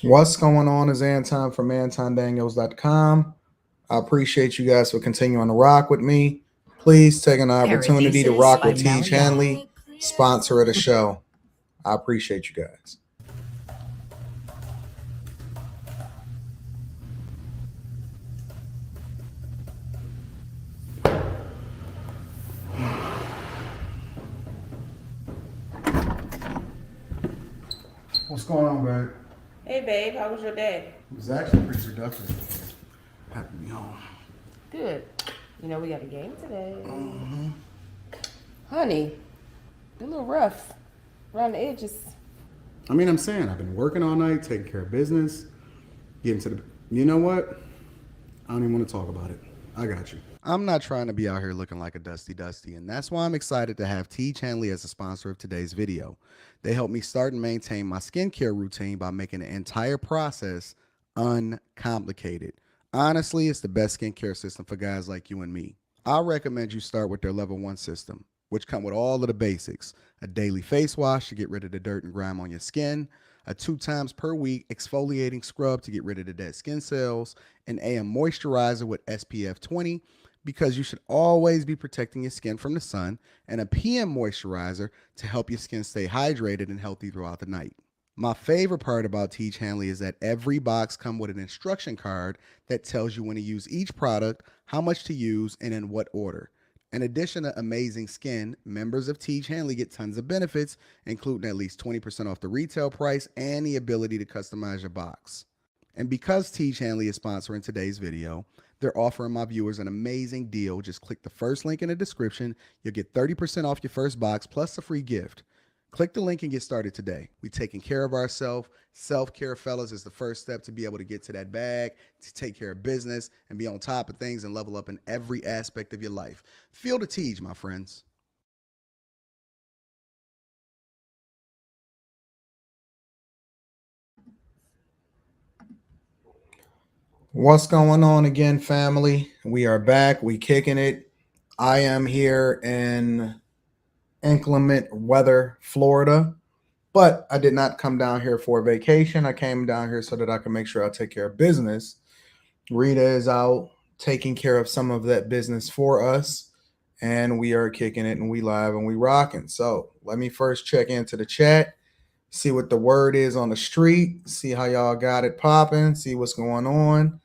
What's going on is Anton from AntonDaniels.com. I appreciate you guys for continuing to rock with me. Please take an opportunity to rock with Teach Hanley, sponsor of the show. I appreciate you guys. What's going on, babe? Hey, babe, how was your day? It was actually pretty productive. Happy to be home. Good. We got a game today. Honey, you're a little rough around the edges. I'm saying I've been working all night, taking care of business, getting to the. You know what? I don't even want to talk about it. I got you. I'm not trying to be out here looking like a dusty, and that's why I'm excited to have T. Chanley as a sponsor of today's video. They help me start and maintain my skincare routine by making the entire process uncomplicated. Honestly, it's the best skincare system for guys like you and me. I recommend you start with their level 1 system, which come with all of the basics: a daily face wash to get rid of the dirt and grime on your skin, a 2 times per week exfoliating scrub to get rid of the dead skin cells, an AM moisturizer with SPF 20 because you should always be protecting your skin from the sun, and a PM moisturizer to help your skin stay hydrated and healthy throughout the night. My favorite part about Teach Hanley is that every box comes with an instruction card that tells you when to use each product, how much to use, and in what order. In addition to amazing skin, members of Teach Hanley get tons of benefits, including at least 20% off the retail price and the ability to customize your box. And because Teach Hanley is sponsoring today's video, they're offering my viewers an amazing deal. Just click the first link in the description. You'll get 30% off your first box plus a free gift. Click the link and get started today. We're taking care of ourselves. Self-care, fellas, is the first step to be able to get to that bag, to take care of business, and be on top of things and level up in every aspect of your life. Feel the Teach, my friends. What's going on again, family? We are back. We kicking it. I am here in inclement weather, Florida. But I did not come down here for a vacation. I came down here so that I can make sure I take care of business. Rita is out taking care of some of that business for us. And we are kicking it and we live and we rocking. So let me first check into the chat, see what the word is on the street, see how y'all got it popping, see what's going on.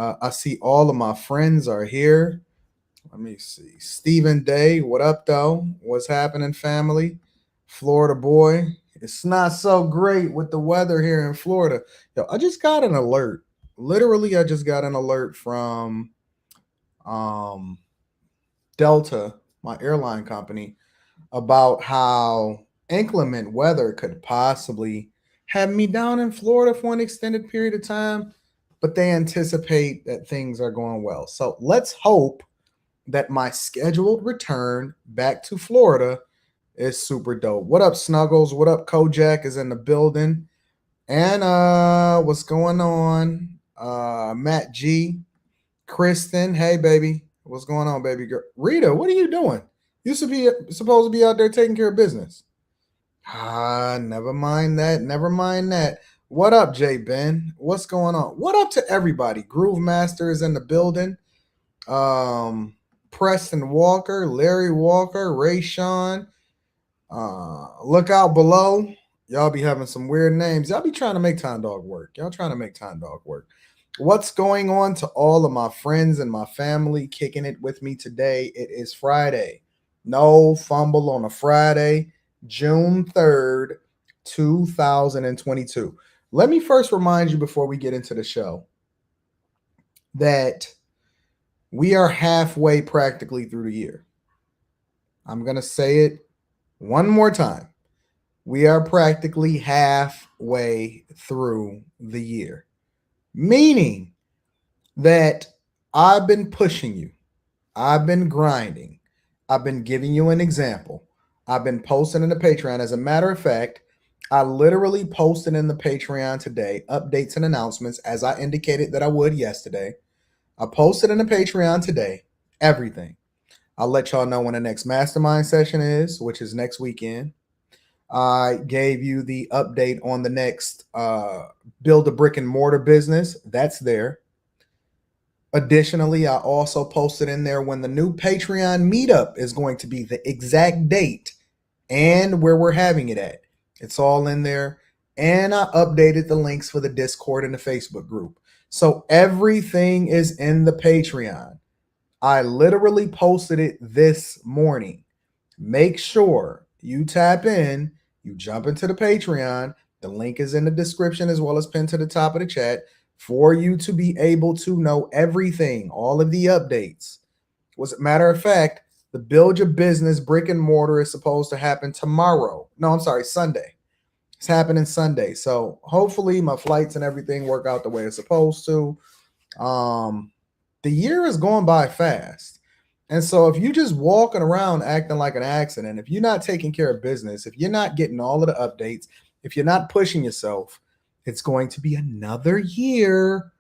I see all of my friends are here. Let me see. Stephen Day, what up, though? What's happening, family? Florida boy. It's not so great with the weather here in Florida. Yo, I just got an alert. Literally, I just got an alert from um, Delta, my airline company, about how inclement weather could possibly have me down in Florida for an extended period of time, but they anticipate that things are going well. So let's hope that my scheduled return back to Florida is super dope. What up, Snuggles? What up, Kojak is in the building. And what's going on? Matt G, Kristen, hey baby. What's going on, baby girl? Rita, what are you doing? You should be supposed to be out there taking care of business. Never mind that. Never mind that. What up, Jay Ben? What's going on? What up to everybody? Groove Master is in the building. Preston Walker, Larry Walker, Ray Sean. Look out below. Y'all be having some weird names. Y'all be trying to make Time Dog work. Y'all trying to make Time Dog work. What's going on to all of my friends and my family kicking it with me today? It is Friday. No fumble on a Friday, June 3rd, 2022. Let me first remind you before we get into the show that we are halfway practically through the year. I'm going to say it one more time. We are practically halfway through the year, meaning that I've been pushing you. I've been grinding. I've been giving you an example. I've been posting in the Patreon. As a matter of fact, I literally posted in the Patreon today updates and announcements as I indicated that I would yesterday. I posted in the Patreon today everything. I'll let y'all know when the next mastermind session is, which is next weekend. I gave you the update on the next build a brick and mortar business. That's there. Additionally, I also posted in there when the new Patreon meetup is going to be, the exact date and where we're having it at. It's all in there. And I updated the links for the Discord and the Facebook group. So everything is in the Patreon. I literally posted it this morning. Make sure you tap in, you jump into the Patreon. The link is in the description as well as pinned to the top of the chat for you to be able to know everything, all of the updates. Was a matter of fact, the Build Your Business brick and mortar is supposed to happen tomorrow. No, I'm sorry, Sunday. It's happening Sunday. So hopefully my flights and everything work out the way it's supposed to. Um, the year is going by fast. And so if you just walking around acting like an accident, if you're not taking care of business, if you're not getting all of the updates, if you're not pushing yourself, it's going to be another year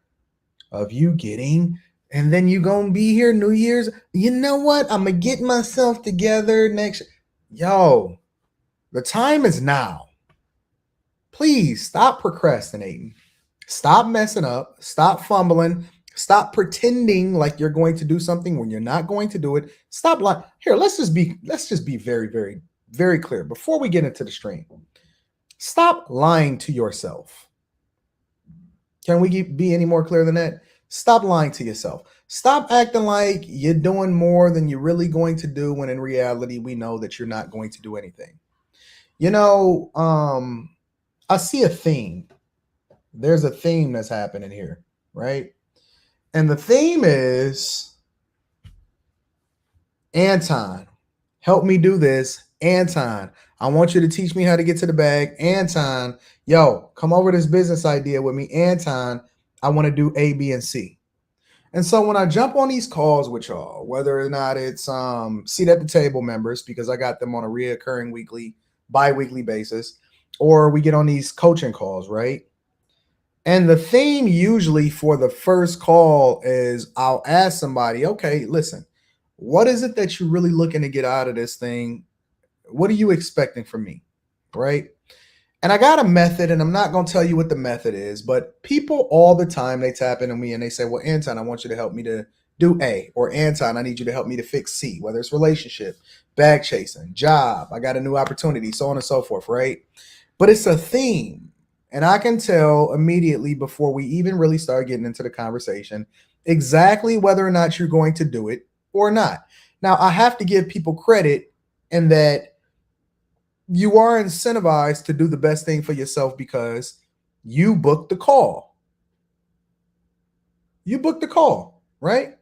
of you getting, and then you gonna be here New Year's. You know what? I'm gonna get myself together next. Yo, the time is now. Please stop procrastinating. Stop messing up. Stop fumbling. Stop pretending like you're going to do something when you're not going to do it. Stop lying. Here, let's just be very, very, very clear before we get into the stream. Stop lying to yourself. Can we be any more clear than that? Stop lying to yourself. Stop acting like you're doing more than you're really going to do when in reality we know that you're not going to do anything. You know, I see a theme. There's a theme that's happening here, right? And the theme is Anton, help me do this. Anton, I want you to teach me how to get to the bag. Anton, yo, come over this business idea with me. Anton, I want to do A, B, and C. And so when I jump on these calls with y'all, whether or not it's seat at the table members, because I got them on a reoccurring weekly, bi-weekly basis, or we get on these coaching calls, right? And the theme usually for the first call is I'll ask somebody, okay, listen, what is it that you're really looking to get out of this thing? What are you expecting from me? Right? And I got a method, and I'm not going to tell you what the method is, but people all the time, they tap into me and they say, well, Anton, I want you to help me to do A, or Anton, I need you to help me to fix C, whether it's relationship, bag chasing, job, I got a new opportunity, so on and so forth, right? But it's a theme. And I can tell immediately before we even really start getting into the conversation exactly whether or not you're going to do it or not. Now, I have to give people credit in that you are incentivized to do the best thing for yourself because you booked the call. You booked the call, right?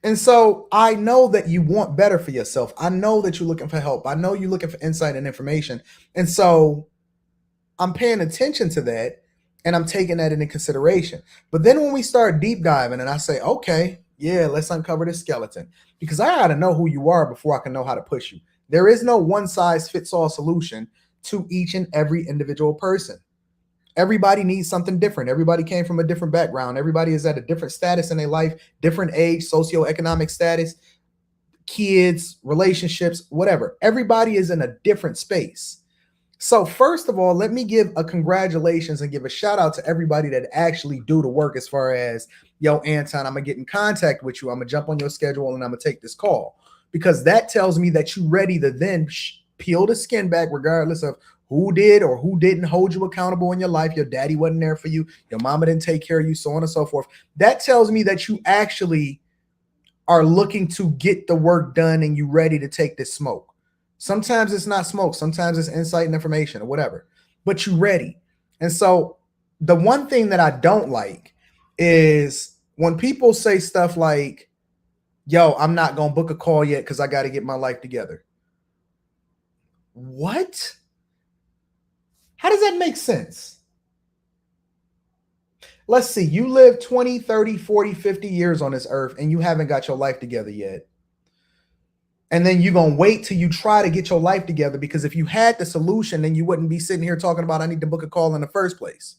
And so I know that you want better for yourself. I know that you're looking for help. I know you're looking for insight and information. And so I'm paying attention to that and I'm taking that into consideration. But then when we start deep diving and I say, okay, yeah, let's uncover the skeleton, because I got to know who you are before I can know how to push you. There is no one size fits all solution to each and every individual person. Everybody needs something different. Everybody came from a different background. Everybody is at a different status in their life, different age, socioeconomic status, kids, relationships, whatever. Everybody is in a different space. So first of all, let me give a congratulations and give a shout out to everybody that actually do the work as far as, yo, Anton, I'm going to get in contact with you. I'm going to jump on your schedule and I'm going to take this call, because that tells me that you're ready to then peel the skin back regardless of who did or who didn't hold you accountable in your life. Your daddy wasn't there for you. Your mama didn't take care of you, so on and so forth. That tells me that you actually are looking to get the work done and you ready to take this smoke. Sometimes it's not smoke. Sometimes it's insight and information or whatever, but you ready. And so the one thing that I don't like is when people say stuff like, yo, I'm not going to book a call yet because I got to get my life together. What? How does that make sense? Let's see. You live 20, 30, 40, 50 years on this earth and you haven't got your life together yet. And then you're going to wait till you try to get your life together, because if you had the solution, then you wouldn't be sitting here talking about I need to book a call in the first place.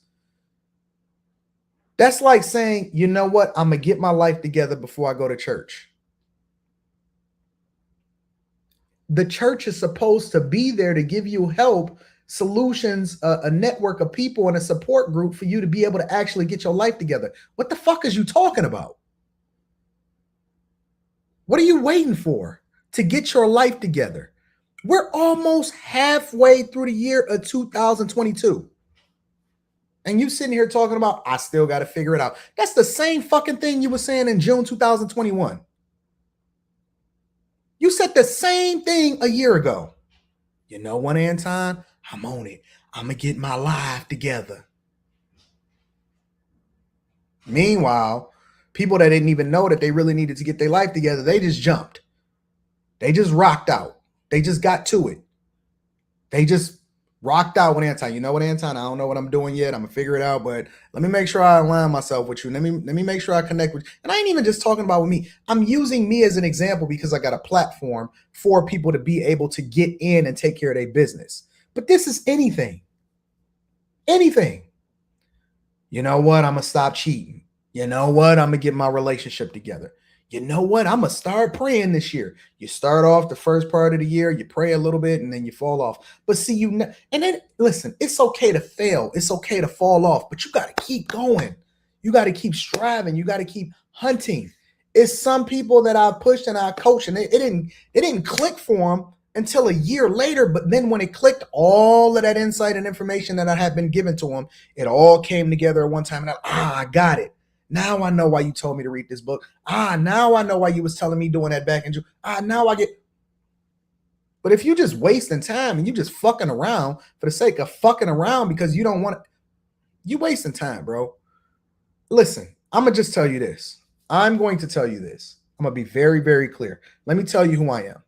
That's like saying, you know what? I'm going to get my life together before I go to church. The church is supposed to be there to give you help solutions, a network of people and a support group for you to be able to actually get your life together. What the fuck is you talking about? What are you waiting for to get your life together? We're almost halfway through the year of 2022. And you sitting here talking about, I still got to figure it out. That's the same fucking thing you were saying in June 2021. You said the same thing a year ago. You know what, Anton? I'm on it. I'm going to get my life together. Meanwhile, people that didn't even know that they really needed to get their life together, they just jumped. They just rocked out. They just got to it. They just rocked out with Anton. You know what, Anton? I don't know what I'm doing yet. I'm gonna figure it out, but let me make sure I align myself with you. Let me make sure I connect with you. And I ain't even just talking about with me. I'm using me as an example because I got a platform for people to be able to get in and take care of their business. But this is anything. Anything. You know what? I'm gonna stop cheating. You know what? I'm gonna get my relationship together. You know what? I'm gonna start praying this year. You start off the first part of the year, you pray a little bit, and then you fall off. But see, and then listen, it's okay to fail. It's okay to fall off, but you got to keep going. You got to keep striving. You got to keep hunting. It's some people that I pushed and I coached, and it didn't click for them until a year later. But then when it clicked, all of that insight and information that I had been given to them, it all came together at one time, and I got it. Now I know why you told me to read this book. Now I know why you was telling me doing that back in June. Now I get. But if you just wasting time and you just fucking around for the sake of fucking around because you don't want you wasting time, bro. Listen, I'm gonna just tell you this. I'm going to tell you this. I'm gonna be very, very clear. Let me tell you who I am.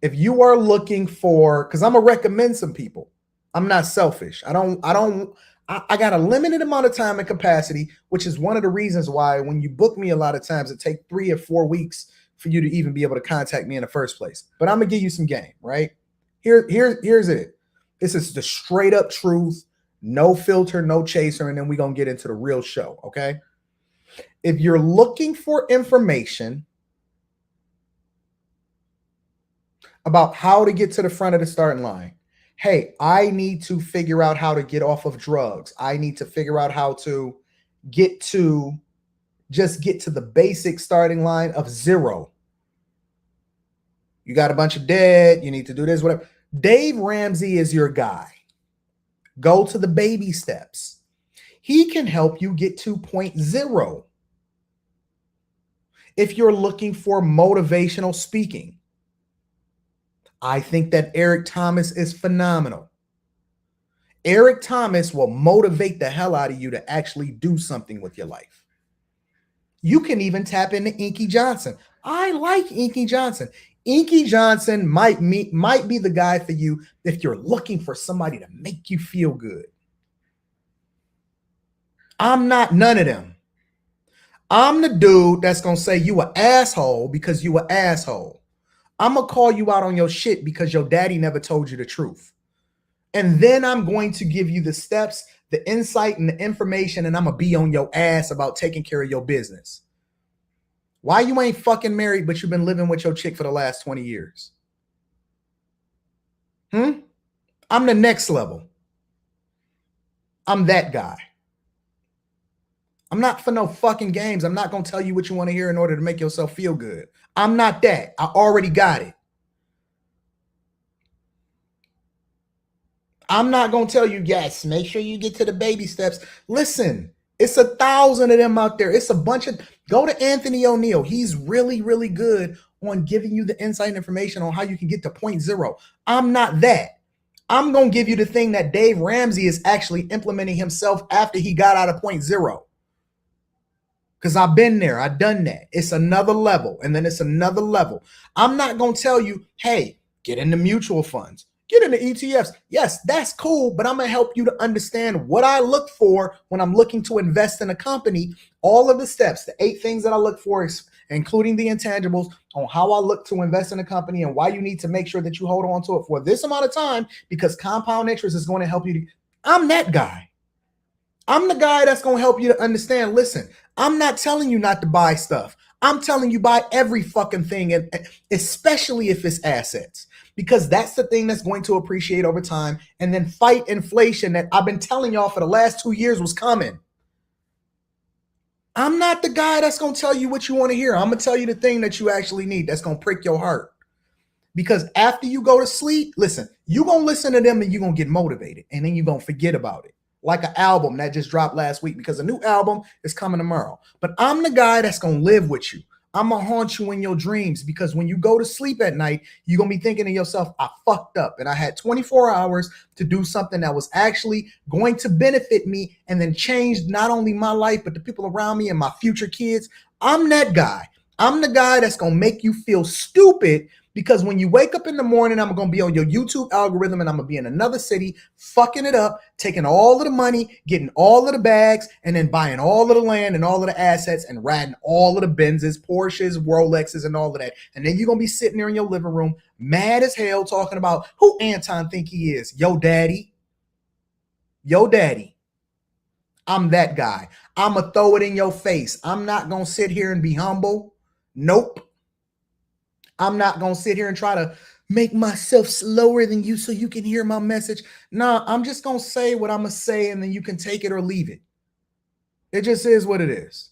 If you are looking for, because I'm gonna recommend some people. I'm not selfish. I got a limited amount of time and capacity, which is one of the reasons why when you book me a lot of times, it takes 3 or 4 weeks for you to even be able to contact me in the first place. But I'm going to give you some game, right? Here's it. This is the straight up truth, no filter, no chaser, and then we're going to get into the real show, okay? If you're looking for information about how to get to the front of the starting line, hey, I need to figure out how to get off of drugs. I need to figure out how to get to the basic starting line of zero. You got a bunch of debt. You need to do this, whatever. Dave Ramsey is your guy. Go to the baby steps. He can help you get to 0. If you're looking for motivational speaking, I think that Eric Thomas is phenomenal. Eric Thomas will motivate the hell out of you to actually do something with your life. You can even tap into Inky Johnson. I like Inky Johnson. Inky Johnson might be the guy for you if you're looking for somebody to make you feel good. I'm not none of them. I'm the dude that's going to say you an asshole because you an asshole. I'm going to call you out on your shit because your daddy never told you the truth. And then I'm going to give you the steps, the insight, and the information, and I'm going to be on your ass about taking care of your business. Why you ain't fucking married, but you've been living with your chick for the last 20 years? I'm the next level. I'm that guy. I'm not for no fucking games. I'm not going to tell you what you want to hear in order to make yourself feel good. I'm not that. I already got it. I'm not going to tell you, yes, make sure you get to the baby steps. Listen, it's 1,000 of them out there. It's a bunch of, go to Anthony O'Neill. He's really, really good on giving you the insight and information on how you can get to 0. I'm not that. I'm going to give you the thing that Dave Ramsey is actually implementing himself after he got out of 0. Because I've been there. I've done that. It's another level. And then it's another level. I'm not going to tell you, hey, get into mutual funds. Get into ETFs. Yes, that's cool, but I'm going to help you to understand what I look for when I'm looking to invest in a company. All of the steps, the 8 things that I look for, including the intangibles, on how I look to invest in a company and why you need to make sure that you hold on to it for this amount of time because compound interest is going to help you. I'm that guy. I'm the guy that's going to help you to understand. Listen, I'm not telling you not to buy stuff. I'm telling you buy every fucking thing, and especially if it's assets. because that's the thing that's going to appreciate over time, and then fight inflation that I've been telling y'all for the last 2 years was coming. I'm not the guy that's going to tell you what you want to hear. I'm going to tell you the thing that you actually need that's going to prick your heart. Because after you go to sleep, listen, you're going to listen to them and you're going to get motivated, and then you're going to forget about it. Like an album that just dropped last week, because a new album is coming tomorrow. But I'm the guy that's going to live with you. I'm going to haunt you in your dreams, because when you go to sleep at night, you're going to be thinking to yourself, I fucked up and I had 24 hours to do something that was actually going to benefit me and then change not only my life, but the people around me and my future kids. I'm that guy. I'm the guy that's going to make you feel stupid, because when you wake up in the morning, I'm going to be on your YouTube algorithm and I'm going to be in another city, fucking it up, taking all of the money, getting all of the bags, and then buying all of the land and all of the assets and riding all of the Benzes, Porsches, Rolexes, and all of that. And then you're going to be sitting there in your living room, mad as hell, talking about who Anton think he is. Yo, daddy. Yo, daddy. I'm that guy. I'm going to throw it in your face. I'm not going to sit here and be humble. Nope. I'm not going to sit here and try to make myself slower than you so you can hear my message. No, I'm just going to say what I'm going to say, and then you can take it or leave it. It just is what it is.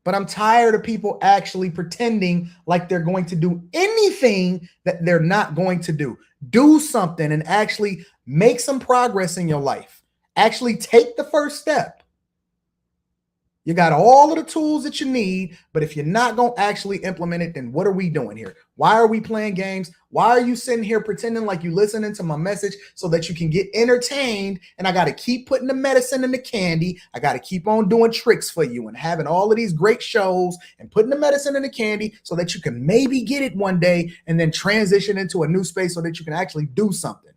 But I'm tired of people actually pretending like they're going to do anything that they're not going to do. Do something and actually make some progress in your life. Actually take the first step. You got all of the tools that you need, but if you're not going to actually implement it, then what are we doing here? Why are we playing games? Why are you sitting here pretending like you're listening to my message so that you can get entertained? And I got to keep putting the medicine in the candy. I got to keep on doing tricks for you and having all of these great shows and putting the medicine in the candy so that you can maybe get it one day and then transition into a new space so that you can actually do something.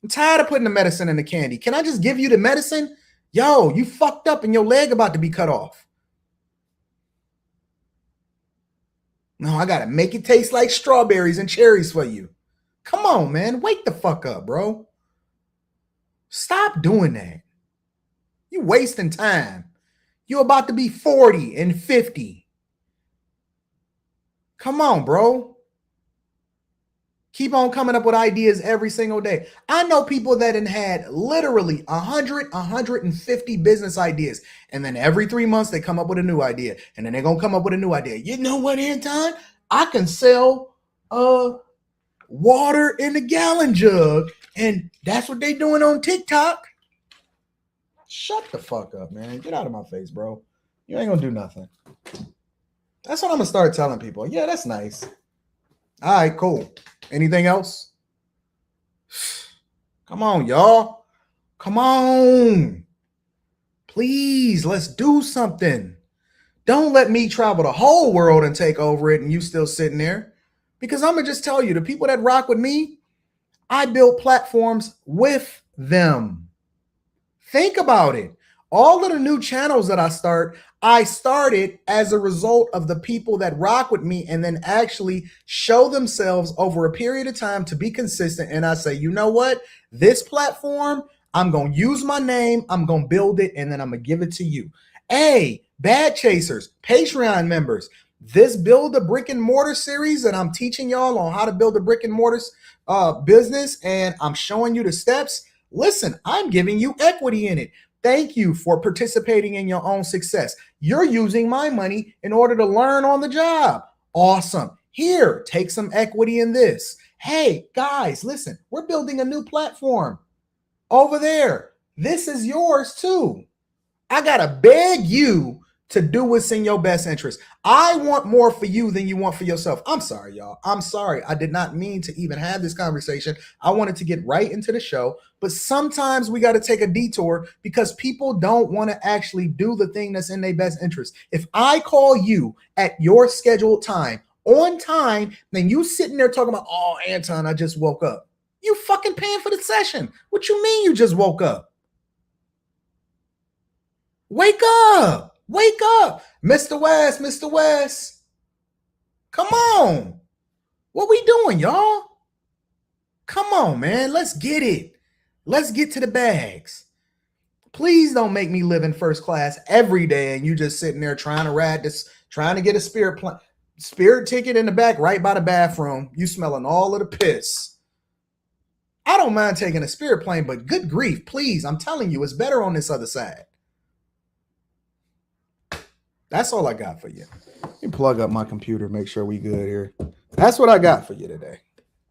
I'm tired of putting the medicine in the candy. Can I just give you the medicine? Yo, you fucked up and your leg about to be cut off. No, I got to make it taste like strawberries and cherries for you. Come on, man. Wake the fuck up, bro. Stop doing that. You wasting time. You're about to be 40 and 50. Come on, bro. Keep on coming up with ideas every single day. I know people that had literally 100, 150 business ideas. And then every 3 months, they come up with a new idea. And then they're going to come up with a new idea. You know what, Anton? I can sell water in a gallon jug. And that's what they doing on TikTok. Shut the fuck up, man. Get out of my face, bro. You ain't going to do nothing. That's what I'm going to start telling people. Yeah, that's nice. All right, cool. Anything else? Come on, y'all. Come on. Please, let's do something. Don't let me travel the whole world and take over it and you still sitting there. Because I'm going to just tell you, the people that rock with me, I build platforms with them. Think about it. All of the new channels that I started as a result of the people that rock with me and then actually show themselves over a period of time to be consistent. And I say, you know what? This platform, I'm going to use my name, I'm going to build it, and then I'm going to give it to you. Hey, Bad Chasers, Patreon members, this Build a Brick and Mortar series that I'm teaching y'all on how to build a brick and mortar business, and I'm showing you the steps. Listen, I'm giving you equity in it. Thank you for participating in your own success. You're using my money in order to learn on the job. Awesome. Here, take some equity in this. Hey, guys, listen, we're building a new platform over there. This is yours too. I got to beg you to do what's in your best interest. I want more for you than you want for yourself. I'm sorry, y'all. I'm sorry. I did not mean to even have this conversation. I wanted to get right into the show, but sometimes we got to take a detour because people don't want to actually do the thing that's in their best interest. If I call you at your scheduled time, on time, then you sitting there talking about, oh, Anton, I just woke up. You fucking paying for the session. What you mean you just woke up? Wake up. Wake up, Mr. West, Mr. West. Come on. What we doing, y'all? Come on, man. Let's get it. Let's get to the bags. Please don't make me live in first class every day and you just sitting there trying to ride this, trying to get a spirit plane. Spirit ticket in the back, right by the bathroom. You smelling all of the piss. I don't mind taking a Spirit plane, but good grief, please. I'm telling you, it's better on this other side. That's all I got for you. Let me plug up my computer, make sure we good here. That's what I got for you today.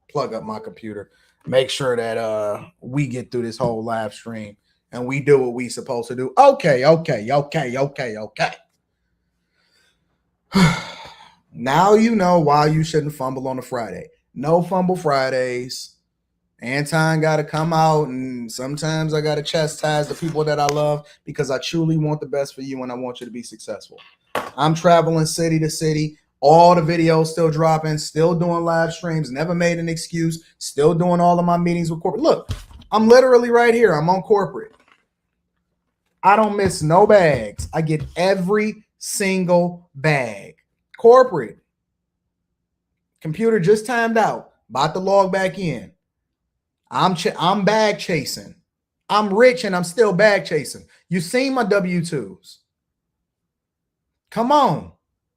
Plug up my computer, make sure that we get through this whole live stream and we do what we supposed to do. Okay. Now you know why you shouldn't fumble on a Friday. No fumble Fridays. Anton got to come out, and sometimes I got to chastise the people that I love because I truly want the best for you and I want you to be successful. I'm traveling city to city. All the videos still dropping, still doing live streams, never made an excuse, still doing all of my meetings with corporate. Look, I'm literally right here. I'm on corporate. I don't miss no bags. I get every single bag. Corporate. Computer just timed out. About to log back in. I'm bag chasing. I'm rich and I'm still bag chasing. You seen my W-2s. Come on.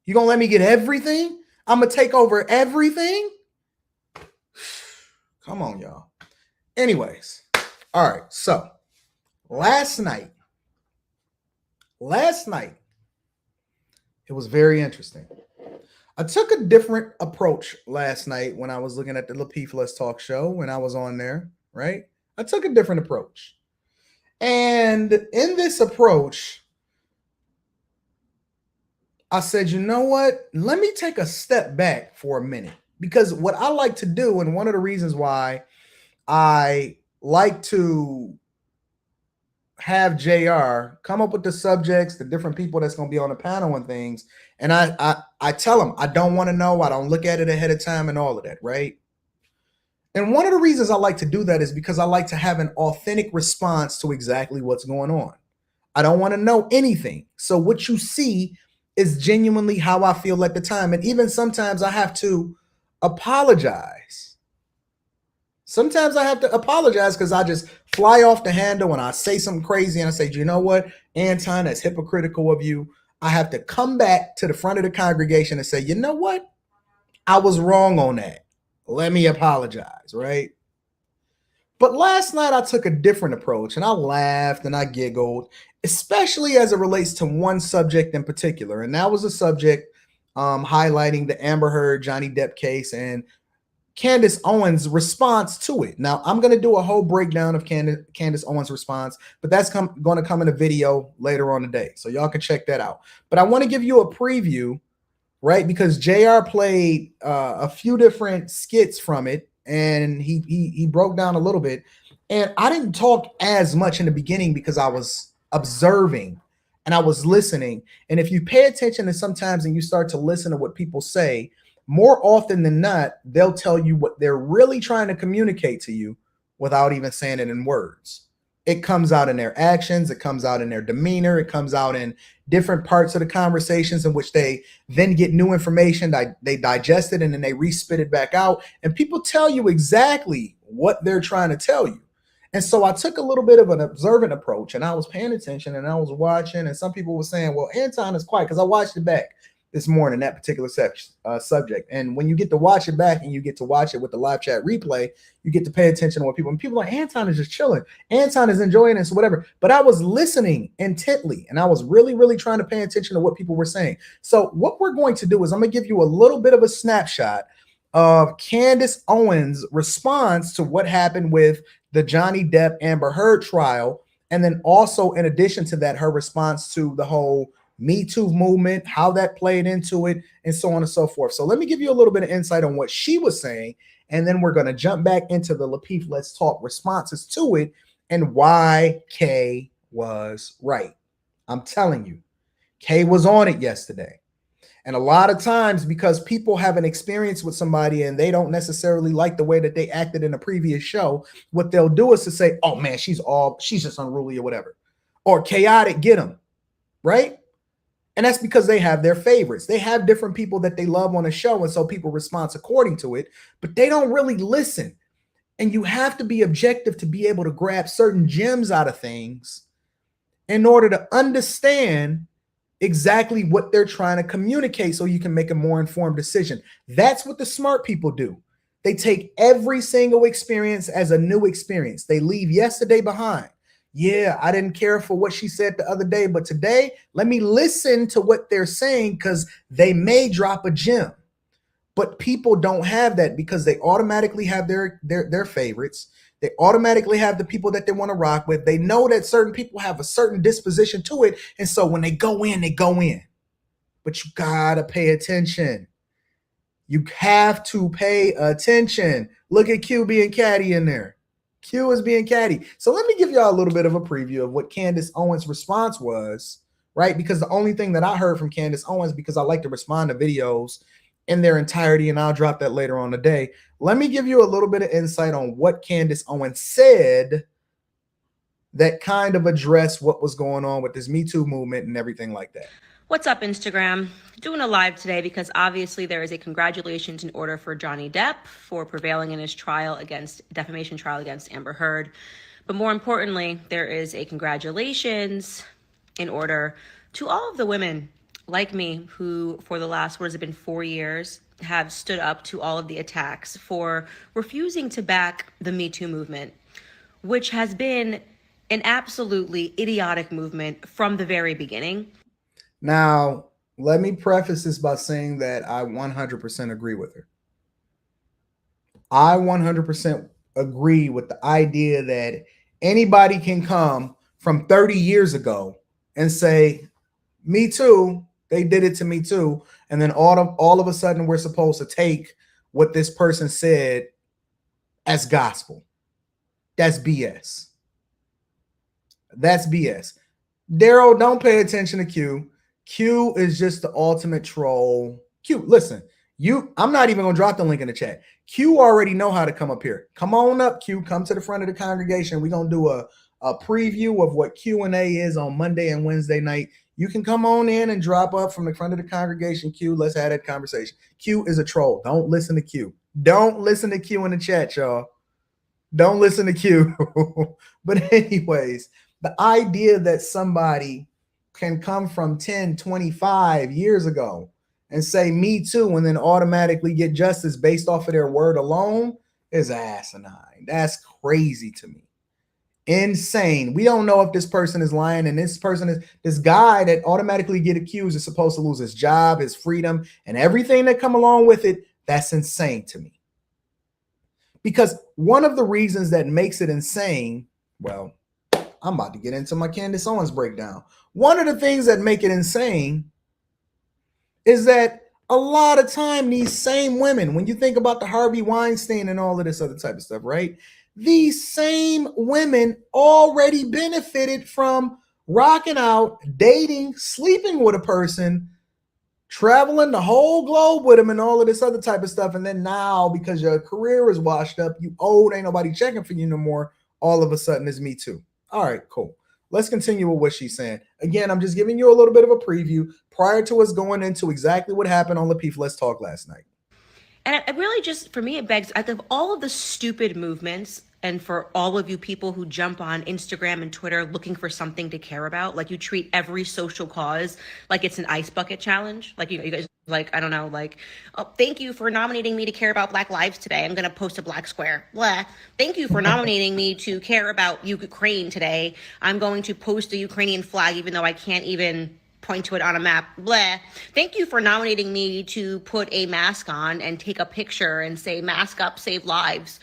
You gonna let me get everything? I'm gonna take over everything? Come on, y'all. Anyways. All right. So last night, it was very interesting. I took a different approach last night when I was looking at the Lapeef Let's Talk show when I was on there, right? I took a different approach. And in this approach, I said, you know what? Let me take a step back for a minute. Because what I like to do, and one of the reasons why I like to have JR come up with the subjects, the different people that's going to be on the panel and things. And I tell them, I don't want to know. I don't look at it ahead of time and all of that, right? And one of the reasons I like to do that is because I like to have an authentic response to exactly what's going on. I don't want to know anything. So what you see is genuinely how I feel at the time. And even sometimes I have to apologize. Sometimes I have to apologize because I just fly off the handle and I say something crazy and I say, you know what, Anton, that's hypocritical of you. I have to come back to the front of the congregation and say, you know what? I was wrong on that. Let me apologize, right? But last night I took a different approach and I laughed and I giggled, especially as it relates to one subject in particular. And that was a subject highlighting the Amber Heard Johnny Depp case and Candace Owens' response to it. Now, I'm going to do a whole breakdown of Candace Owens' response, but that's going to come in a video later on today. So y'all can check that out. But I want to give you a preview, right? Because JR played a few different skits from it, and he broke down a little bit. And I didn't talk as much in the beginning because I was observing and I was listening. And if you pay attention to sometimes and you start to listen to what people say, more often than not, they'll tell you what they're really trying to communicate to you without even saying it in words. It comes out in their actions. It comes out in their demeanor. It comes out in different parts of the conversations in which they then get new information. They digest it and then they re-spit it back out. And people tell you exactly what they're trying to tell you. And so I took a little bit of an observant approach and I was paying attention and I was watching. And some people were saying, well, Anton is quiet because I watched it back this morning, that particular subject. And when you get to watch it back and you get to watch it with the live chat replay, you get to pay attention to what people, and people are like, Anton is just chilling. Anton is enjoying this, whatever. But I was listening intently and I was really, really trying to pay attention to what people were saying. So what we're going to do is I'm going to give you a little bit of a snapshot of Candace Owens' response to what happened with the Johnny Depp Amber Heard trial. And then also, in addition to that, her response to the whole MeToo movement, how that played into it, and so on and so forth. So let me give you a little bit of insight on what she was saying, and then we're going to jump back into the Lapeef Let's Talk responses to it and why Kay was right. I'm telling you, Kay was on it yesterday. And a lot of times, because people have an experience with somebody and they don't necessarily like the way that they acted in a previous show, what they'll do is to say, oh man, she's just unruly or whatever, or chaotic, get them, right? And that's because they have their favorites. They have different people that they love on a show. And so people respond according to it, but they don't really listen. And you have to be objective to be able to grab certain gems out of things in order to understand exactly what they're trying to communicate so you can make a more informed decision. That's what the smart people do. They take every single experience as a new experience. They leave yesterday behind. Yeah, I didn't care for what she said the other day, but today, let me listen to what they're saying because they may drop a gem. But people don't have that because they automatically have their favorites. They automatically have the people that they want to rock with. They know that certain people have a certain disposition to it, and so when they go in, they go in. But you gotta pay attention. You have to pay attention. Look at Q being catty in there. Q is being catty. So let me give y'all a little bit of a preview of what Candace Owens' response was, right? Because the only thing that I heard from Candace Owens, because I like to respond to videos in their entirety, and I'll drop that later on today. Let me give you a little bit of insight on what Candace Owens said that kind of addressed what was going on with this Me Too movement and everything like that. What's up, Instagram? Doing a live today because obviously there is a congratulations in order for Johnny Depp for prevailing in his defamation trial against Amber Heard. But more importantly, there is a congratulations in order to all of the women like me who, for the last, what has it been, 4 years, have stood up to all of the attacks for refusing to back the Me Too movement, which has been an absolutely idiotic movement from the very beginning. Now, let me preface this by saying that I 100% agree with her. I 100% agree with the idea that anybody can come from 30 years ago and say, me too, they did it to me too. And then all of a sudden, we're supposed to take what this person said as gospel. That's BS. That's BS. Daryl, don't pay attention to Q. Q is just the ultimate troll. Q, listen, I'm not even gonna drop the link in the chat. Q already know how to come up here. Come on up, Q. Come to the front of the congregation. We're gonna do a preview of what Q&A is on Monday and Wednesday night. You can come on in and drop up from the front of the congregation. Q, let's have that conversation. Q is a troll. Don't listen to Q. Don't listen to Q in the chat, y'all. Don't listen to Q. But anyways, the idea that somebody can come from 10, 25 years ago and say me too and then automatically get justice based off of their word alone is asinine. That's crazy to me. Insane. We don't know if this person is lying, and this guy that automatically get accused is supposed to lose his job, his freedom, and everything that come along with it. That's insane to me. Because one of the reasons that makes it insane, well, I'm about to get into my Candace Owens breakdown. One of the things that make it insane is that a lot of time these same women, when you think about the Harvey Weinstein and all of this other type of stuff, right? These same women already benefited from rocking out, dating, sleeping with a person, traveling the whole globe with them and all of this other type of stuff. And then now, because your career is washed up, you old, ain't nobody checking for you no more. All of a sudden it's me too. All right, cool. Let's continue with what she's saying. Again, I'm just giving you a little bit of a preview prior to us going into exactly what happened on Lapeef Let's Talk last night. And it really just, for me, it begs, out of all of the stupid movements, and for all of you people who jump on Instagram and Twitter looking for something to care about, like you treat every social cause like it's an ice bucket challenge. Like you guys, like, I don't know, like, oh, thank you for nominating me to care about Black lives today. I'm going to post a black square. Blah. Thank you for nominating me to care about Ukraine today. I'm going to post a Ukrainian flag, even though I can't even point to it on a map. Blah. Thank you for nominating me to put a mask on and take a picture and say, mask up, save lives.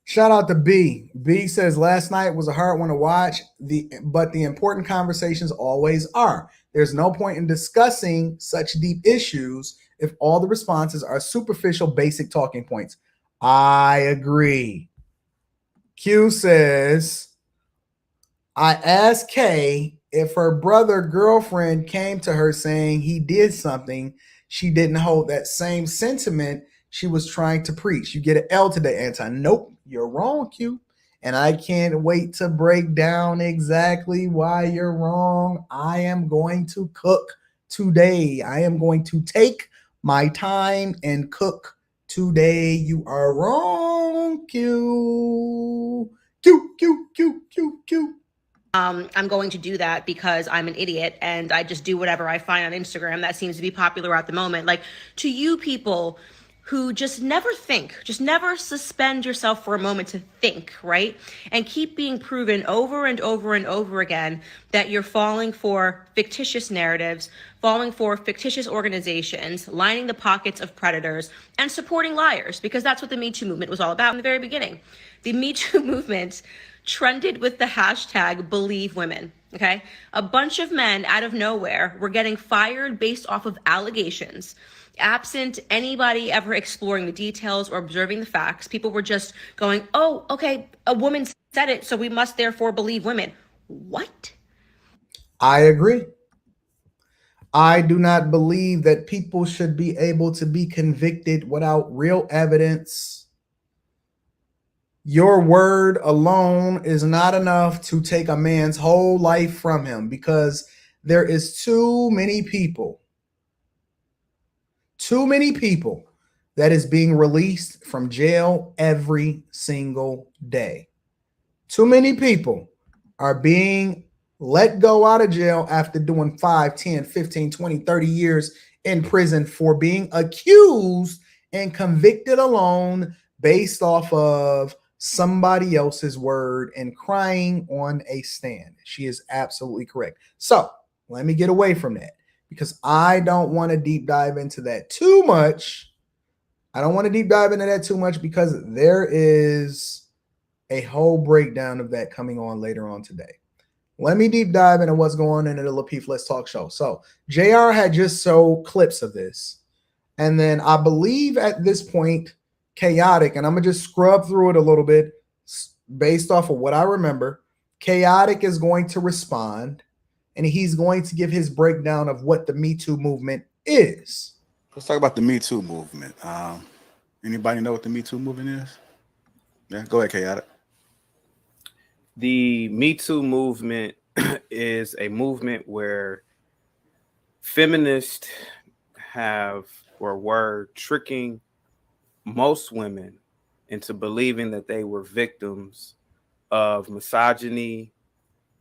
Shout out to B. B says last night was a hard one to watch, but the important conversations always are. There's no point in discussing such deep issues if all the responses are superficial, basic talking points. I agree. Q says, I asked Kay if her brother girlfriend came to her saying he did something, she didn't hold that same sentiment she was trying to preach. You get an L today, Anton. Nope, you're wrong, Q. And I can't wait to break down exactly why you're wrong. I am going to cook today. I am going to take my time and cook today. You are wrong, Q. Q, Q, Q, Q, Q. I'm going to do that because I'm an idiot and I just do whatever I find on Instagram that seems to be popular at the moment. Like, to you people who just never think, just never suspend yourself for a moment to think, right? And keep being proven over and over and over again that you're falling for fictitious narratives, falling for fictitious organizations, lining the pockets of predators, and supporting liars, because that's what the Me Too movement was all about in the very beginning. The Me Too movement trended with the hashtag believe women. Okay. A bunch of men out of nowhere were getting fired based off of allegations. Absent anybody ever exploring the details or observing the facts, people were just going, oh, okay, a woman said it, so we must therefore believe women. What? I agree. I do not believe that people should be able to be convicted without real evidence. Your word alone is not enough to take a man's whole life from him, because there is too many people that is being released from jail every single day. Too many people are being let go out of jail after doing 5, 10, 15, 20, 30 years in prison for being accused and convicted alone based off of somebody else's word and crying on a stand. She is absolutely correct. So let me get away from that, because I don't want to deep dive into that too much. Because there is a whole breakdown of that coming on later on today. Let me deep dive into what's going on in the Lapeef Let's Talk show. So JR had just showed clips of this. And then I believe at this point, Chaotic, and I'm going to just scrub through it a little bit based off of what I remember. Chaotic is going to respond, and he's going to give his breakdown of what the Me Too movement is. Let's talk about the Me Too movement. Anybody know what the Me Too movement is? Yeah, go ahead, Chaotic. The Me Too movement is a movement where feminists were tricking most women into believing that they were victims of misogyny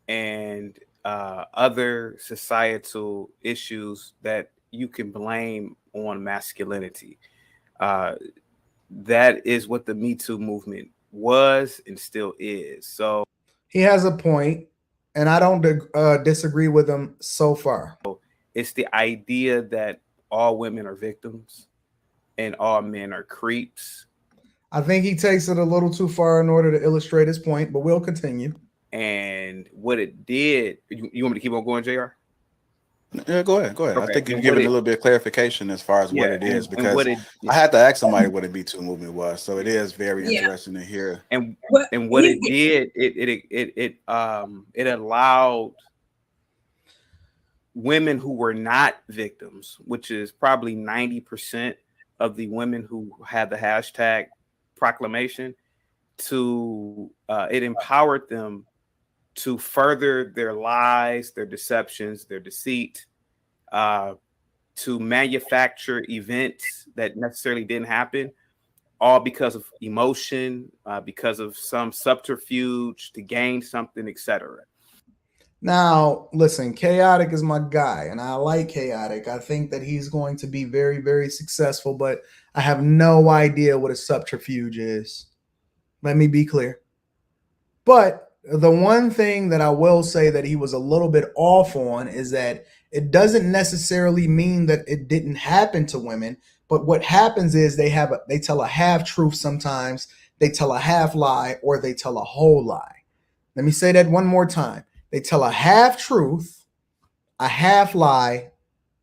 and other societal issues that you can blame on masculinity. That is what the Me Too movement was and still is. So he has a point, and I don't disagree with him so far. It's the idea that all women are victims and all men are creeps. I think he takes it a little too far in order to illustrate his point, but we'll continue. And what it did, you want me to keep on going, JR? Yeah, go ahead. Okay. I think you're giving a little bit of clarification as far as what it is, because I had to ask somebody what a Me Too movement was. So it is very interesting to hear. And what it did, it allowed women who were not victims, which is probably 90% of the women who had the hashtag proclamation, to it empowered them to further their lies, their deceptions, their deceit, to manufacture events that necessarily didn't happen, all because of emotion, because of some subterfuge to gain something, etc. Now, listen, Chaotic is my guy, and I like Chaotic. I think that he's going to be very, very successful, but I have no idea what a subterfuge is. Let me be clear. But the one thing that I will say that he was a little bit off on is that it doesn't necessarily mean that it didn't happen to women, but what happens is they tell a half truth sometimes, they tell a half lie, or they tell a whole lie. Let me say that one more time. They tell a half truth, a half lie,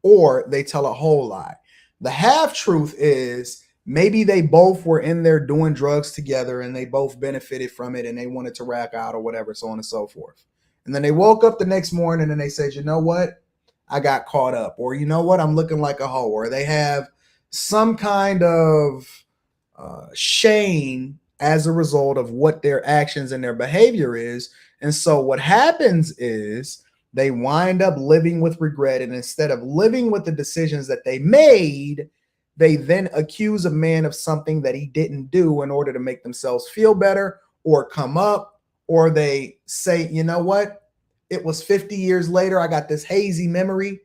or they tell a whole lie. The half truth is maybe they both were in there doing drugs together and they both benefited from it and they wanted to rack out or whatever, so on and so forth. And then they woke up the next morning and they said, you know what? I got caught up. Or you know what? I'm looking like a hoe. Or they have some kind of shame as a result of what their actions and their behavior is. And so what happens is they wind up living with regret. And instead of living with the decisions that they made, they then accuse a man of something that he didn't do in order to make themselves feel better or come up, or they say, you know what? it was 50 years later. I got this hazy memory,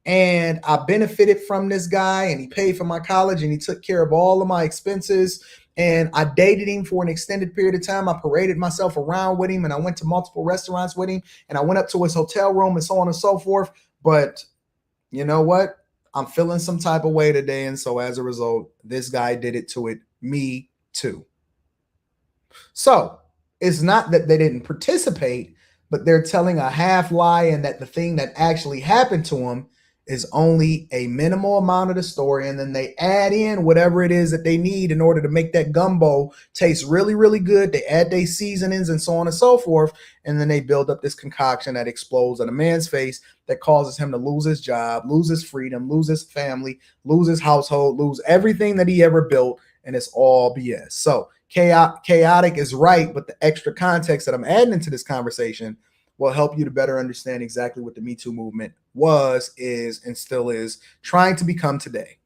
and I benefited from this guy, and he paid for my college, and he took care of all of my expenses. And I dated him for an extended period of time. I paraded myself around with him, and I went to multiple restaurants with him, and I went up to his hotel room and so on and so forth. But you know what? I'm feeling some type of way today. And so as a result, this guy did it to it. Me too. So it's not that they didn't participate, but they're telling a half lie, and that the thing that actually happened to him is only a minimal amount of the story. And then they add in whatever it is that they need in order to make that gumbo taste really, really good. They add their seasonings and so on and so forth. And then they build up this concoction that explodes on a man's face, that causes him to lose his job, lose his freedom, lose his family, lose his household, lose everything that he ever built. And it's all BS. So chaotic is right, but the extra context that I'm adding into this conversation will help you to better understand exactly what the Me Too movement was, is, and still is trying to become today.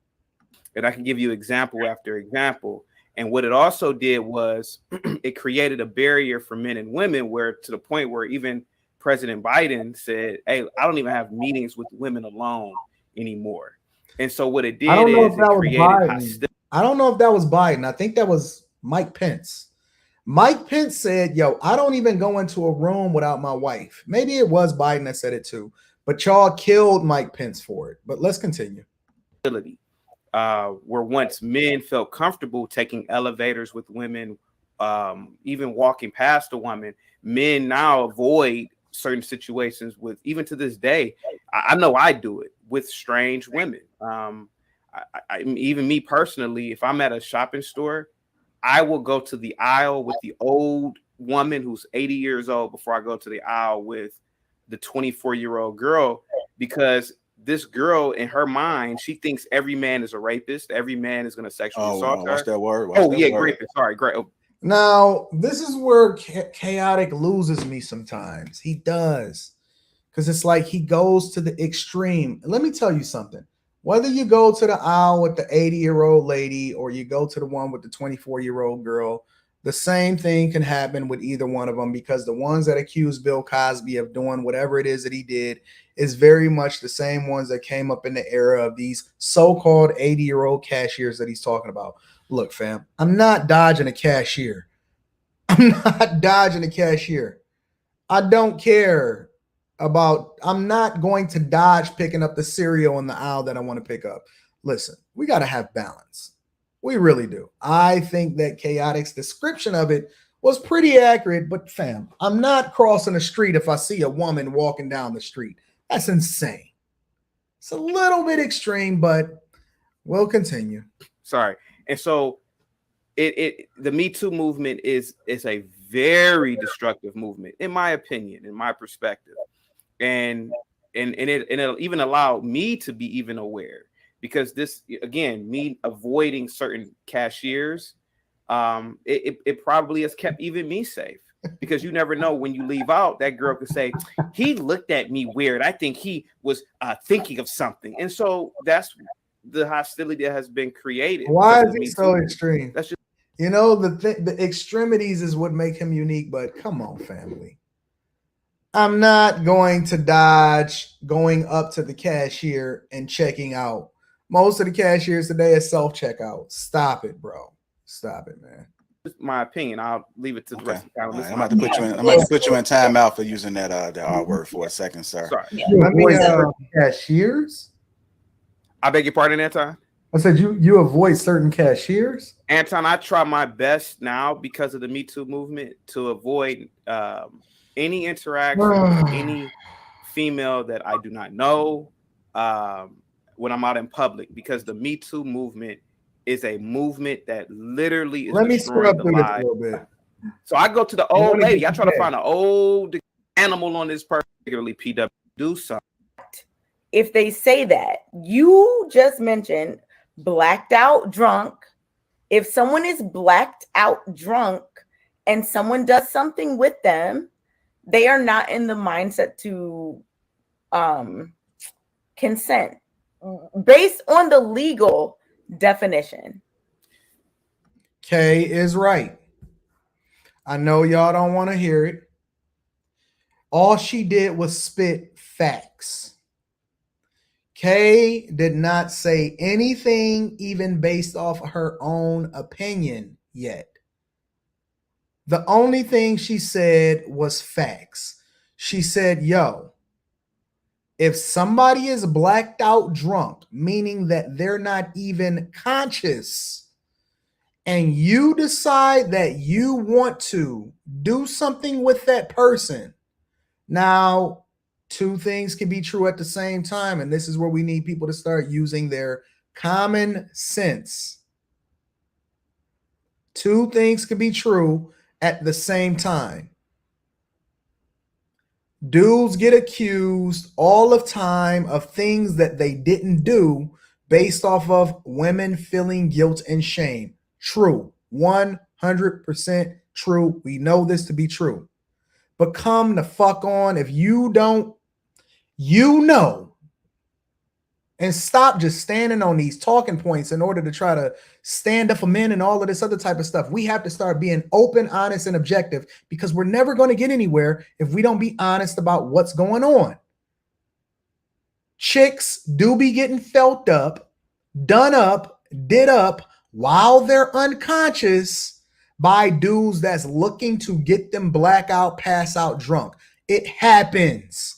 And I can give you example after example. And what it also did was it created a barrier for men and women, where to the point where even President Biden said, hey, I don't even have meetings with women alone anymore. And so what it did is it created hostility. I don't know if that was Biden. I think that was Mike Pence. Mike Pence said, yo, I don't even go into a room without my wife. Maybe it was Biden that said it too, but y'all killed Mike Pence for it. But let's continue. Where once men felt comfortable taking elevators with women, even walking past a woman, men now avoid certain situations with, even to this day, I know I do it with strange women. Even me personally, if I'm at a shopping store, I will go to the aisle with the old woman who's 80 years old before I go to the aisle with the 24-year-old girl, because this girl, in her mind, she thinks every man is a rapist. Every man is going to sexually assault her. Watch that word. Rapist. Sorry, great. Now, this is where chaotic loses me sometimes. He does. Because it's like he goes to the extreme. Let me tell you something. Whether you go to the aisle with the 80-year-old lady or you go to the one with the 24-year-old girl, the same thing can happen with either one of them, because the ones that accuse Bill Cosby of doing whatever it is that he did is very much the same ones that came up in the era of these so-called 80-year-old cashiers that he's talking about. Look, fam, I'm not dodging a cashier. I'm not dodging a cashier. I don't care about, I'm not going to dodge picking up the cereal in the aisle that I want to pick up. Listen, we got to have balance. We really do. I think that chaotic's description of it was pretty accurate, but fam, I'm not crossing the street if I see a woman walking down the street. That's insane. It's a little bit extreme, but we'll continue. Sorry. And so the Me Too movement is a very destructive movement, in my opinion, in my perspective. And it'll even allow me to be even aware, because this, again, me avoiding certain cashiers, it probably has kept even me safe, because you never know when you leave out, that girl could say, he looked at me weird. I think he was thinking of something. And so that's the hostility that has been created. Why is he so extreme? That's just, the extremities is what make him unique, but come on, family. I'm not going to dodge going up to the cashier and checking out. Most of the cashiers today is self-checkout. Stop it, bro. Stop it, man. My opinion. I'll leave it to the rest of the panel. I'm about to put you in. I'm about to put you in timeout for using that the R word for a second, sir. Sorry. Let me cashiers. I beg your pardon, Anton. I said you avoid certain cashiers. Anton, I try my best now, because of the Me Too movement, to avoid any interaction with any female that I do not know when I'm out in public, because the Me Too movement is a movement that literally is. Let me scrub through this a little bit. So I go to the old lady. I try to find an old animal on this, particularly PW. Do something. If they say that, you just mentioned blacked out drunk. If someone is blacked out drunk and someone does something with them, they are not in the mindset to consent based on the legal definition. Kay is right. I know y'all don't want to hear it. All she did was spit facts. Kay did not say anything even based off her own opinion yet. The only thing she said was facts. She said, yo, if somebody is blacked out drunk, meaning that they're not even conscious, and you decide that you want to do something with that person, now, two things can be true at the same time, and this is where we need people to start using their common sense. Two things can be true at the same time. Dudes get accused all the time of things that they didn't do based off of women feeling guilt and shame. True. 100% true. We know this to be true. But come the fuck on, if you don't, and stop just standing on these talking points in order to try to stand up for men and all of this other type of stuff. We have to start being open, honest, and objective, because we're never going to get anywhere if we don't be honest about what's going on. Chicks do be getting felt up, done up, did up while they're unconscious by dudes that's looking to get them blackout, pass out drunk. It happens.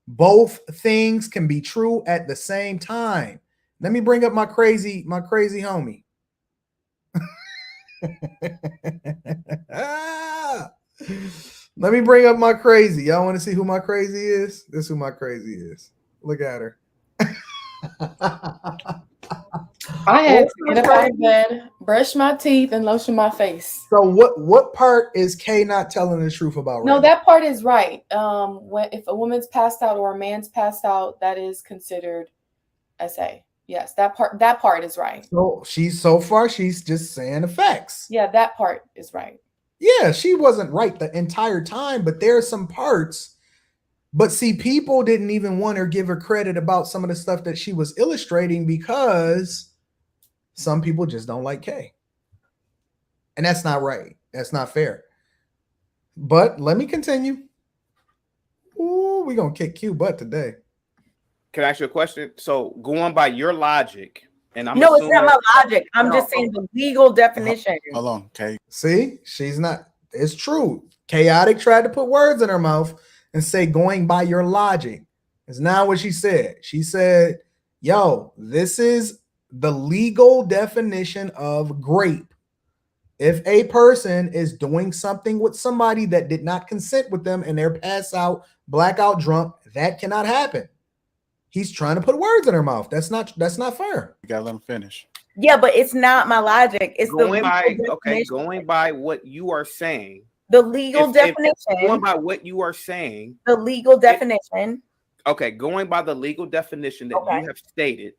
Both things can be true at the same time. Let me bring up my crazy homie. Let me bring up my crazy. Y'all want to see who my crazy is? This is who my crazy is. Look at her. I had to get up out of bed, brush my teeth, and lotion my face. So what part is Kay not telling the truth about? No, that part is right. If a woman's passed out or a man's passed out, that is considered SA. Yes, that part is right. So she's just saying the facts. Yeah, that part is right. Yeah, she wasn't right the entire time, but there are some parts. But see, people didn't even want her give her credit about some of the stuff that she was illustrating, because some people just don't like Kay. And that's not right. That's not fair. But let me continue. Ooh, we're going to kick Q butt today. Can I ask you a question? So going by your logic, and I'm no, it's not my logic. I'm just saying the legal definition. Hold on, Kay. See, she's not. It's true. Chaotic tried to put words in her mouth and say going by your logic. It's not what she said. She said, yo, this is the legal definition of grape. If a person is doing something with somebody that did not consent with them and they're pass out, blackout drunk, that cannot happen. He's trying to put words in her mouth. That's not fair. You gotta let him finish. Yeah, but it's not my logic. It's going by what you are saying. The legal definition. Going by what you are saying. The legal definition. Going by the legal definition that you have stated.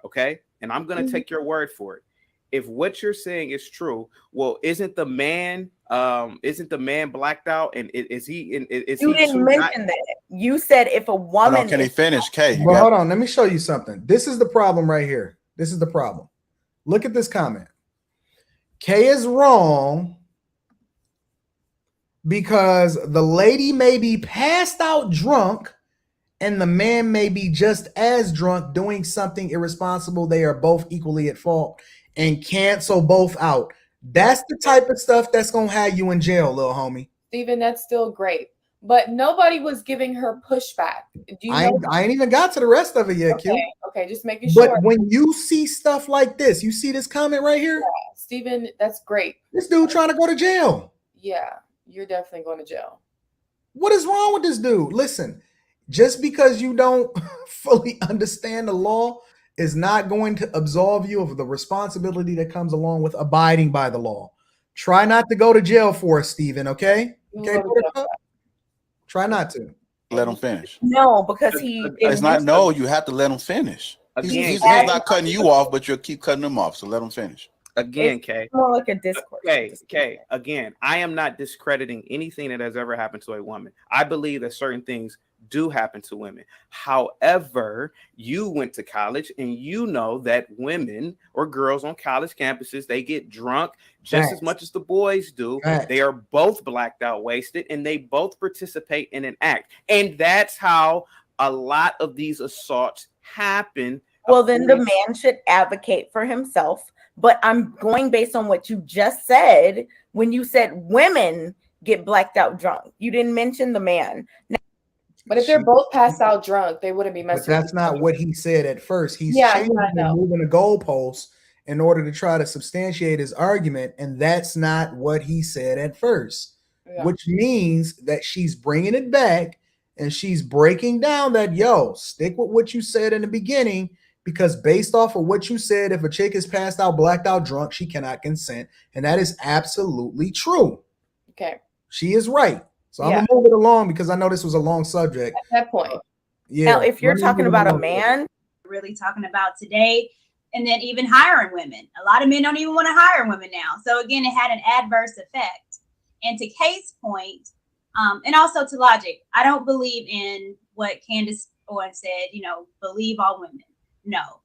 Okay. And I'm going to take your word for it. If what you're saying is true, well, isn't the man blacked out? And is he? You didn't mention that. You said if a woman. Can he finish, Kay? Well, hold on. Let me show you something. This is the problem right here. This is the problem. Look at this comment. Kay is wrong because the lady may be passed out drunk and the man may be just as drunk doing something irresponsible. They are both equally at fault and cancel both out. That's the type of stuff that's going to have you in jail, little homie. Steven, that's still great. But nobody was giving her pushback. I ain't even got to the rest of it yet, Q. Okay, just making sure. But when you see stuff like this, you see this comment right here? Yeah, Steven, that's great. This dude trying to go to jail. Yeah, you're definitely going to jail. What is wrong with this dude? Listen, just because you don't fully understand the law is not going to absolve you of the responsibility that comes along with abiding by the law. Try not to go to jail for it, Steven, okay? Try not to. Let him finish. No, because he. It's not. No, you have to let him finish. He's not cutting you off, but you'll keep cutting him off. So let him finish. again, Kay. More like a discourse. Kay, again, I am not discrediting anything that has ever happened to a woman. I believe that certain things do happen to women. However, you went to college and you know that women or girls on college campuses, they get drunk just as much as the boys do. They are both blacked out, wasted, and they both participate in an act. And that's how a lot of these assaults happen. Well, then the man should advocate for himself. But I'm going based on what you just said when you said women get blacked out drunk. You didn't mention the man. Now, but if they're both passed out drunk, they wouldn't be messing. But that's not what he said at first. He's changing and moving the goalposts in order to try to substantiate his argument, and that's not what he said at first. Yeah. Which means that she's bringing it back and she's breaking down that, yo, stick with what you said in the beginning, because based off of what you said, if a chick is passed out, blacked out, drunk, she cannot consent, and that is absolutely true. Okay, she is right. So I'm gonna move it along because I know this was a long subject. At that point, Now, if you're talking about a man, really talking about today, and then even hiring women, a lot of men don't even want to hire women now. So again, it had an adverse effect. And to Kate's point, and also to logic, I don't believe in what Candace Owens said. Believe all women. No,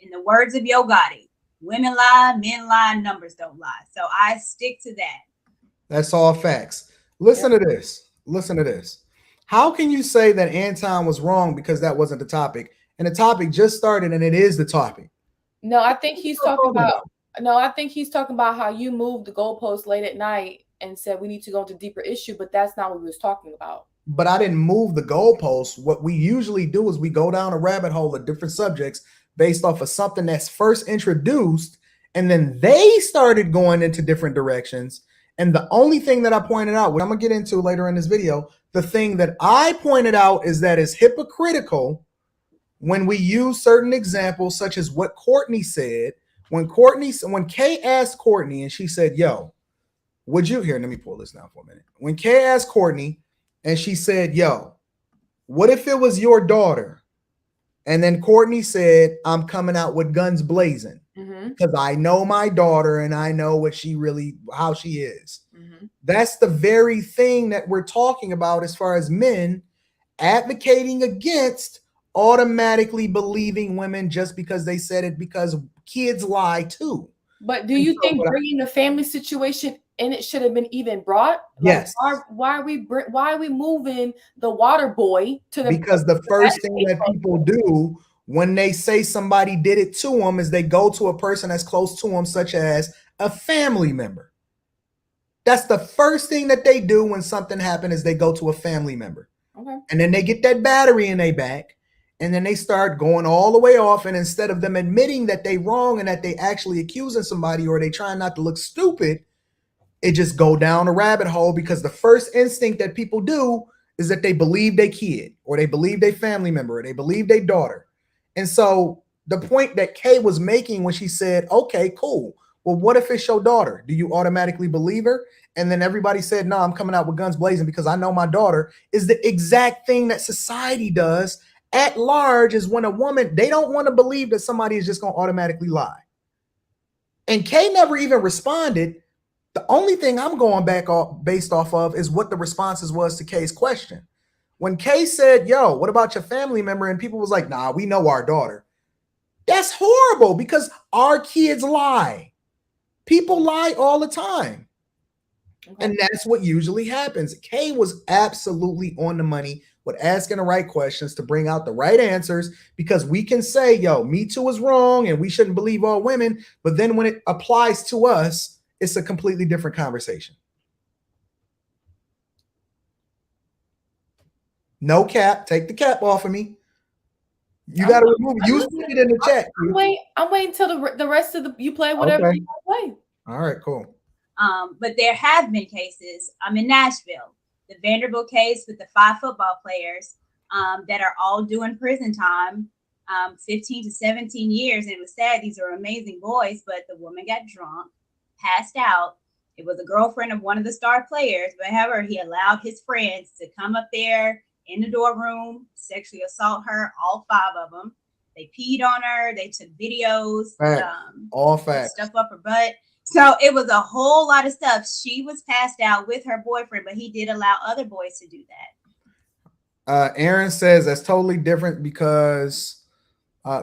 in the words of Yo Gotti, women lie, men lie, numbers don't lie. So I stick to that. That's all facts. Listen to this. Listen to this. How can you say that Anton was wrong because that wasn't the topic? And the topic just started and it is the topic. No, I think he's talking about how you moved the goalpost late at night and said we need to go into deeper issue, but that's not what we was talking about. But I didn't move the goalposts. What we usually do is we go down a rabbit hole of different subjects based off of something that's first introduced, and then they started going into different directions. And the only thing that I pointed out, which I'm gonna get into later in this video, the thing that I pointed out is that it's hypocritical when we use certain examples, such as what Courtney said. When Kay asked Courtney and she said, yo, would you, here, let me pull this down for a minute. When Kay asked Courtney and she said, yo, what if it was your daughter? And then Courtney said, I'm coming out with guns blazing because I know my daughter and I know how she is. That's the very thing that we're talking about as far as men advocating against automatically believing women just because they said it, because kids lie too. But do you think bringing the family situation in it should have been even brought? Yes. Why are we moving the water boy to the? Because the first thing that people do when they say somebody did it to them is they go to a person that's close to them, such as a family member. That's the first thing that they do when something happens is they go to a family member. Okay. And then they get that battery in their back. And then they start going all the way off. And instead of them admitting that they wrong and that they actually accusing somebody or they trying not to look stupid, it just go down a rabbit hole, because the first instinct that people do is that they believe their kid or they believe their family member or they believe their daughter. And so the point that Kay was making when she said, okay, cool. Well, what if it's your daughter? Do you automatically believe her? And then everybody said, no, I'm coming out with guns blazing because I know my daughter, is the exact thing that society does at large. Is when a woman, they don't want to believe that somebody is just going to automatically lie. And Kay never even responded. The only thing I'm going back off based off of is what the responses was to Kay's question. When Kay said, yo, what about your family member? And people was like, nah, we know our daughter. That's horrible because our kids lie. People lie all the time. Okay. And that's what usually happens. Kay was absolutely on the money with asking the right questions to bring out the right answers, because we can say, yo, MeToo is wrong and we shouldn't believe all women. But then when it applies to us, it's a completely different conversation. No cap. Take the cap off of me. You got to remove it. You put it in the chat. I'm waiting until the rest of you play whatever you play. All right, cool. But there have been cases. I'm in Nashville, the Vanderbilt case with the 5 football players that are all doing prison time, 15 to 17 years. And it was sad. These are amazing boys, but the woman got drunk, passed out. It was a girlfriend of one of the star players, but however, he allowed his friends to come up there in the dorm room, sexually assault her, all 5 of them. They peed on her. They took videos. All facts. Stuff up her butt. So it was a whole lot of stuff. She was passed out with her boyfriend, but he did allow other boys to do that. Aaron says that's totally different because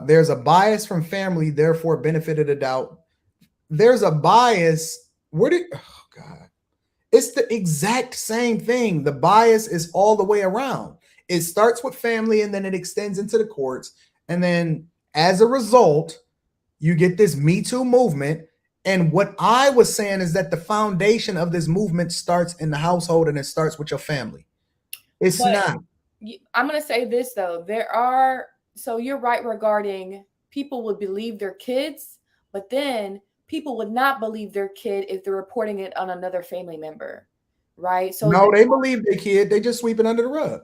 there's a bias from family, therefore benefit of the doubt. There's a bias. Oh God. It's the exact same thing. The bias is all the way around. It starts with family and then it extends into the courts. And then as a result, you get this Me Too movement. And what I was saying is that the foundation of this movement starts in the household and it starts with your family. It's not. I'm going to say this, though. So you're right regarding people would believe their kids, but then people would not believe their kid if they're reporting it on another family member. Right. So no, they believe their kid. They just sweep it under the rug.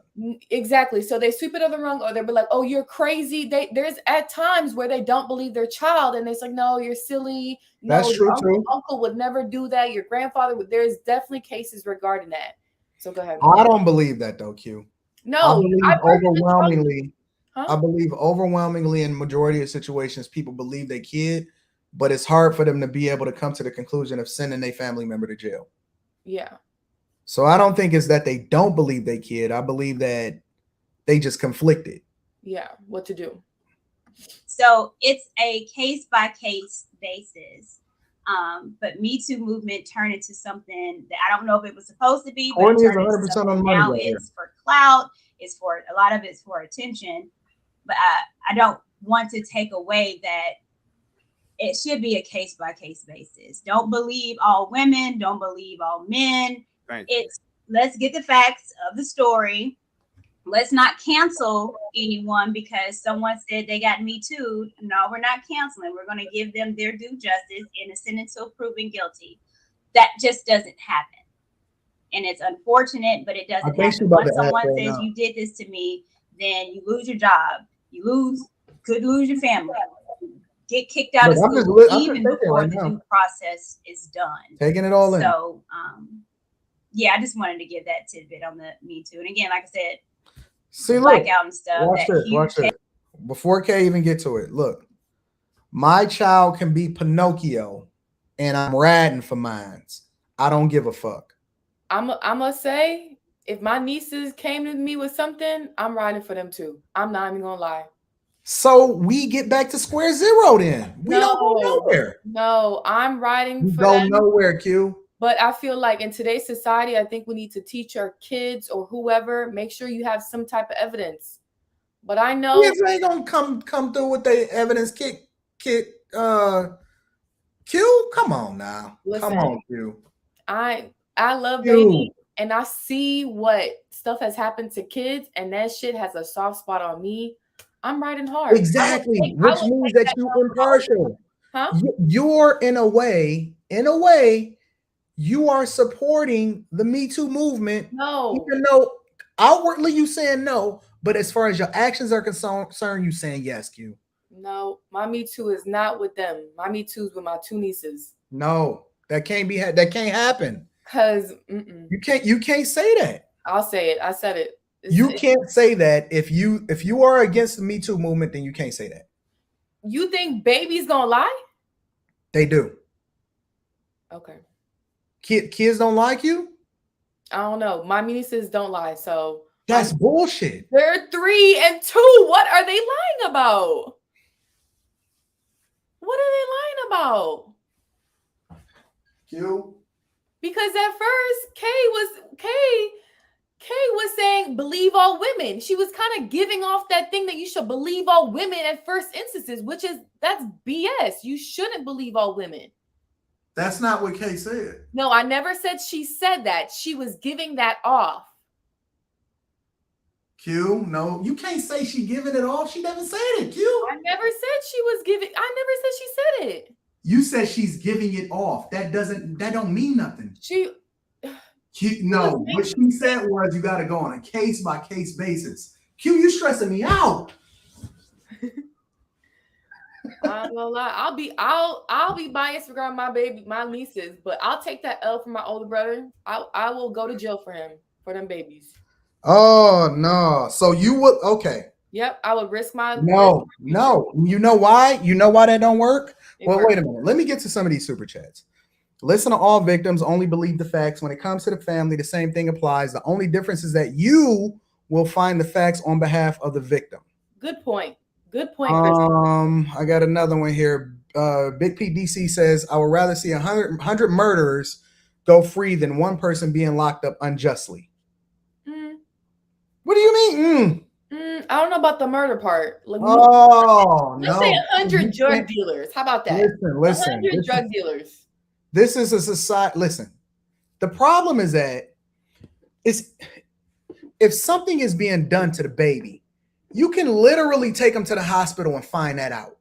Exactly. So they sweep it under the rug, or they'll be like, "Oh, you're crazy." There's at times where they don't believe their child, and it's like, "No, you're silly." No, that's true too. Uncle would never do that. Your grandfather would. There's definitely cases regarding that. So go ahead. I don't believe that though, Q. No, I believe overwhelmingly in majority of situations, people believe their kid, but it's hard for them to be able to come to the conclusion of sending their family member to jail. Yeah. So I don't think it's that they don't believe their kid. I believe that they just conflicted. Yeah, what to do. So it's a case by case basis. But Me Too movement turned into something that I don't know if it was supposed to be, but it turned into something now it's for clout. It's for a lot of it's for attention. But I don't want to take away that it should be a case by case basis. Don't believe all women. Don't believe all men. Let's get the facts of the story. Let's not cancel anyone because someone said they got Me Too. No, we're not canceling. We're going to give them their due justice, innocent until proven guilty. That just doesn't happen. And it's unfortunate, but it doesn't happen. Once someone says you did this to me, then you lose your job. You could lose your family. Get kicked out of school even before the due process is done. Taking it all in. So, yeah, I just wanted to give that tidbit on the Me Too. And again, like I said, see, blackout and stuff. Watch this. Before Kay even get to it, look, my child can be Pinocchio, and I'm ratting for mines. I don't give a fuck. I'm gonna say, if my nieces came to me with something, I'm riding for them too. I'm not even gonna lie. So we get back to square zero then. We don't go nowhere. No, I'm riding for them. Go nowhere, Q. But I feel like in today's society, I think we need to teach our kids or whoever, make sure you have some type of evidence. But I know kids ain't gonna come through with the evidence. Q, come on now. Listen, come on, Q. I love baby, and I see what stuff has happened to kids, and that shit has a soft spot on me. I'm riding hard. Exactly, which means that you're impartial. Huh? You're in a way. You are supporting the Me Too movement. No. Even though outwardly you saying no, but as far as your actions are concerned, you saying yes, Q. No, my Me Too is not with them. My Me Too is with my two nieces. No, that can't be. That can't happen. Cause you can't say that. I'll say it. I said it. You can't say that if you are against the Me Too movement, then you can't say that. You think baby's gonna lie? They do. Okay. Kids don't like you? I don't know. My nieces don't lie, so that's bullshit. They're 3 and 2. What are they lying about? What are they lying about? Q. Because at first, Kay was saying believe all women. She was kind of giving off that thing that you should believe all women at first instances, that's BS. You shouldn't believe all women. That's not what Kay said. No, I never said she said that. She was giving that off. Q, no, you can't say she giving it off. She never said it, Q. I never said she was giving. I never said she said it. You said she's giving it off. That don't mean nothing. No, what she said was you got to go on a case by case basis. Q, you stressing me out. I'm gonna lie. I'll be biased regarding my nieces, but I'll take that L for my older brother. I will go to jail for him for them babies. Oh no! So you would okay? Yep, I would risk my No. You know why? You know why that don't work? Well, works. wait a minute. Let me get to some of these super chats. Listen to all victims, only believe the facts. When it comes to the family, the same thing applies. The only difference is that you will find the facts on behalf of the victim. Good point. Good point, Chris. I got another one here. Big PDC says, I would rather see 100 murderers go free than one person being locked up unjustly. What do you mean? I don't know about the murder part. Like, let's say 100 drug dealers. How about that? Listen. 100 drug dealers. This is a society. Listen, the problem is that if something is being done to the baby, you can literally take them to the hospital and find that out.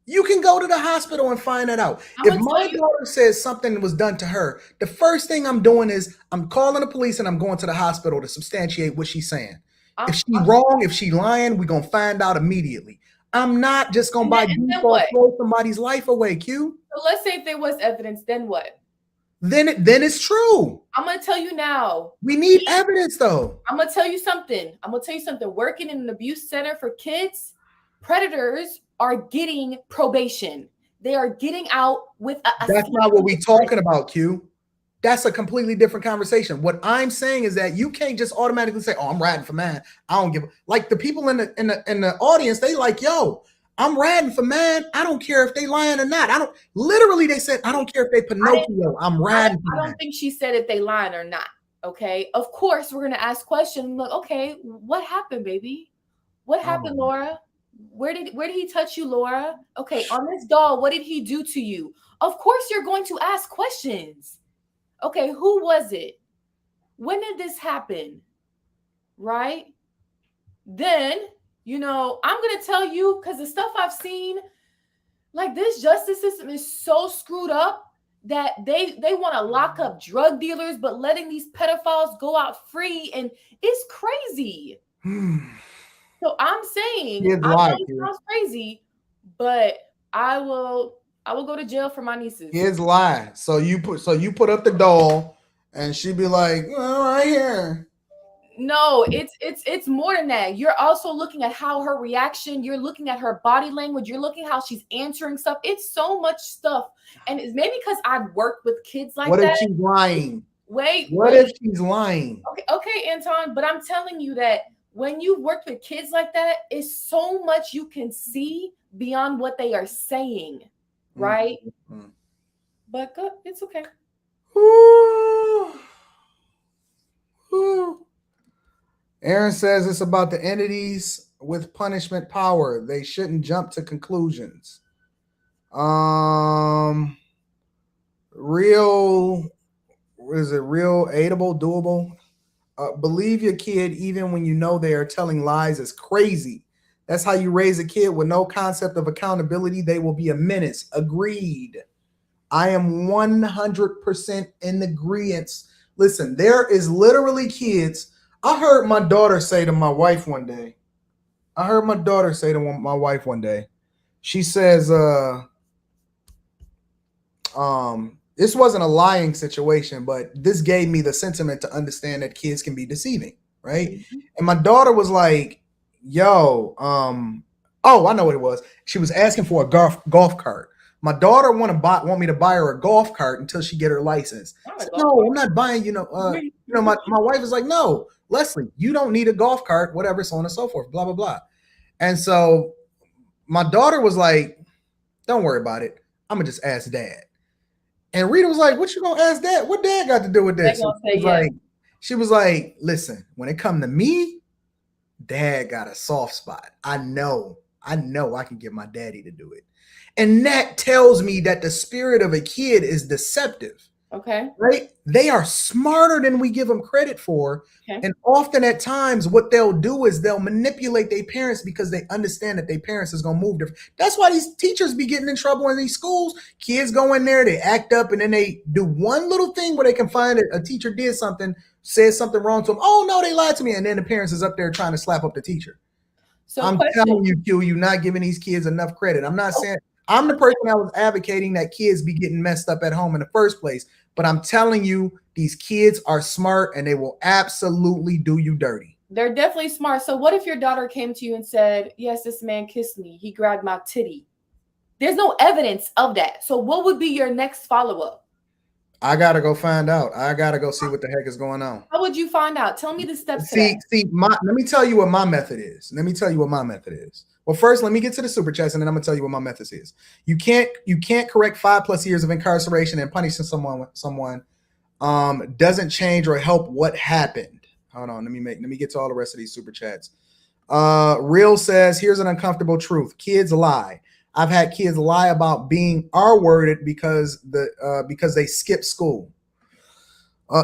You can go to the hospital and find that out. If my daughter says something was done to her, the first thing I'm doing is I'm calling the police and I'm going to the hospital to substantiate what she's saying. If she's wrong, if she's lying, we're going to find out immediately. I'm not just going to by default throw somebody's life away, Q. So let's say if there was evidence, then what? Then it's true. I'm going to tell you now. We need evidence, though. I'm going to tell you something. Working in an abuse center for kids, predators are getting probation. They are getting out with a That's not what we're talking about, Q. That's a completely different conversation. What I'm saying is that you can't just automatically say, "Oh, I'm riding for man. I don't give a." Like the people in the audience, they like, "Yo, I'm riding for man. I don't care if they lying or not. I don't." Literally, they said, "I don't care if they Pinocchio. I'm riding for man." I don't think she said if they lying or not. Okay, of course we're gonna ask questions. Like, okay, what happened, baby? What happened, Laura? Where did he touch you, Laura? Okay, on this doll, what did he do to you? Of course you're going to ask questions. Okay, who was it? When did this happen? Right? Then, I'm going to tell you, because the stuff I've seen, like this justice system is so screwed up that they want to lock up drug dealers, but letting these pedophiles go out free. And it's crazy. So I'm saying, I know it sounds crazy, but I will go to jail for my nieces. Here's lie. So you put up the doll, and she'd be like, "Oh, right here." No, it's more than that. You're also looking at how her reaction. You're looking at her body language. You're looking how she's answering stuff. It's so much stuff, and it's maybe because I've worked with kids like that. What if she's lying? What if she's lying? Okay, Anton. But I'm telling you that when you work with kids like that, it's so much you can see beyond what they are saying, right? Mm-hmm. But good, it's okay. Aaron says it's about the entities with punishment power. They shouldn't jump to conclusions. Real aidable, doable? Believe your kid even when you know they are telling lies is crazy. That's how you raise a kid with no concept of accountability. They will be a menace. Agreed. I am 100% in agreement. Listen, there is literally kids. I heard my daughter say to my wife one day. She says, this wasn't a lying situation, but this gave me the sentiment to understand that kids can be deceiving, right? Mm-hmm. And my daughter was like, yo, I know what it was. She was asking for a golf cart. My daughter want me to buy her a golf cart until she get her license. Said, no, I'm not buying, my wife is like, no, Leslie, you don't need a golf cart, whatever, so on and so forth, blah, blah, blah. And so my daughter was like, don't worry about it. I'm going to just ask dad. And Rita was like, what you gonna ask dad? What dad got to do with this? She was like, listen, when it come to me, dad got a soft spot. I know I can get my daddy to do it. And that tells me that the spirit of a kid is deceptive. Okay. Right? They are smarter than we give them credit for. Okay. And often at times what they'll do is they'll manipulate their parents because they understand that their parents is going to move different. That's why these teachers be getting in trouble in these schools. Kids go in there, they act up, and then they do one little thing where they can find a teacher did something, said something wrong to them. Oh, no, they lied to me. And then the parents is up there trying to slap up the teacher. So I'm telling you, Q, you're not giving these kids enough credit. I'm not saying I'm the person that was advocating that kids be getting messed up at home in the first place. But I'm telling you, these kids are smart and they will absolutely do you dirty. They're definitely smart. So what if your daughter came to you and said, yes, this man kissed me. He grabbed my titty. There's no evidence of that. So what would be your next follow-up? I gotta go find out. I gotta go see what the heck is going on. How would you find out? Tell me the steps. Let me tell you what my method is. Well, first, let me get to the super chats, and then I'm gonna tell you what my method is. You can't correct 5+ years of incarceration and punishing someone doesn't change or help what happened. Hold on, let me get to all the rest of these super chats. Real says, here's an uncomfortable truth. Kids lie. I've had kids lie about being R-worded because they skipped school.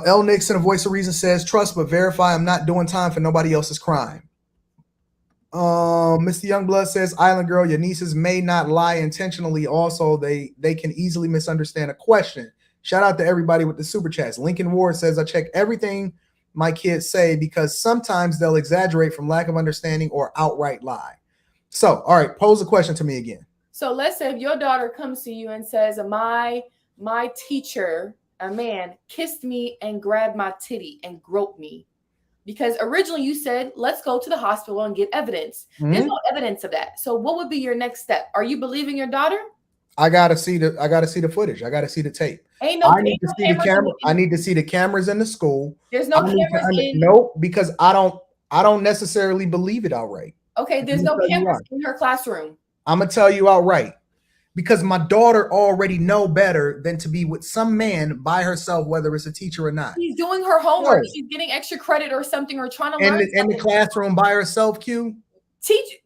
L. Nixon, a voice of reason, says, trust but verify. I'm not doing time for nobody else's crime. Mr. Youngblood says, Island Girl, your nieces may not lie intentionally. Also, they can easily misunderstand a question. Shout out to everybody with the super chats. Lincoln Ward says, I check everything my kids say because sometimes they'll exaggerate from lack of understanding or outright lie. So, all right, pose a question to me again. So let's say if your daughter comes to you and says, my teacher, a man, kissed me and grabbed my titty and groped me. Because originally you said, let's go to the hospital and get evidence. Mm-hmm. There's no evidence of that. So what would be your next step? Are you believing your daughter? I gotta see the footage. I gotta see the tape. I need to see the camera. I need to see the cameras in the school. There's no cameras in. Nope, because I don't necessarily believe it outright. Okay, there's no cameras in her classroom. I'm gonna tell you outright, because my daughter already know better than to be with some man by herself, whether it's a teacher or not. She's doing her homework. She's getting extra credit or something, or trying to learn in the classroom by herself. They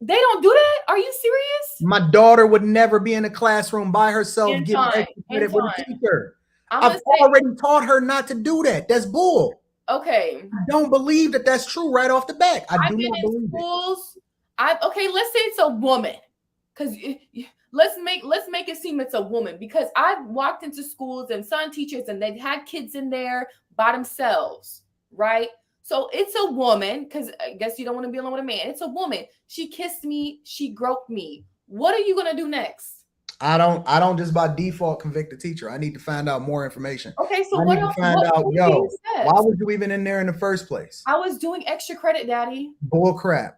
don't do that? Are you serious? My daughter would never be in a classroom by herself getting extra credit with a teacher. I've already taught her not to do that. That's bull. Okay. I don't believe that that's true right off the bat. I do not believe schools, okay, let's say it's a woman. Because let's make it seem it's a woman, because I've walked into schools and some teachers and they've had kids in there by themselves, right? So it's a woman, because I guess you don't want to be alone with a man. It's a woman. She kissed me. She groped me. What are you gonna do next? I don't just by default convict the teacher. I need to find out more information. Okay, so what else? Why was you even in there in the first place? I was doing extra credit, Daddy. Bull crap.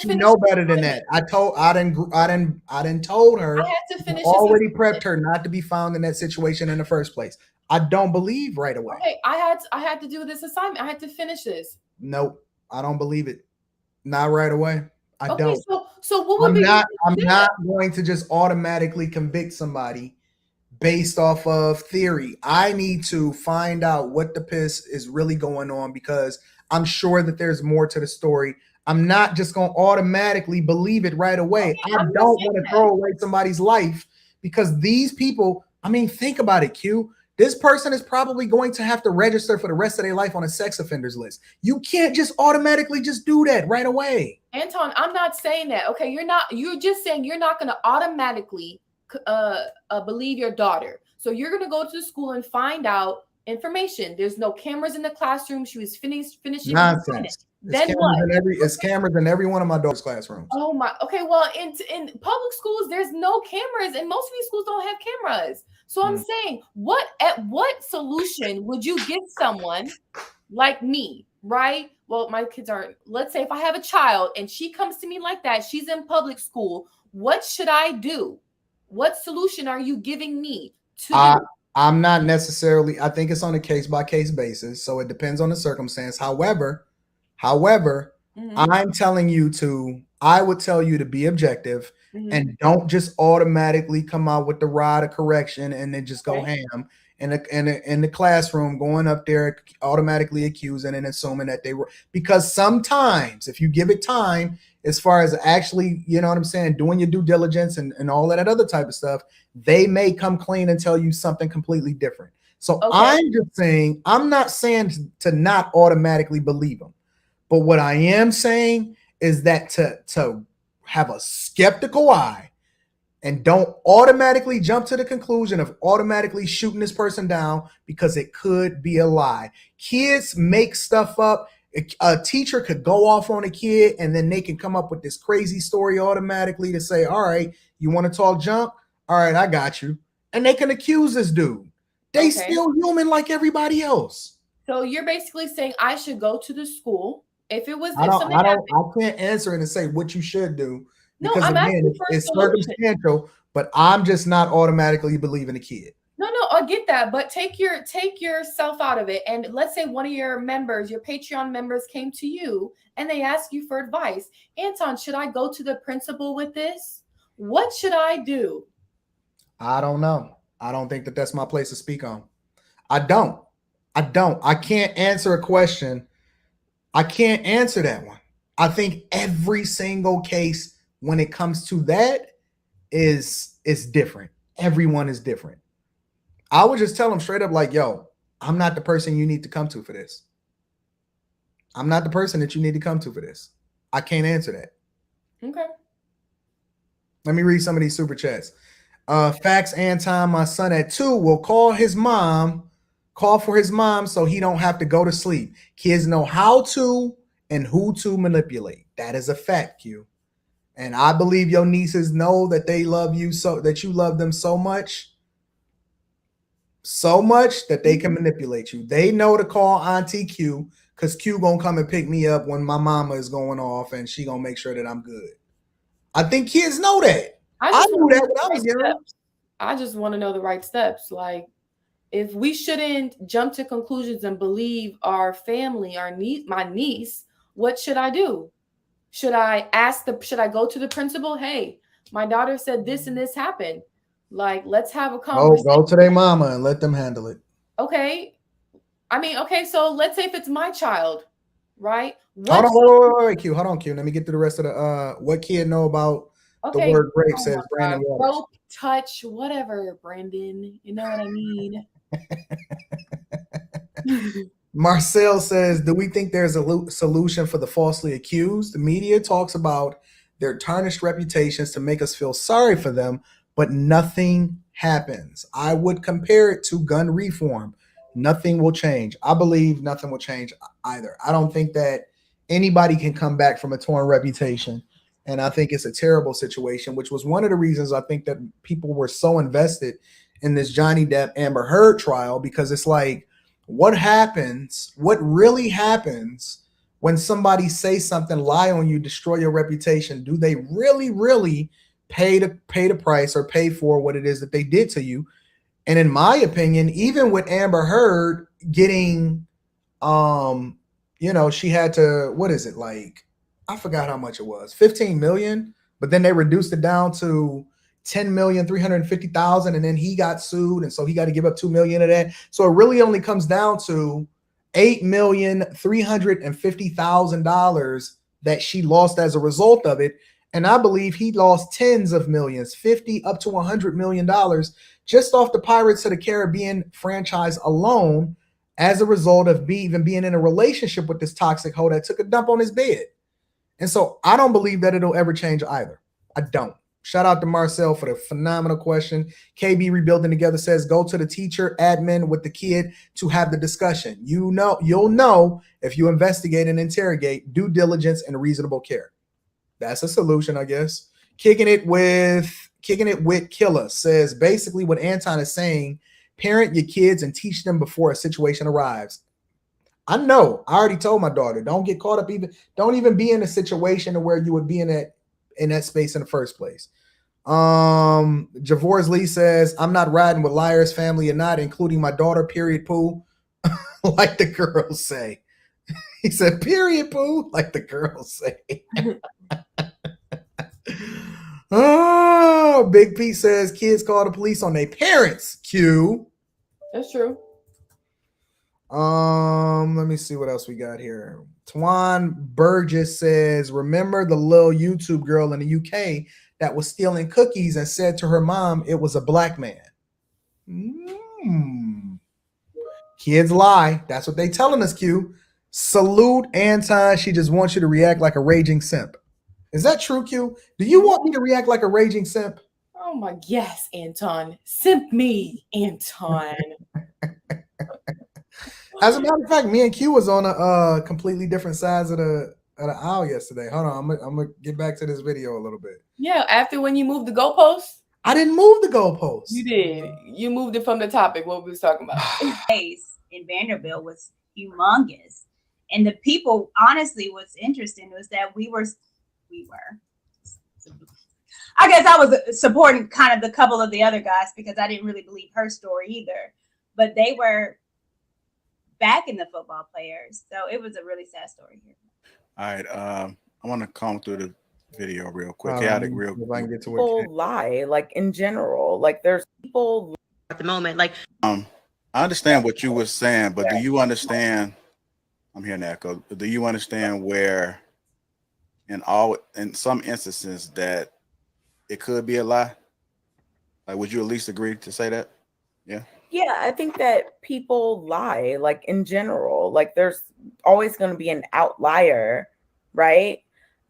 She know better than that. I didn't told her. I had to finish. Already prepped her not to be found in that situation in the first place. I don't believe right away. Okay, I had to do this assignment. I had to finish this. Nope, I don't believe it. Not right away. I don't. So what would I'm not going to just automatically convict somebody based off of theory. I need to find out what the piss is really going on, because I'm sure that there's more to the story. I'm not just going to automatically believe it right away. Okay, I don't want to throw away somebody's life, because these people, I mean, think about it, Q. This person is probably going to have to register for the rest of their life on a sex offenders list. You can't just automatically just do that right away. Anton, I'm not saying that. Okay, you're just saying you're not going to automatically believe your daughter. So you're going to go to the school and find out information. There's no cameras in the classroom. She was finishing nonsense. Then what? It's cameras in every one of my daughter's classrooms. Oh my. Okay. Well, in public schools, there's no cameras, and most of these schools don't have cameras. So I'm saying, what solution would you give someone like me, right? Well, my kids aren't. Let's say if I have a child and she comes to me like that, she's in public school. What should I do? What solution are you giving me to do? I'm not necessarily. I think it's on a case-by-case basis, so it depends on the circumstance. However, I'm telling you I would tell you to be objective and don't just automatically come out with the rod of correction and then just go ham in the classroom, going up there automatically accusing and assuming that they were, because sometimes if you give it time, as far as actually, you know what I'm saying, doing your due diligence and all that other type of stuff, they may come clean and tell you something completely different. So I'm just saying, I'm not saying to not automatically believe them. But what I am saying is that to have a skeptical eye and don't automatically jump to the conclusion of automatically shooting this person down because it could be a lie. Kids make stuff up. A teacher could go off on a kid and then they can come up with this crazy story automatically to say, all right, you want to talk junk? All right, I got you. And they can accuse this dude. They still human like everybody else. So you're basically saying I should go to the school if it was. I can't answer it and say what you should do because I'm again, it's circumstantial. But I'm just not automatically believing the kid. No, I get that, but take yourself out of it. And let's say one of your members, your Patreon members, came to you and they ask you for advice. Anton, should I go to the principal with this? What should I do? I don't know. I don't think that that's my place to speak on. I don't. I can't answer a question. I can't answer that one. I think every single case when it comes to that is different. Everyone is different. I would just tell them straight up like, yo, I'm not the person you need to come to for this. I'm not the person that you need to come to for this. I can't answer that. Okay. Let me read some of these super chats. Facts, Anton, my son at 2 will call for his mom so he don't have to go to sleep. Kids know how to and who to manipulate. That is a fact, Q. And I believe your nieces know that they love you, so that you love them so much that they can manipulate you. They know to call Auntie Q because Q gonna come and pick me up when my mama is going off and she gonna make sure that I'm good. I think kids know that. I knew that when I was young. I just want to know the right steps. Like, if we shouldn't jump to conclusions and believe our family, my niece, what should I do? Should I go to the principal? Hey, my daughter said this and this happened. Like, let's have a conversation. Go to their mama and let them handle it. Okay. Okay, so let's say if it's my child, right? Hold on, wait, Q. Hold on, Q. Let me get to the rest of the what kid know about the word rape, says Brandon Waters. Rope, touch, whatever, Brandon. You know what I mean? Marcel says, do we think there's a solution for the falsely accused? The media talks about their tarnished reputations to make us feel sorry for them, but nothing happens. I would compare it to gun reform. Nothing will change. I believe nothing will change either. I don't think that anybody can come back from a torn reputation. And I think it's a terrible situation, which was one of the reasons I think that people were so invested in this Johnny Depp Amber Heard trial, because it's like, what really happens when somebody says something, lie on you, destroy your reputation? Do they really pay the price or pay for what it is that they did to you? And in my opinion, even with Amber Heard getting, she had to, what is it, like, I forgot how much it was, 15 million, but then they reduced it down to 10,350,000, and then he got sued, and so he got to give up 2 million of that. So it really only comes down to $8,350,000 that she lost as a result of it. And I believe he lost tens of millions, 50 up to $100 million just off the Pirates of the Caribbean franchise alone, as a result of even being in a relationship with this toxic hoe that took a dump on his bed. And so I don't believe that it'll ever change either. I don't. Shout out to Marcel for the phenomenal question. KB Rebuilding Together says, go to the teacher, admin with the kid to have the discussion. You'll know if you investigate and interrogate, due diligence and reasonable care. That's a solution, I guess. Kicking it with Killer says, basically what Anton is saying, parent your kids and teach them before a situation arrives. I know. I already told my daughter, don't get caught up don't even be in a situation where you would be in that space in the first place. Javors Lee says, I'm not riding with liars, family or not, including my daughter, period, poo. Like the girls say. He said, period, poo, like the girls say. Oh, Big Pete says, kids call the police on their parents. Q. That's true. Let me see what else we got here. Twan Burgess says, remember the little YouTube girl in the UK that was stealing cookies and said to her mom it was a black man? Kids lie. That's what they telling us, Q. Salute Anton. She just wants you to react like a raging simp. Is that true, Q? Do you want me to react like a raging simp? Oh my, yes, Anton. Simp me, Anton. As a matter of fact, me and Q was on a completely different sides of the aisle yesterday. Hold on, I'm gonna get back to this video a little bit. Yeah, after when you moved the goalpost? I didn't move the goalpost. You did. You moved it from the topic, what we was talking about. Case in Vanderbilt was humongous. And the people, honestly, what's interesting was that we were, I guess I was supporting kind of the couple of the other guys because I didn't really believe her story either, but they were backing the football players. So it was a really sad story here. All right. I want to comb through the video real quick. Chaotic, real quick. If I can get to People lie, like in general, like there's people at the moment, like I understand what you were saying, but do you understand? I'm hearing that echo. Do you understand where, in some instances, that it could be a lie? Like, would you at least agree to say that? Yeah. Yeah, I think that people lie, like in general, like there's always going to be an outlier, right?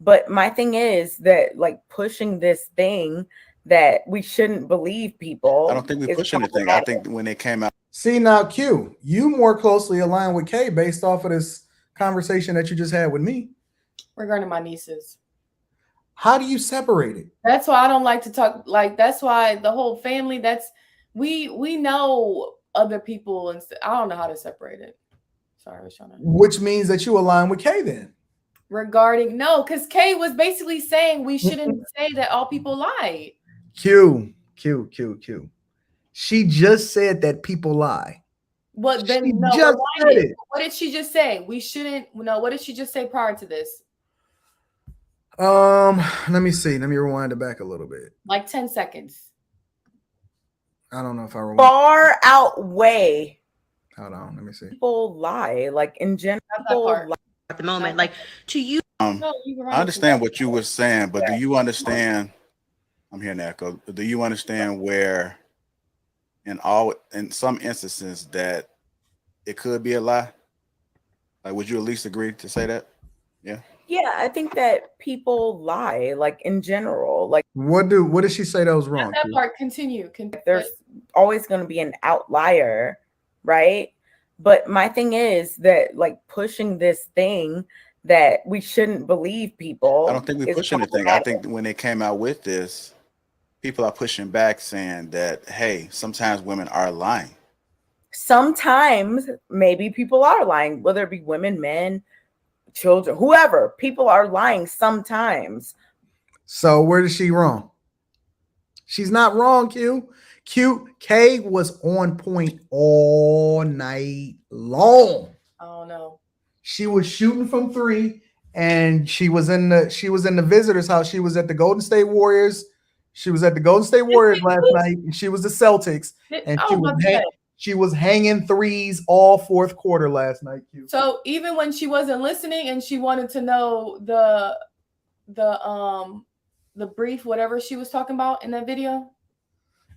But my thing is that like pushing this thing that we shouldn't believe people. I don't think we're pushing anything. I think when it came out. See, now, Q, you more closely aligned with K based off of this conversation that you just had with me. Regarding my nieces. How do you separate it? That's why I don't like to talk. Like, that's why the whole family, we know other people, and I don't know how to separate it. Sorry, I was trying to. Which means that you align with K then. Regarding, no, because Kay was basically saying we shouldn't say that all people lie. Q. She just said that people lie. Well, then She no, just said it. what did she just say? We shouldn't. No, what did she just say prior to this? Let me see. Let me rewind it back a little bit. Like 10 seconds. I don't know if I rewind. Far outweigh. Hold on. Let me see. People lie, like in general. At the moment, like to you. I understand what you were saying, but do you understand? I'm hearing that echo. Do you understand where, in some instances, that it could be a lie? Like, would you at least agree to say that? Yeah. Yeah, I think that people lie, like in general. Like, what did she say that was wrong? That part, continue. There's always going to be an outlier, right? But my thing is that like pushing this thing that we shouldn't believe people. I don't think we're pushing anything. I think when they came out with this, people are pushing back saying that, hey, sometimes women are lying. Sometimes maybe people are lying, whether it be women, men, children, whoever. People are lying sometimes. So where is she wrong? She's not wrong, Q. K was on point all night long. Oh no. She was shooting from 3, and she was in the visitor's house. She was at the Golden State Warriors. She was at the Golden State Warriors last night, and she was the Celtics. And she was hanging threes all fourth quarter last night. Q. So even when she wasn't listening and she wanted to know the brief, whatever she was talking about in that video.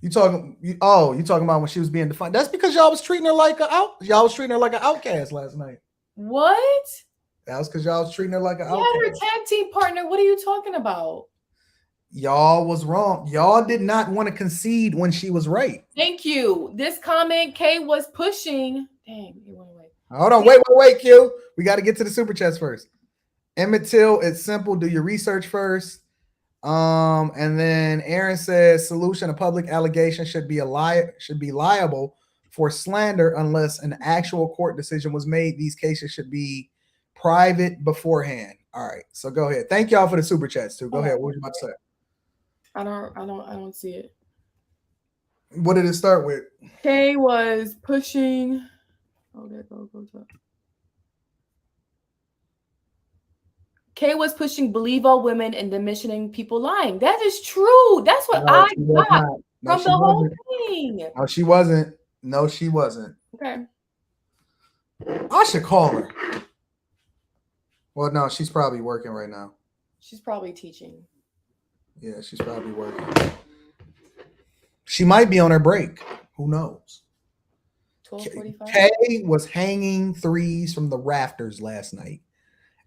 You talking about when she was being defined? That's because y'all was treating her like an outcast last night. What? That was because y'all was treating her like an outcast. Had her tag team partner. What are you talking about? Y'all was wrong. Y'all did not want to concede when she was right. Thank you. This comment Kay was pushing. Dang, it went away. Hold on, wait, Q. We got to get to the super chats first. Emmett Till, it's simple. Do your research first. And then Aaron says solution: a public allegation should be liable for slander unless an actual court decision was made. These cases should be private beforehand. All right, so go ahead. Thank y'all for the super chats too. Go ahead. What were you about to say? I don't see it. What did it start with? Kay was pushing. Oh, there goes up. Kay was pushing believe all women and diminishing people lying. That is true. That's what I got from the whole thing. No, she wasn't. No, she wasn't. Okay. I should call her. Well, no, she's probably working right now. She's probably teaching. Yeah, she's probably working. She might be on her break. Who knows? 12:45. Kay was hanging threes from the rafters last night.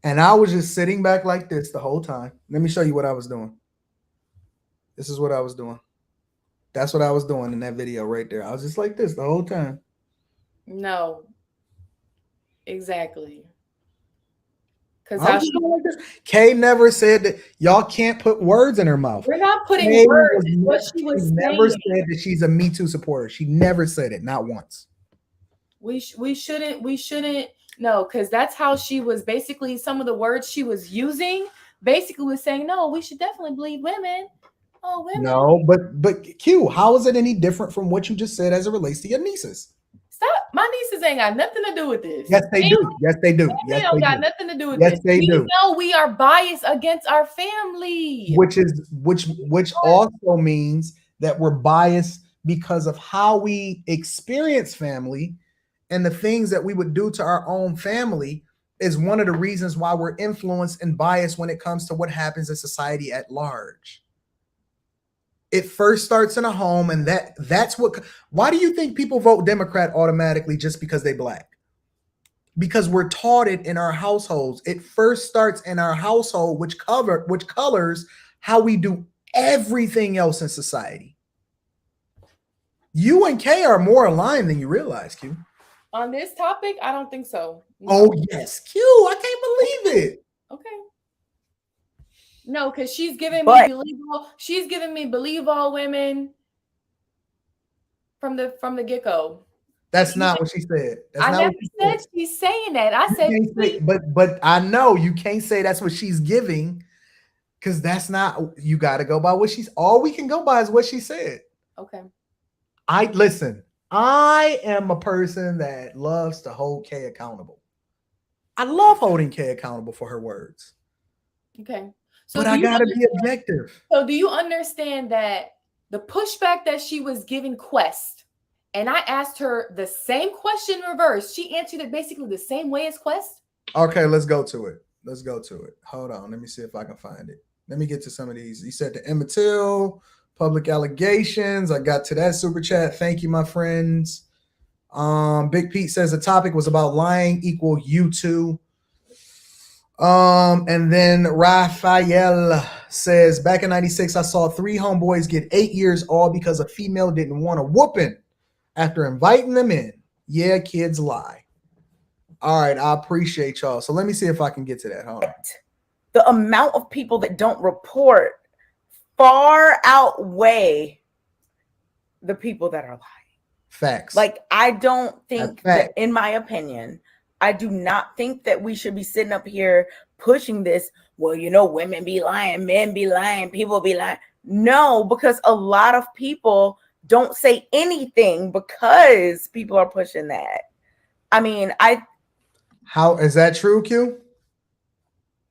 And I was just sitting back like this the whole time. Let me show you what I was doing. This is what I was doing. That's what I was doing in that video right there. I was just like this the whole time. No. Exactly. Because Kay never said that y'all can't put words in her mouth. We're not putting words in what she was saying. Never said that she's a Me Too supporter. She never said it, not once. We shouldn't. No, because that's how she was basically, some of the words she was using basically was saying, no, we should definitely believe women. Oh, women. No, but Q, how is it any different from what you just said as it relates to your nieces? Stop. My nieces ain't got nothing to do with this. Yes, they do. Yes, they do. They Yes, don't they got do. nothing to do with Yes, this. they We do. know we are biased against our family. Which also means that we're biased because of how we experience family, and the things that we would do to our own family is one of the reasons why we're influenced and biased when it comes to what happens in society at large. It first starts in a home, and that's what. Why do you think people vote Democrat automatically just because they black? Because we're taught it in our households. It first starts in our household, which colors how we do everything else in society. You and Kay are more aligned than you realize, Q. On this topic, I don't think so. No. Oh yes, Q. I can't believe it. Okay. No, because she's giving But- me believe all women from the get-go. That's not what she said. That's I not never what she said she's saying that. I You said can't say- but I know you can't say that's what she's giving, because that's not. You got to go by what she's. All we can go by is what she said. okay. I listen. I am a person that loves to hold Kay accountable. I love holding Kay accountable for her words, Okay. but do I you gotta be understand- objective. So do you understand that the pushback that she was giving Quest, and I asked her the same question reversed, she answered it basically the same way as Quest? Okay, let's go to it. Let's go to it. Hold on. Let me see if I can find it. Let me get to some of these. You said the Emmett Till, public allegations. I got to that super chat. Thank you, my friends. Big Pete says the topic was about lying equal you two. And then Raphael says back in 96, I saw 3 homeboys get 8 years all because a female didn't want a whooping after inviting them in. Yeah, kids lie. All right, I appreciate y'all. So let me see if I can get to that. Hold on. The amount of people that don't report far outweigh the people that are lying. Facts. Like, I don't think That's that, fact. in my opinion, I do not think that we should be sitting up here pushing this. Well, you know, women be lying, men be lying, people be lying. No, because a lot of people don't say anything because people are pushing that. I mean, How is that true, Q?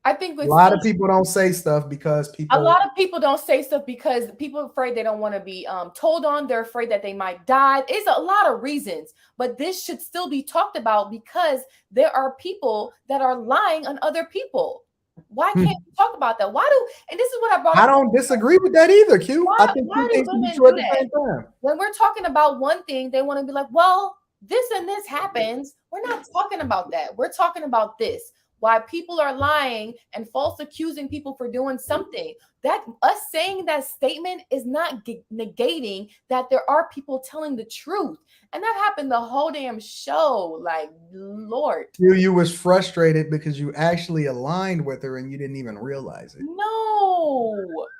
I think A lot of people don't say stuff because people. A lot of people don't say stuff because people are afraid they don't want to be told on. They're afraid that they might die. It's a lot of reasons, but this should still be talked about because there are people that are lying on other people. Why can't we talk about that? Why do? And this is what I brought up. I don't disagree with that either, Q. I think why two do things can be women true at do the that? same time. When we're talking about one thing, they want to be like, well, this and this happens. We're not talking about that. We're talking about this. Why people are lying and false accusing people for doing something. That us saying that statement is not negating that there are people telling the truth. And that happened the whole damn show. Like, Lord. You was frustrated because you actually aligned with her and you didn't even realize it.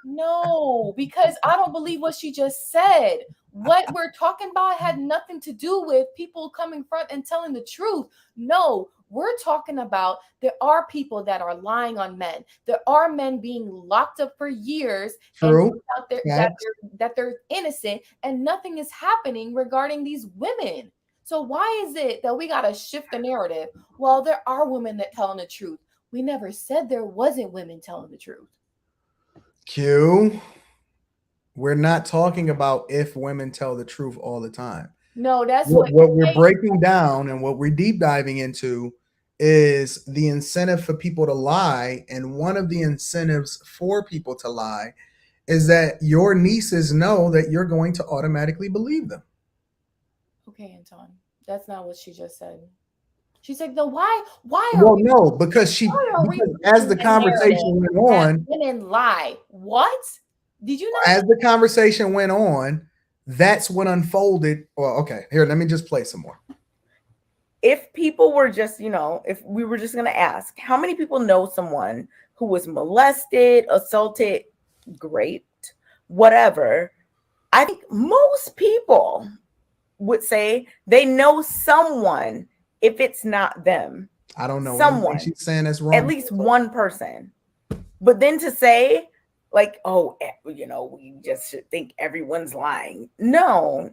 No, because I don't believe what she just said. What we're talking about had nothing to do with people coming front and telling the truth. No, we're talking about there are people that are lying on men. There are men being locked up for years True. and out there Facts. that they're innocent and nothing is happening regarding these women. So why is it that we got to shift the narrative? Well, there are women that telling the truth. We never said there wasn't women telling the truth. Q, we're not talking about if women tell the truth all the time. No, that's What we're breaking down and what we're deep diving into is the incentive for people to lie. And one of the incentives for people to lie is that your nieces know that you're going to automatically believe them. Okay, Anton, that's not what she just said. She said, "No, why are Well, we, no, because as the conversation went on, women lie? What? Did you not? as the conversation went on, that's what unfolded. Well, okay, here, let me just play some more. if people were just, if we were just going to ask, how many people know someone who was molested, assaulted, raped, whatever? I think most people would say they know someone if it's not them. I don't know Someone. anything she's saying that's wrong. At least one person. But then to say, like, oh, we just should think everyone's lying. No.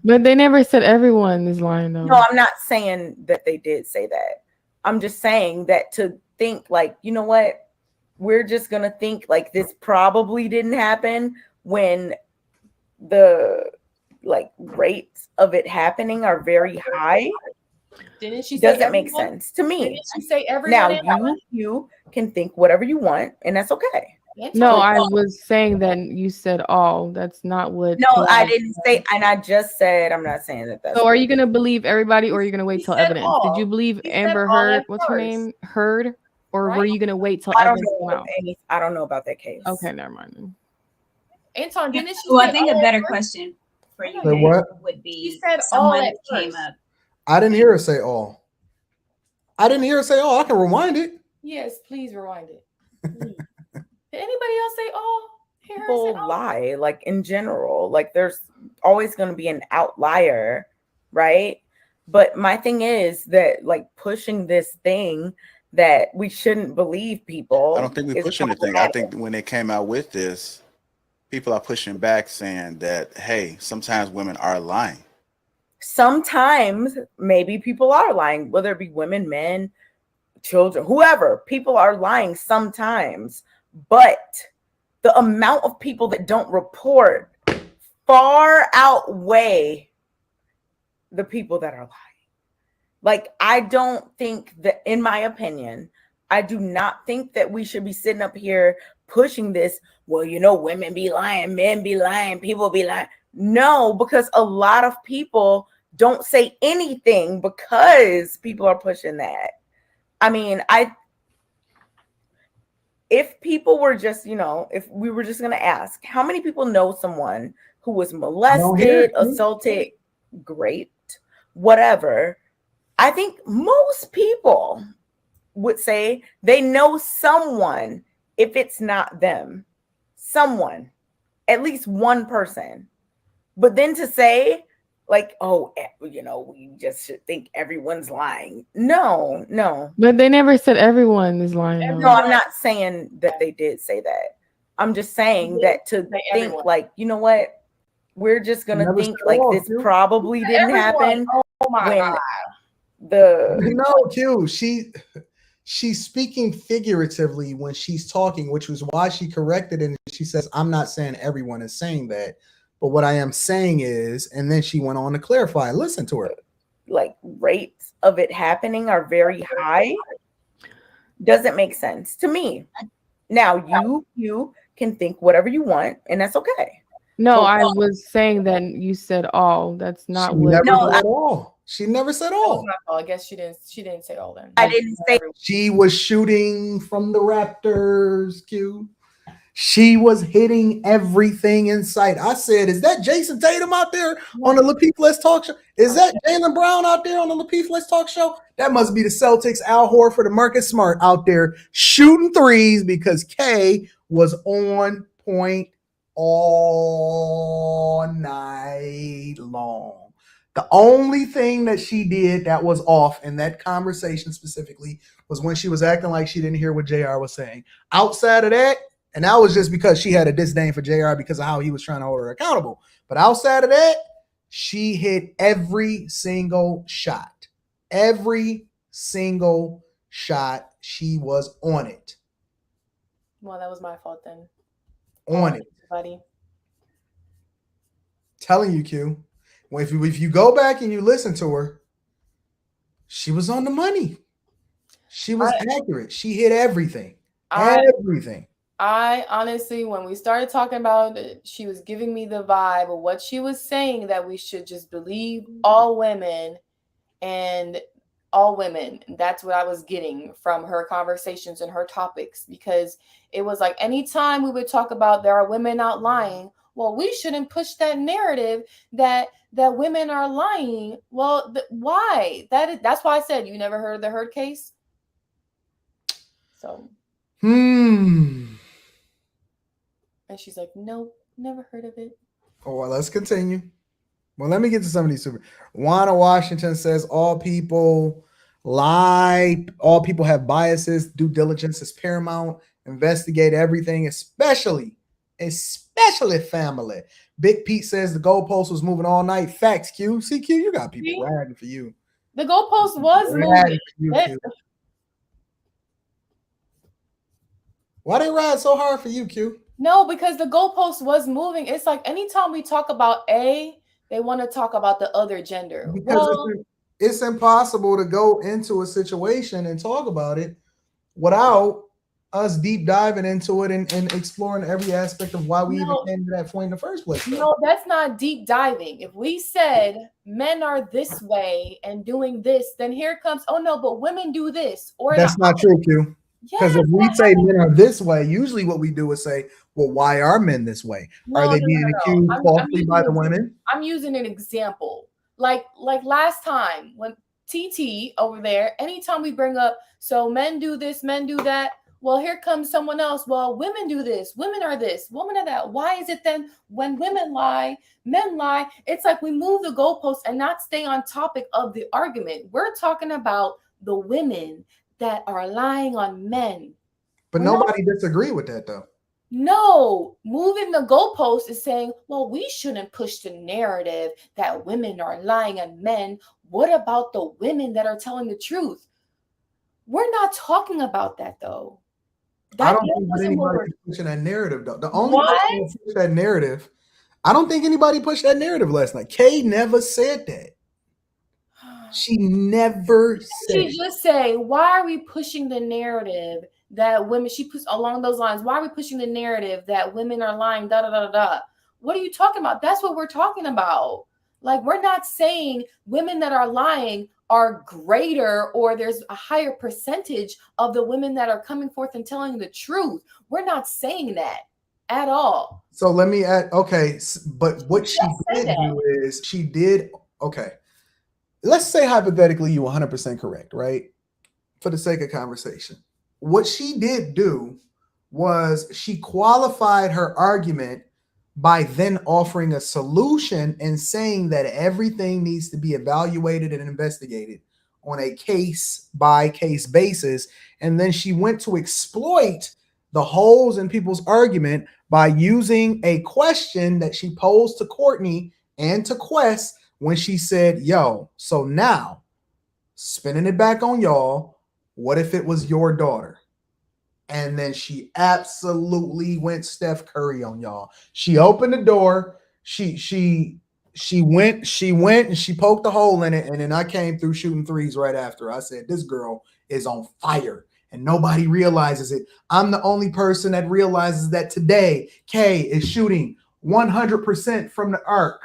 But they never said everyone is lying, though. No, I'm not saying that they did say that. I'm just saying that to think like, you know what? We're just going to think like this probably didn't happen when the like rates of it happening are very high. Didn't she say Doesn't make everyone? sense to me. Didn't she say everyone? Now you can think whatever you want, and that's okay. No, I was saying that you said all. That's not what. No, I didn't say, and I just said I'm not saying that. That's so, are you gonna believe everybody, or are you gonna wait till evidence? all. Did you believe He Amber said all Heard? at What's her first. name? Heard, or were Right. you gonna wait till I don't evidence came know. out? I don't know about that case. Okay, never mind. Then. Anton, didn't she Well, I say think a all better at first? question for you Say what? would be She said all someone at came first. up. I didn't hear her say all. I didn't hear her say all. I can rewind it. Yes, please rewind it. Did anybody else say all? Hear her People say all? lie, like in general. Like there's always going to be an outlier, right? But my thing is that like pushing this thing that we shouldn't believe people. I don't think we're pushing the thing. I think when they came out with this, people are pushing back saying that, hey, sometimes women are lying. Sometimes maybe people are lying, whether it be women, men, children, whoever. People are lying sometimes, but the amount of people that don't report far outweigh the people that are lying. Like, I don't think that, in my opinion, I do not think that we should be sitting up here pushing this. Well, women be lying, men be lying, people be lying. No, because a lot of people don't say anything because people are pushing that. I mean, if people were just, if we were just going to ask, how many people know someone who was molested, assaulted, raped, whatever? I think most people would say they know someone, if it's not them, someone, at least one person. But then to say, like, oh, we just should think everyone's lying. No. But they never said everyone is lying. Though. No, I'm not saying that they did say that. I'm just saying that to think everyone. like, you know what? We're just going to Never think said like all, this Q. probably didn't happen Oh my when God. No, Q. She's speaking figuratively when she's talking, which was why she corrected it. And she says, I'm not saying everyone is saying that. But what I am saying is, and then she went on to clarify. Listen to her. like rates of it happening are very high. Doesn't make sense to me. Now you can think whatever you want, and that's okay. No, So- I was saying that you said all. That's not She what. never said all. She never said That was all. my fault. I guess she didn't say all then. I didn't say She was shooting from the Raptors, Q. She was hitting everything in sight. I said, is that Jason Tatum out there on the Lapeef Let's Talk show? Is that Jaylen Brown out there on the Lapeef Let's Talk show? That must be the Celtics, Al Horford and Marcus Smart out there shooting threes because K was on point all night long. The only thing that she did that was off in that conversation specifically was when she was acting like she didn't hear what JR was saying. Outside of that, and that was just because she had a disdain for JR because of how he was trying to hold her accountable. But outside of that, she hit every single shot. Every single shot, she was on it. Well, that was my fault then, On it. buddy. Telling you, Q. Well, if you go back and you listen to her, she was on the money. She was accurate. She hit everything. Everything. I honestly, when we started talking about it, she was giving me the vibe of what she was saying, that we should just believe all women and all women. That's what I was getting from her conversations and her topics, because it was like anytime we would talk about there are women out lying, well, we shouldn't push that narrative that women are lying. Well, why? That's why I said, you never heard of the Heard case? So. And she's like, nope, never heard of it. Oh, well, let's continue. Well, let me get to some of these super. Juana Washington says all people lie. All people have biases. Due diligence is paramount. Investigate everything, especially family. Big Pete says the goalpost was moving all night. Facts, Q. See, Q, you got people See? ragging for you. The goalpost was moving. Ragging for you, That- Q. Why they ride so hard for you, Q? No, because the goalpost was moving. It's like anytime we talk about A, they want to talk about the other gender. Because Well, it's impossible to go into a situation and talk about it without us deep diving into it and exploring every aspect of why we even No. came to that point in the first place. though. no, that's not deep diving. If we said men are this way and doing this, then here comes, oh no, but women do this. Or That's not true, Q. Because yes, if we say men are this way, usually what we do is say, well, why are men this way? Are they being accused falsely by the women? I'm using an example. Like last time when TT over there, anytime we bring up, so men do this, men do that. Well, here comes someone else. Well, women do this, women are this, women are that. Why is it then when women lie, men lie? It's like we move the goalposts and not stay on topic of the argument. We're talking about the women that are lying on men. But We're not- nobody disagree with that, though. No, moving the goalpost is saying, well, we shouldn't push the narrative that women are lying on men. What about the women that are telling the truth? We're not talking about that though. I don't think that wasn't what anybody we're- is pushing that narrative, though. The only What? person that pushed that narrative, I don't think anybody pushed that narrative last night. Kay never said that. She never said She just say, why are we pushing the narrative that women, she puts along those lines, why are we pushing the narrative that women are lying, da da da da da? What are you talking about? That's what we're talking about. Like, we're not saying women that are lying are greater or there's a higher percentage of the women that are coming forth and telling the truth. We're not saying that at all. So let me add, okay, but what she just said did that. do is she did, okay, let's say hypothetically you 100% correct, right? For the sake of conversation. What she did do was she qualified her argument by then offering a solution and saying that everything needs to be evaluated and investigated on a case by case basis. And then she went to exploit the holes in people's argument by using a question that she posed to Courtney and to Quest when she said, yo, so now spinning it back on y'all, what if it was your daughter? And then she absolutely went Steph Curry on y'all. She opened the door. She went and she poked a hole in it. And then I came through shooting threes right after. I said, this girl is on fire. And nobody realizes it. I'm the only person that realizes that today Kay is shooting 100% from the arc.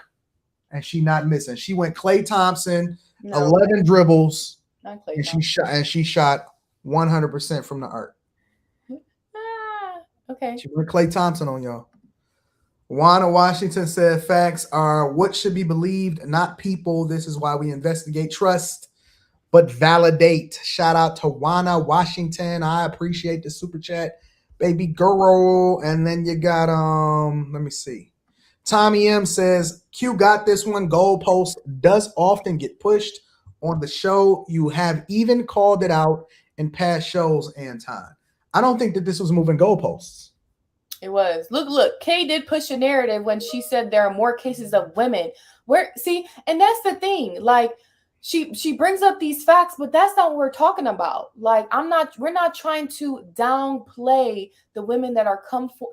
And she not missing. She went Klay Thompson, 11 dribbles, Not Klay and Thompson. she shot 100% from the arc. Okay. She went Klay Thompson on y'all. Juana Washington said facts are what should be believed, not people. This is why we investigate, trust, but validate. Shout out to Juana Washington. I appreciate the super chat, baby girl. And then you got let me see. Tommy M says Q got this one. Goalpost does often get pushed on the show. You have even called it out in past shows, Anton. I don't think that this was moving goalposts. It was. Look, Kay did push a narrative when she said there are more cases of women. And that's the thing. Like, she brings up these facts, but that's not what we're talking about. Like, we're not trying to downplay the women that are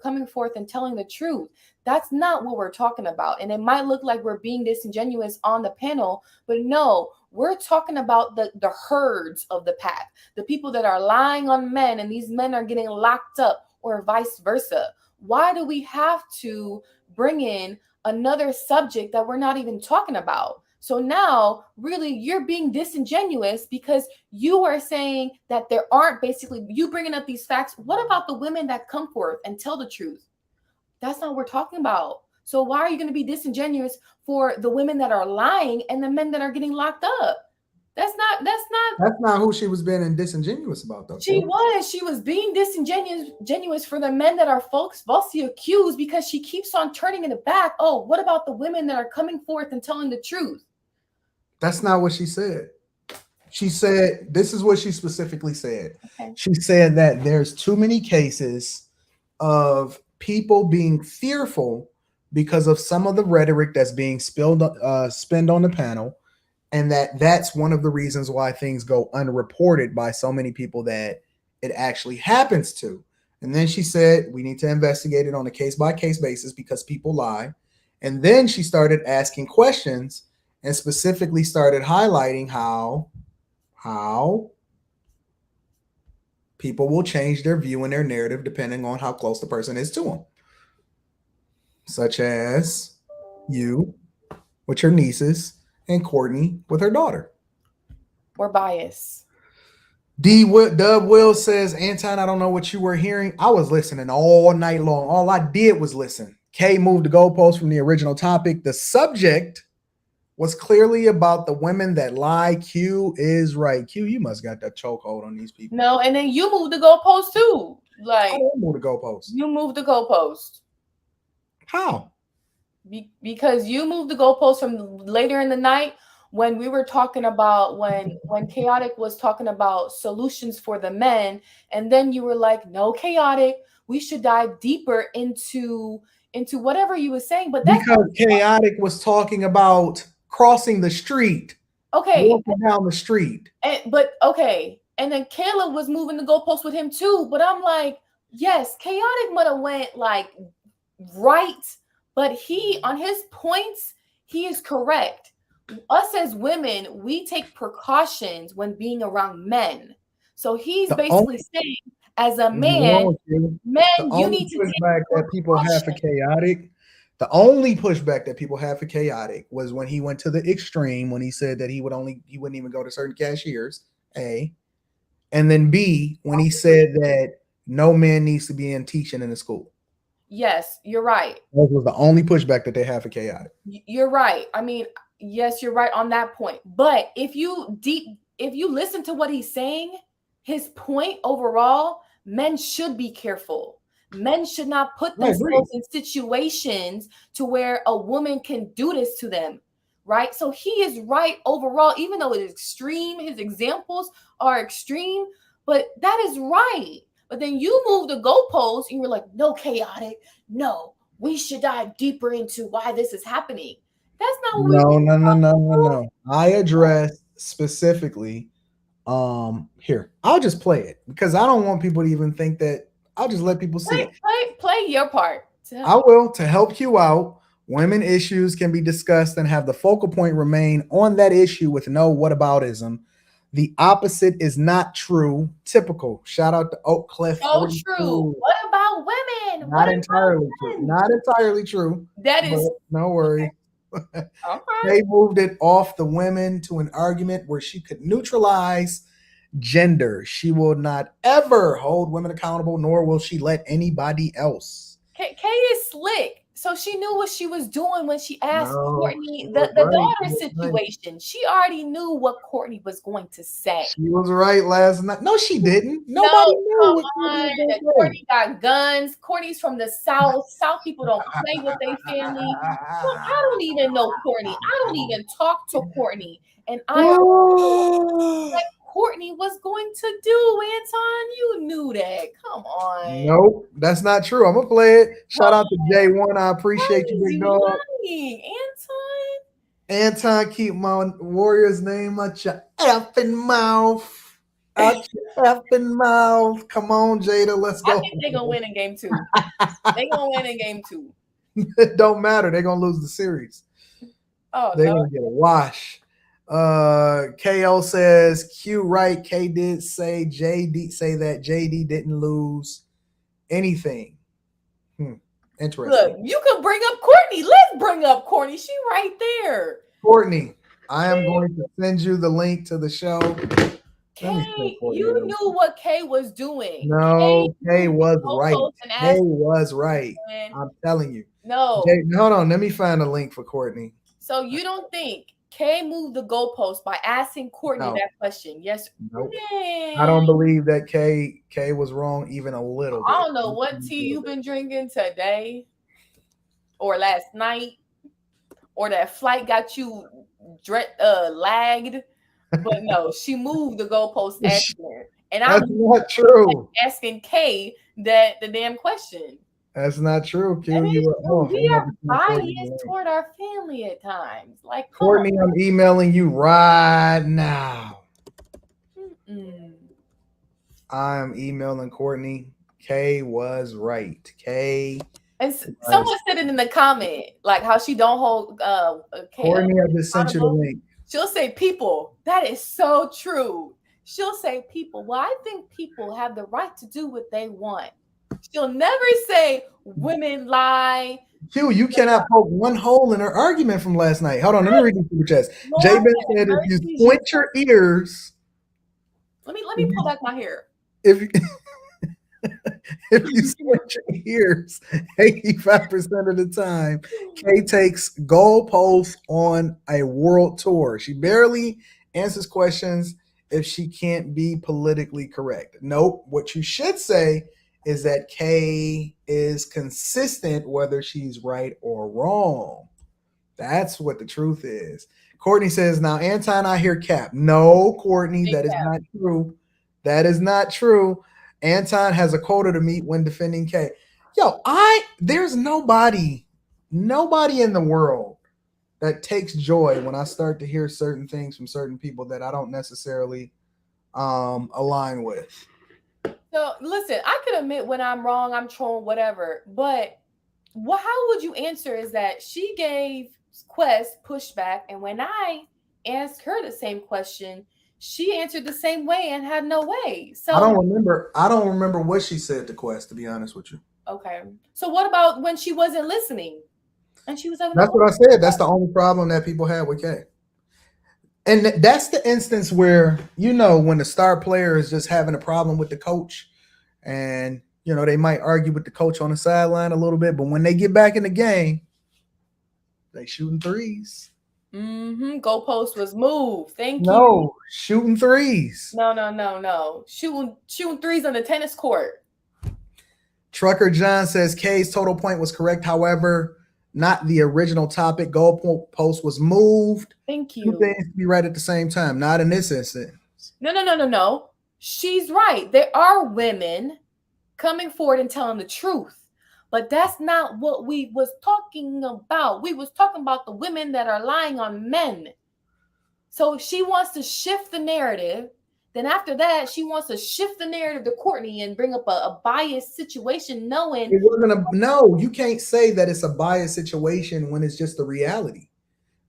coming forth and telling the truth. That's not what we're talking about. And it might look like we're being disingenuous on the panel, but no, we're talking about the herds of the pack, the people that are lying on men, and these men are getting locked up, or vice versa. Why do we have to bring in another subject that we're not even talking about? So now, really, you're being disingenuous because you are saying that there aren't, basically, you bringing up these facts. What about the women that come forth and tell the truth? That's not what we're talking about. So why are you going to be disingenuous for the women that are lying and the men that are getting locked up? That's not who she was being disingenuous about, though. She was being disingenuous for the men that are falsely accused because she keeps on turning it back. Oh, what about the women that are coming forth and telling the truth? That's not what she said. She said, this is what she specifically said. Okay. She said that there's too many cases of people being fearful because of some of the rhetoric that's being spilled, spent on the panel, and that's one of the reasons why things go unreported by so many people that it actually happens to. And then she said we need to investigate it on a case by case basis because people lie. And then she started asking questions and specifically started highlighting how people will change their view and their narrative depending on how close the person is to them, such as you with your nieces and Courtney with her daughter. We're biased. Dub Will says, Anton, I don't know what you were hearing. I was listening all night long. All I did was listen. Kay moved the goalpost from the original topic. The subject was clearly about the women that lie. Q is right. Q, you must got that chokehold on these people. No, and then you moved the goalpost too. Like, I didn't move the goalpost. you moved the goalpost. How? Because you moved the goalpost from later in the night when we were talking about when Chaotic was talking about solutions for the men, and then you were like, no, Chaotic, we should dive deeper into whatever you were saying. But that's because Chaotic was talking about crossing the street, okay, walking down the street. But okay, and then Caleb was moving the goalpost with him too. But I'm like, yes, Chaotic might have went like right, but he on his points, he is correct. Us as women, we take precautions when being around men. So he's basically saying, as a man, you need to take pushback that people have for Chaotic. The only pushback that people have for Chaotic was when he went to the extreme when he said that he wouldn't even go to certain cashiers. A, and then B, when he said that no man needs to be in teaching in the school. Yes, you're right. That was the only pushback that they have for Chaotic. You're right. I mean, yes, you're right on that point. But if you listen to what he's saying, his point overall, men should be careful. Men should not put themselves in situations to where a woman can do this to them, right? So he is right overall, even though it is extreme, his examples are extreme, but that is right. But then you move the goalposts and you're like, no, Chaotic, no, we should dive deeper into why this is happening. That's not what No. I addressed specifically here. I'll just play it because I don't want people to even think that. I'll just let people see it. Play your part. I will. To help you out, women issues can be discussed and have the focal point remain on that issue with no whataboutism. The opposite is not true. Typical. Shout out to Oak Cliff. So true. What about women? Not entirely true. Not entirely true. That is no worry. Okay. They moved it off the women to an argument where she could neutralize gender. She will not ever hold women accountable, nor will she let anybody else. Kay is slick. So she knew what she was doing when she asked Courtney the daughter situation. Right. She already knew what Courtney was going to say. She was right last night. No, she didn't. Nobody knew what Courtney got guns. Courtney's from the South. South people don't play with their family. Well, I don't even know Courtney. I don't even talk to Courtney. And I what Courtney was going to do, Anton. You knew that. Come on. Nope, that's not true. I'm gonna play it. Shout out to J1. I appreciate you, big dog. Anton, keep my Warriors name out your effing mouth. Out your effing mouth. Come on, Jada. Let's go. I think they're gonna win in game 2. They're gonna win in game 2. It don't matter. They're gonna lose the series. Oh, they're gonna get a wash. KO says Q right. K did say JD say that JD didn't lose anything. Interesting. Look, you can bring up Courtney. Let's bring up Courtney. She right there. Courtney, I am going to send you the link to the show. Kay, you knew what Kay was doing. No, Kay was right. Kay was right. I'm telling you. No. Jay, hold on. Let me find a link for Courtney. So you don't think Kay moved the goalpost by asking Courtney that question? Yes. Nope. I don't believe that Kay was wrong even a little bit. I don't know what tea you've been drinking today or last night or that flight got you lagged But no, she moved the goalpost accident. And That's I'm not true. asking Kay the damn question. That's not true. Q, And you were off. we I'm are about to send Courtney the biased link. toward our family at times. Like, come Courtney, I'm emailing you right now. on. I'm emailing Courtney. Kay was right. Kay. And someone said it in the comment, like how she don't hold Courtney, I just sent you the link. She'll say people. That is so true. She'll say people. Well, I think people have the right to do what they want. She'll never say women lie. Q, you cannot poke one hole in her argument from last night. Hold on, let me read these super chats. Jay Ben said, if you squint your ears. Let me pull back my hair. If you if you squint your ears 85% of the time, Kay takes goalposts on a world tour. She barely answers questions if she can't be politically correct. Nope. What you should say is that Kay is consistent whether she's right or wrong. That's what the truth is. Courtney says, now, Anton, I hear cap. No, Courtney, that is not true. That is not true. Anton has a quota to meet when defending Kay. Yo, there's nobody in the world that takes joy when I start to hear certain things from certain people that I don't necessarily align with. So listen, I could admit when I'm wrong, I'm trolling, whatever. But how would you answer is that she gave Quest pushback, and when I asked her the same question, she answered the same way and had no way. So I don't remember what she said to Quest, to be honest with you. Okay. So what about when she wasn't listening? And she was like, that's what I said. That's the only problem that people have with Kay. And that's the instance where, when the star player is just having a problem with the coach, and, they might argue with the coach on the sideline a little bit, but when they get back in the game, they shooting threes. Goalpost was moved. Thank you. No, shooting threes. No. Shooting threes on the tennis court. Trucker John says Kay's total point was correct. However, not the original topic. Goalpost was moved. Thank you. Two things to be right at the same time. Not in this instance. No. She's right. There are women coming forward and telling the truth. But that's not what we was talking about. We was talking about the women that are lying on men. So she wants to shift the narrative. Then after that, she wants to shift the narrative to Courtney and bring up a biased situation, knowing it wasn't no, you can't say that it's a biased situation when it's just the reality.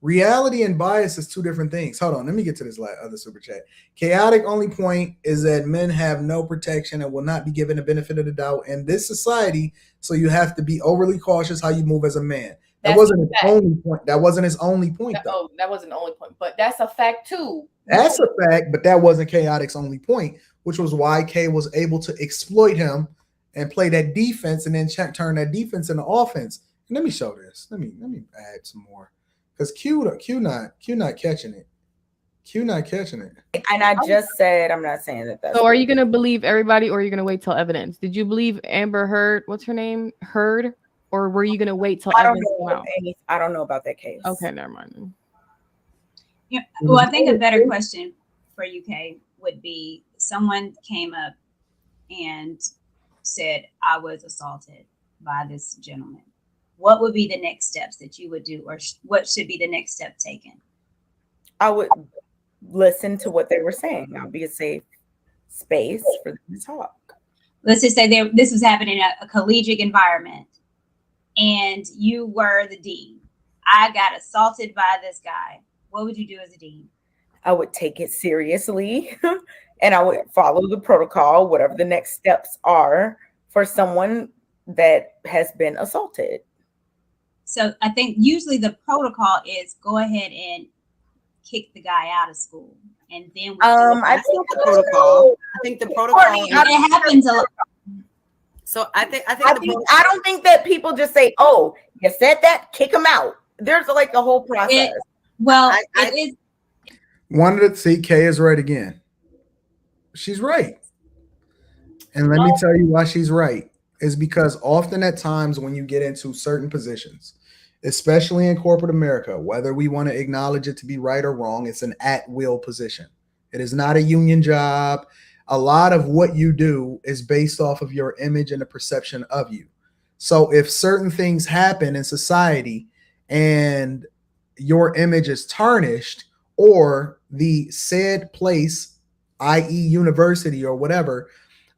Reality and bias is two different things. Hold on, let me get to this other super chat. Chaotic only point is that men have no protection and will not be given the benefit of the doubt in this society. So you have to be overly cautious how you move as a man. That wasn't his only point. That wasn't his only point, though. That wasn't the only point, but that's a fact too. That's a fact, but that wasn't Chaotic's only point, which was why Kay was able to exploit him and play that defense and then turn that defense into offense. And let me show this. Let me add some more. Because Q not catching it. Q not catching it. And I just said I'm not saying that. So are you gonna believe everybody, or are you gonna wait till evidence? Did you believe Amber Heard? What's her name? Heard, or were you gonna wait till evidence came out? I don't know about that case. Okay, never mind. Yeah. Well, I think a better question for UK would be: someone came up and said, "I was assaulted by this gentleman." What would be the next steps that you would do, or what should be the next step taken? I would listen to what they were saying. I'll be a safe space for them to talk. Let's just say this was happening in a collegiate environment, and you were the dean. I got assaulted by this guy. What would you do as a dean? I would take it seriously, and I would follow the protocol, whatever the next steps are for someone that has been assaulted. So I think usually the protocol is go ahead and kick the guy out of school, and then I think the protocol. it happens a lot. So I don't think that people just say, "Oh, you said that, kick him out." There's like a whole process. It is. Wanted to see Kay is right again. She's right, and let me tell you why she's right. Is because often at times when you get into certain positions, especially in corporate America, whether we want to acknowledge it to be right or wrong, it's an at-will position. It is not a union job. A lot of what you do is based off of your image and the perception of you. So if certain things happen in society and your image is tarnished, or the said place, i.e. university or whatever,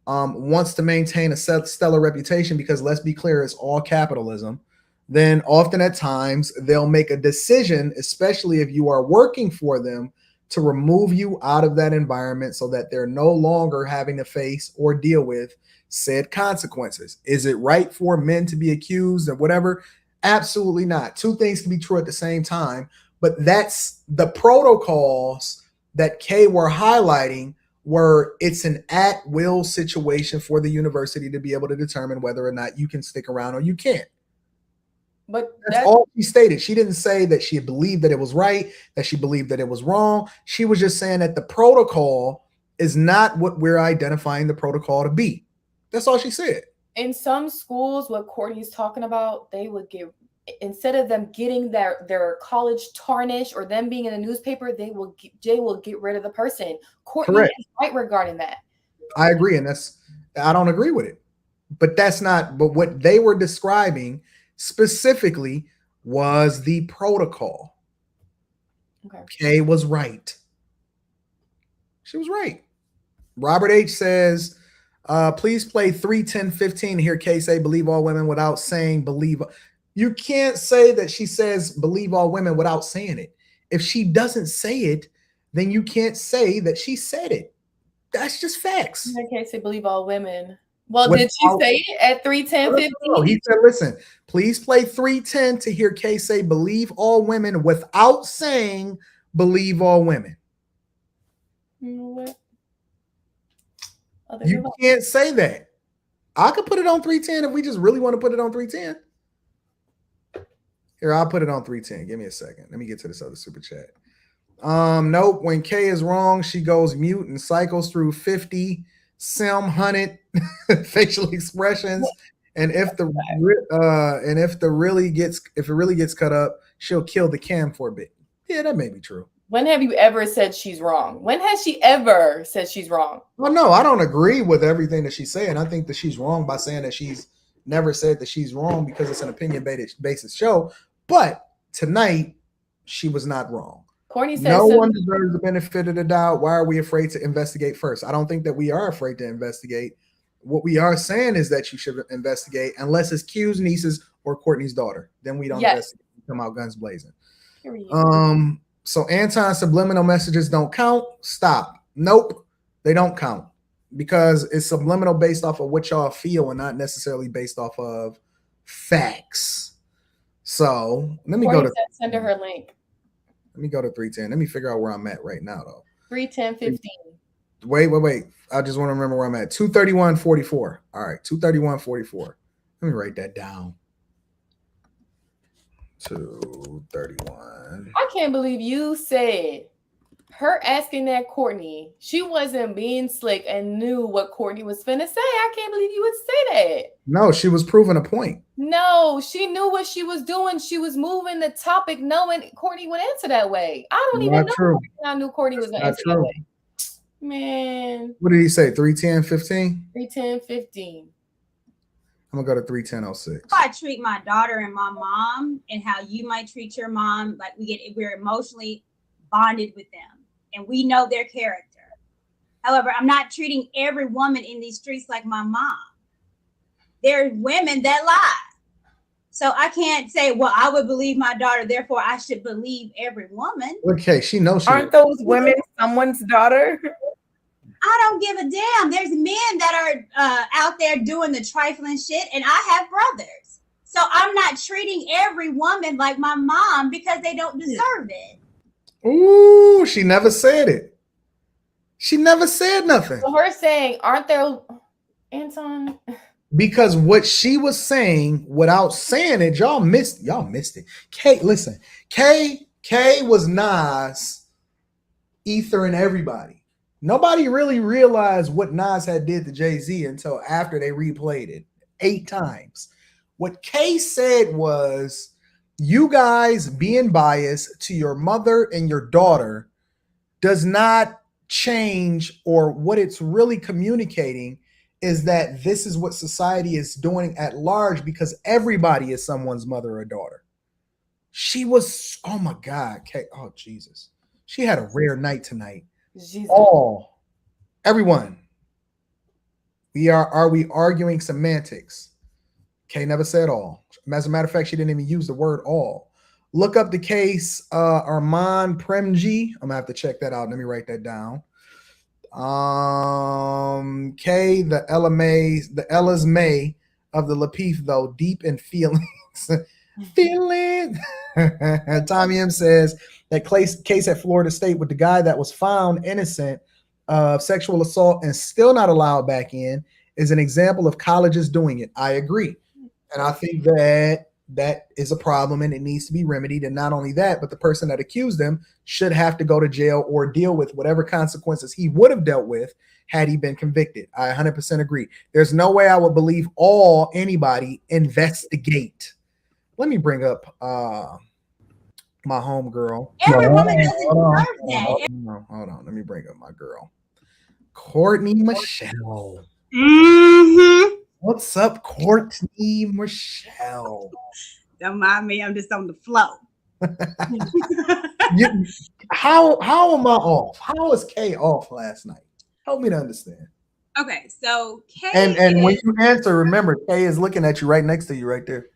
wants to maintain a stellar reputation, because let's be clear, it's all capitalism, then often at times they'll make a decision, especially if you are working for them, to remove you out of that environment so that they're no longer having to face or deal with said consequences. Is it right for men to be accused of whatever? Absolutely not. Two things can be true at the same time, but that's the protocols that Kay were highlighting, where it's an at-will situation for the university to be able to determine whether or not you can stick around or you can't. But that's all she stated. She didn't say that she believed that it was right, that she believed that it was wrong. She was just saying that the protocol is not what we're identifying the protocol to be. That's all she said. In some schools, what Courtney's talking about, they would give, instead of them getting their college tarnished or them being in a newspaper, they will get rid of the person. Courtney is right regarding that. I agree, and I don't agree with it. But that's not. But what they were describing specifically was the protocol. Okay. Kay was right. She was right. Robert H says, please play 3:10:15 to hear Kay say believe all women without saying believe. You can't say that she says believe all women without saying it. If she doesn't say it, then you can't say that she said it. That's just facts. I can't say believe all women. Well, did she say it at 3:10:15? He said, listen, please play 3:10 to hear Kay say believe all women without saying believe all women. What? You can't say that. I could put it on 3:10 if we just really want to put it on 3:10. Here, I'll put it on 3:10. Give me a second. Let me get to this other super chat. Nope. When Kay is wrong, she goes mute and cycles through 50 100 facial expressions. And if it really gets cut up, she'll kill the cam for a bit. Yeah, that may be true. When have you ever said she's wrong? When has she ever said she's wrong? Well, no, I don't agree with everything that she's saying. I think that she's wrong by saying that she's never said that she's wrong, because it's an opinion-based show. But tonight, she was not wrong. Courtney says no one deserves the benefit of the doubt. Why are we afraid to investigate first? I don't think that we are afraid to investigate. What we are saying is that you should investigate, unless it's Q's nieces or Courtney's daughter. Then we don't investigate. We come out guns blazing. So Anton, subliminal messages don't count. Stop. Nope, they don't count, because it's subliminal based off of what y'all feel and not necessarily based off of facts. So let me go to send her her link. Let me go to 3:10. Let me figure out where I'm at right now, though. 3:10:15. Wait. I just want to remember where I'm at. 2:31:44. All right, 2:31:44. Let me write that down. 2:31. I can't believe you said her asking that Courtney, she wasn't being slick and knew what Courtney was finna say. I can't believe you would say that. No, she was proving a point. No, she knew what she was doing. She was moving the topic knowing Courtney would answer that way. I don't even know. I knew Courtney was going to answer that way. Man. What did he say? 3:10:15? 3:10:15. I'm going to go to 3:10:06. I treat my daughter and my mom, and how you might treat your mom. Like we're emotionally bonded with them, and we know their character. However, I'm not treating every woman in these streets like my mom. There are women that lie. So I can't say, well, I would believe my daughter, therefore I should believe every woman. Okay, she knows. Aren't those women someone's daughter? I don't give a damn. There's men that are out there doing the trifling shit, and I have brothers. So I'm not treating every woman like my mom because they don't deserve it. Ooh, she never said it. She never said nothing. So her saying, aren't there, Anton? Because what she was saying without saying it, y'all missed it. Kay, listen, Kay was Nas Ether and everybody. Nobody really realized what Nas had did to Jay-Z until after they replayed it 8 times. What Kay said was You guys being biased to your mother and your daughter does not change, or what it's really communicating is that this is what society is doing at large, because everybody is someone's mother or daughter. She was, oh my God, oh Jesus. She had a rare night tonight. Jesus. Everyone. Are we arguing semantics? Kay never said all. As a matter of fact, she didn't even use the word all. Look up the case Armand Premji. I'm gonna have to check that out. Let me write that down. Kay, the Ella's May of the Lapeef, though, deep in feelings. Feeling. Tommy M says that case at Florida State with the guy that was found innocent of sexual assault and still not allowed back in is an example of colleges doing it. I agree. And I think that is a problem and it needs to be remedied. And not only that, but the person that accused them should have to go to jail or deal with whatever consequences he would have dealt with had he been convicted. I 100% agree. There's no way I would believe anybody investigate. Let me bring up my home girl. Every woman doesn't deserve that. Hold on. Let me bring up my girl, Courtney Michelle. Mm-hmm. What's up, Courtney Michelle? Don't mind me. I'm just on the flow. How am I off? How was Kay off last night? Help me to understand. Okay, so Kay and when you answer, remember Kay is looking at you right next to you, right there.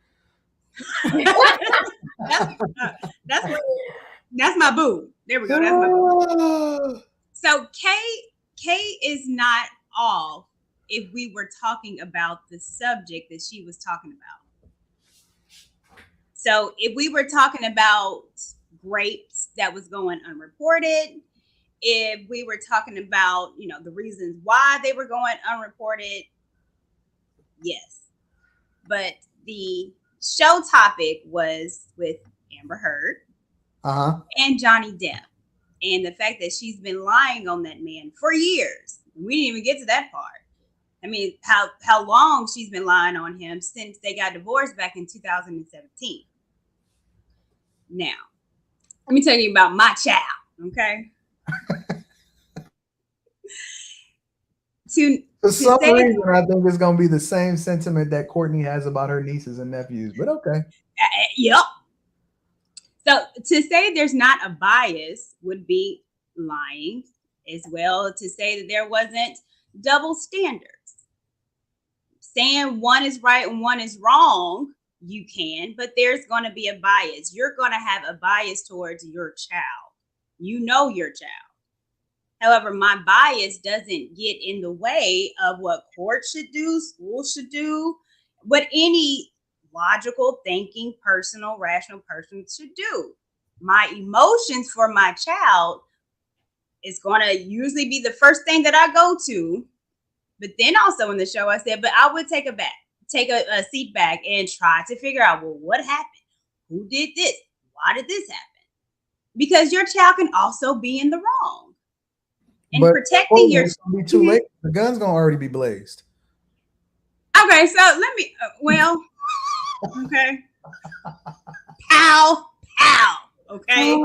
that's my boo. There we go. That's my boo. So Kay is not off if we were talking about the subject that she was talking about. So if we were talking about grapes that was going unreported, if we were talking about, the reasons why they were going unreported, yes. But the show topic was with Amber Heard and Johnny Depp, and the fact that she's been lying on that man for years. We didn't even get to that part. I mean, how long she's been lying on him since they got divorced back in 2017. Now, let me tell you about my child, okay? For some reason, I think it's going to be the same sentiment that Courtney has about her nieces and nephews, but okay. Yep. So to say there's not a bias would be lying as well. To say that there wasn't double standards. Saying one is right and one is wrong, you can, but there's going to be a bias. You're going to have a bias towards your child. You know your child. However, my bias doesn't get in the way of what courts should do, schools should do, what any logical, thinking, rational person should do. My emotions for my child is going to usually be the first thing that I go to. But then also in the show, I said, but I would take a seat back and try to figure out, well, what happened? Who did this? Why did this happen? Because your child can also be in the wrong. And protecting your child. Be too late. The gun's going to already be blazed. Okay, so let me, okay. Pow, pow. Okay.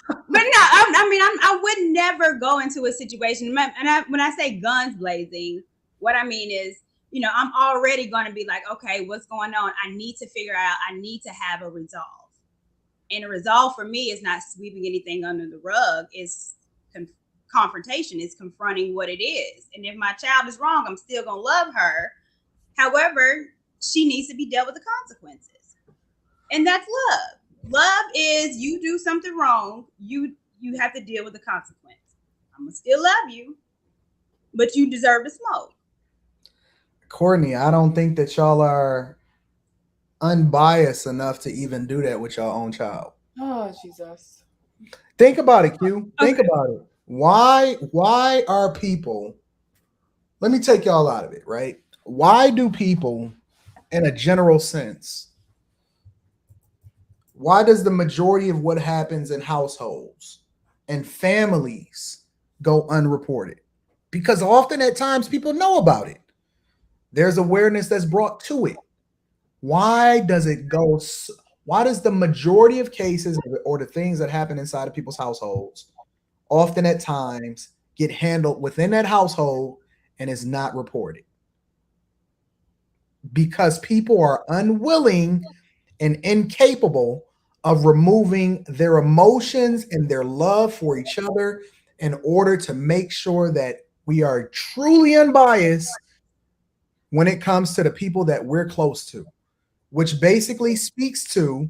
But no, I would never go into a situation. And when I say guns blazing, what I mean is, I'm already going to be like, okay, what's going on? I need to figure out, I need to have a resolve. And a resolve for me is not sweeping anything under the rug. It's confrontation. It's confronting what it is. And if my child is wrong, I'm still going to love her. However, she needs to be dealt with the consequences. And that's love. Love is you do something wrong, you have to deal with the consequence. I'm going to still love you, but you deserve to smoke. Courtney, I don't think that y'all are unbiased enough to even do that with your own child. Oh, Jesus. Think about it, Q. Think about it. Why are people, let me take y'all out of it, right? Why do people, in a general sense, why does the majority of what happens in households and families go unreported? Because often at times people know about it. There's awareness that's brought to it. Why Why does the majority of cases or the things that happen inside of people's households often at times get handled within that household and is not reported? Because people are unwilling and incapable of removing their emotions and their love for each other in order to make sure that we are truly unbiased when it comes to the people that we're close to, which basically speaks to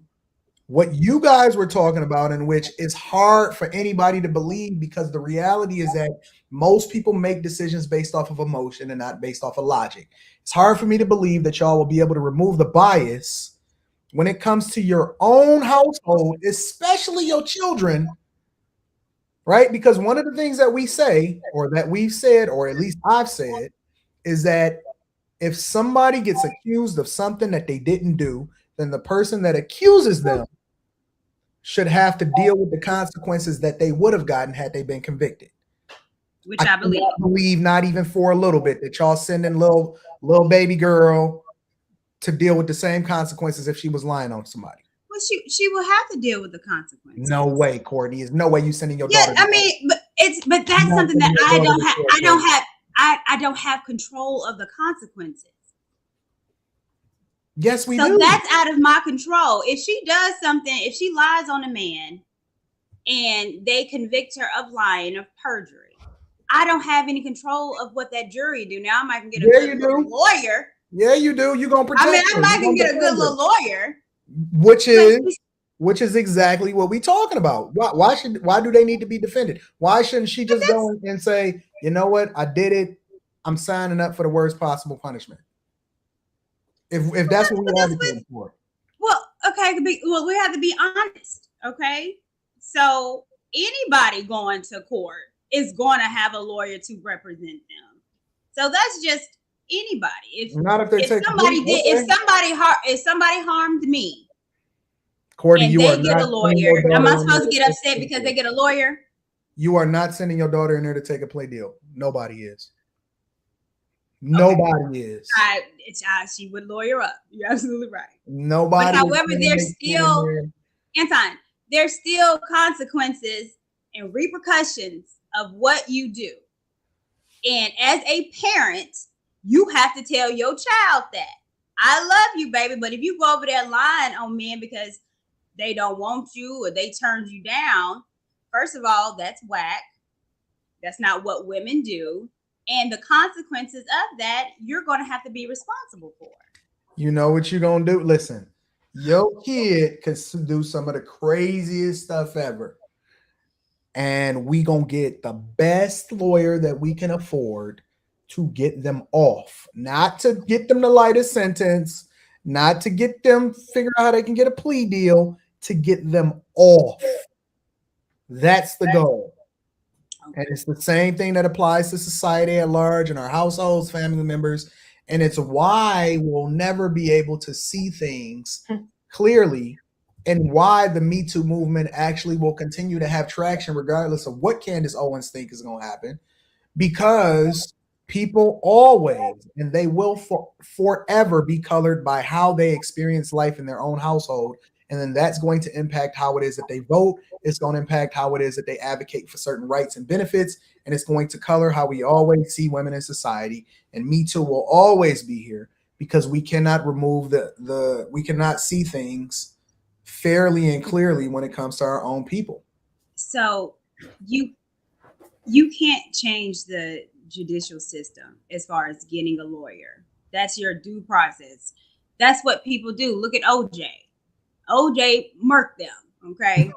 what you guys were talking about, in which it's hard for anybody to believe, because the reality is that most people make decisions based off of emotion and not based off of logic. It's hard for me to believe that y'all will be able to remove the bias when it comes to your own household, especially your children, right? Because one of the things that we say, or that we've said, or at least I've said, is that if somebody gets accused of something that they didn't do, then the person that accuses them should have to deal with the consequences that they would have gotten had they been convicted. Which I believe. Believe not even for a little bit that y'all sending little baby girl to deal with the same consequences if she was lying on somebody. Well, she will have to deal with the consequences. No way, Courtney. There's no way you sending your daughter. I mean, but that's something that I don't have control of the consequences. Yes, we do. So that's out of my control. If she does something, if she lies on a man and they convict her of lying, of perjury, I don't have any control of what that jury do. Now I might can get a good little lawyer. Yeah, you do. You're gonna protect. I might can get a good little lawyer. Which is exactly what we're talking about. Why do they need to be defended? Why shouldn't she just go and say, you know what, I did it. I'm signing up for the worst possible punishment. If that's what we advocate for. Well, okay, we have to be honest. Okay, so anybody going to court is going to have a lawyer to represent them. So that's just anybody. If somebody harmed me, Courtney, and they get a lawyer, am I supposed to get upset because they get a lawyer? You are not sending your daughter in there to take a plea deal. Nobody is. Nobody is. She would lawyer up. You're absolutely right. Nobody. But however, there's still, Anton, there's still consequences and repercussions of what you do. And as a parent, you have to tell your child that I love you, baby. But if you go over there lying on men because they don't want you or they turned you down, first of all, that's whack. That's not what women do. And the consequences of that, you're going to have to be responsible for. You know what you're going to do? Listen, your kid can do some of the craziest stuff ever. And we going to get the best lawyer that we can afford to get them off. Not to get them the lightest sentence, not to get them figure out how they can get a plea deal, to get them off. That's the goal. And it's the same thing that applies to society at large and our households, family members. And it's why we'll never be able to see things clearly, and why the MeToo movement actually will continue to have traction regardless of what Candace Owens thinks is going to happen. Because people always, and they will forever be colored by how they experience life in their own household. And then that's going to impact how it is that they vote. It's going to impact how it is that they advocate for certain rights and benefits. And it's going to color how we always see women in society. And Me Too will always be here because we cannot remove we cannot see things fairly and clearly when it comes to our own people. So you can't change the judicial system as far as getting a lawyer. That's your due process. That's what people do. Look at OJ. OJ murked them, okay?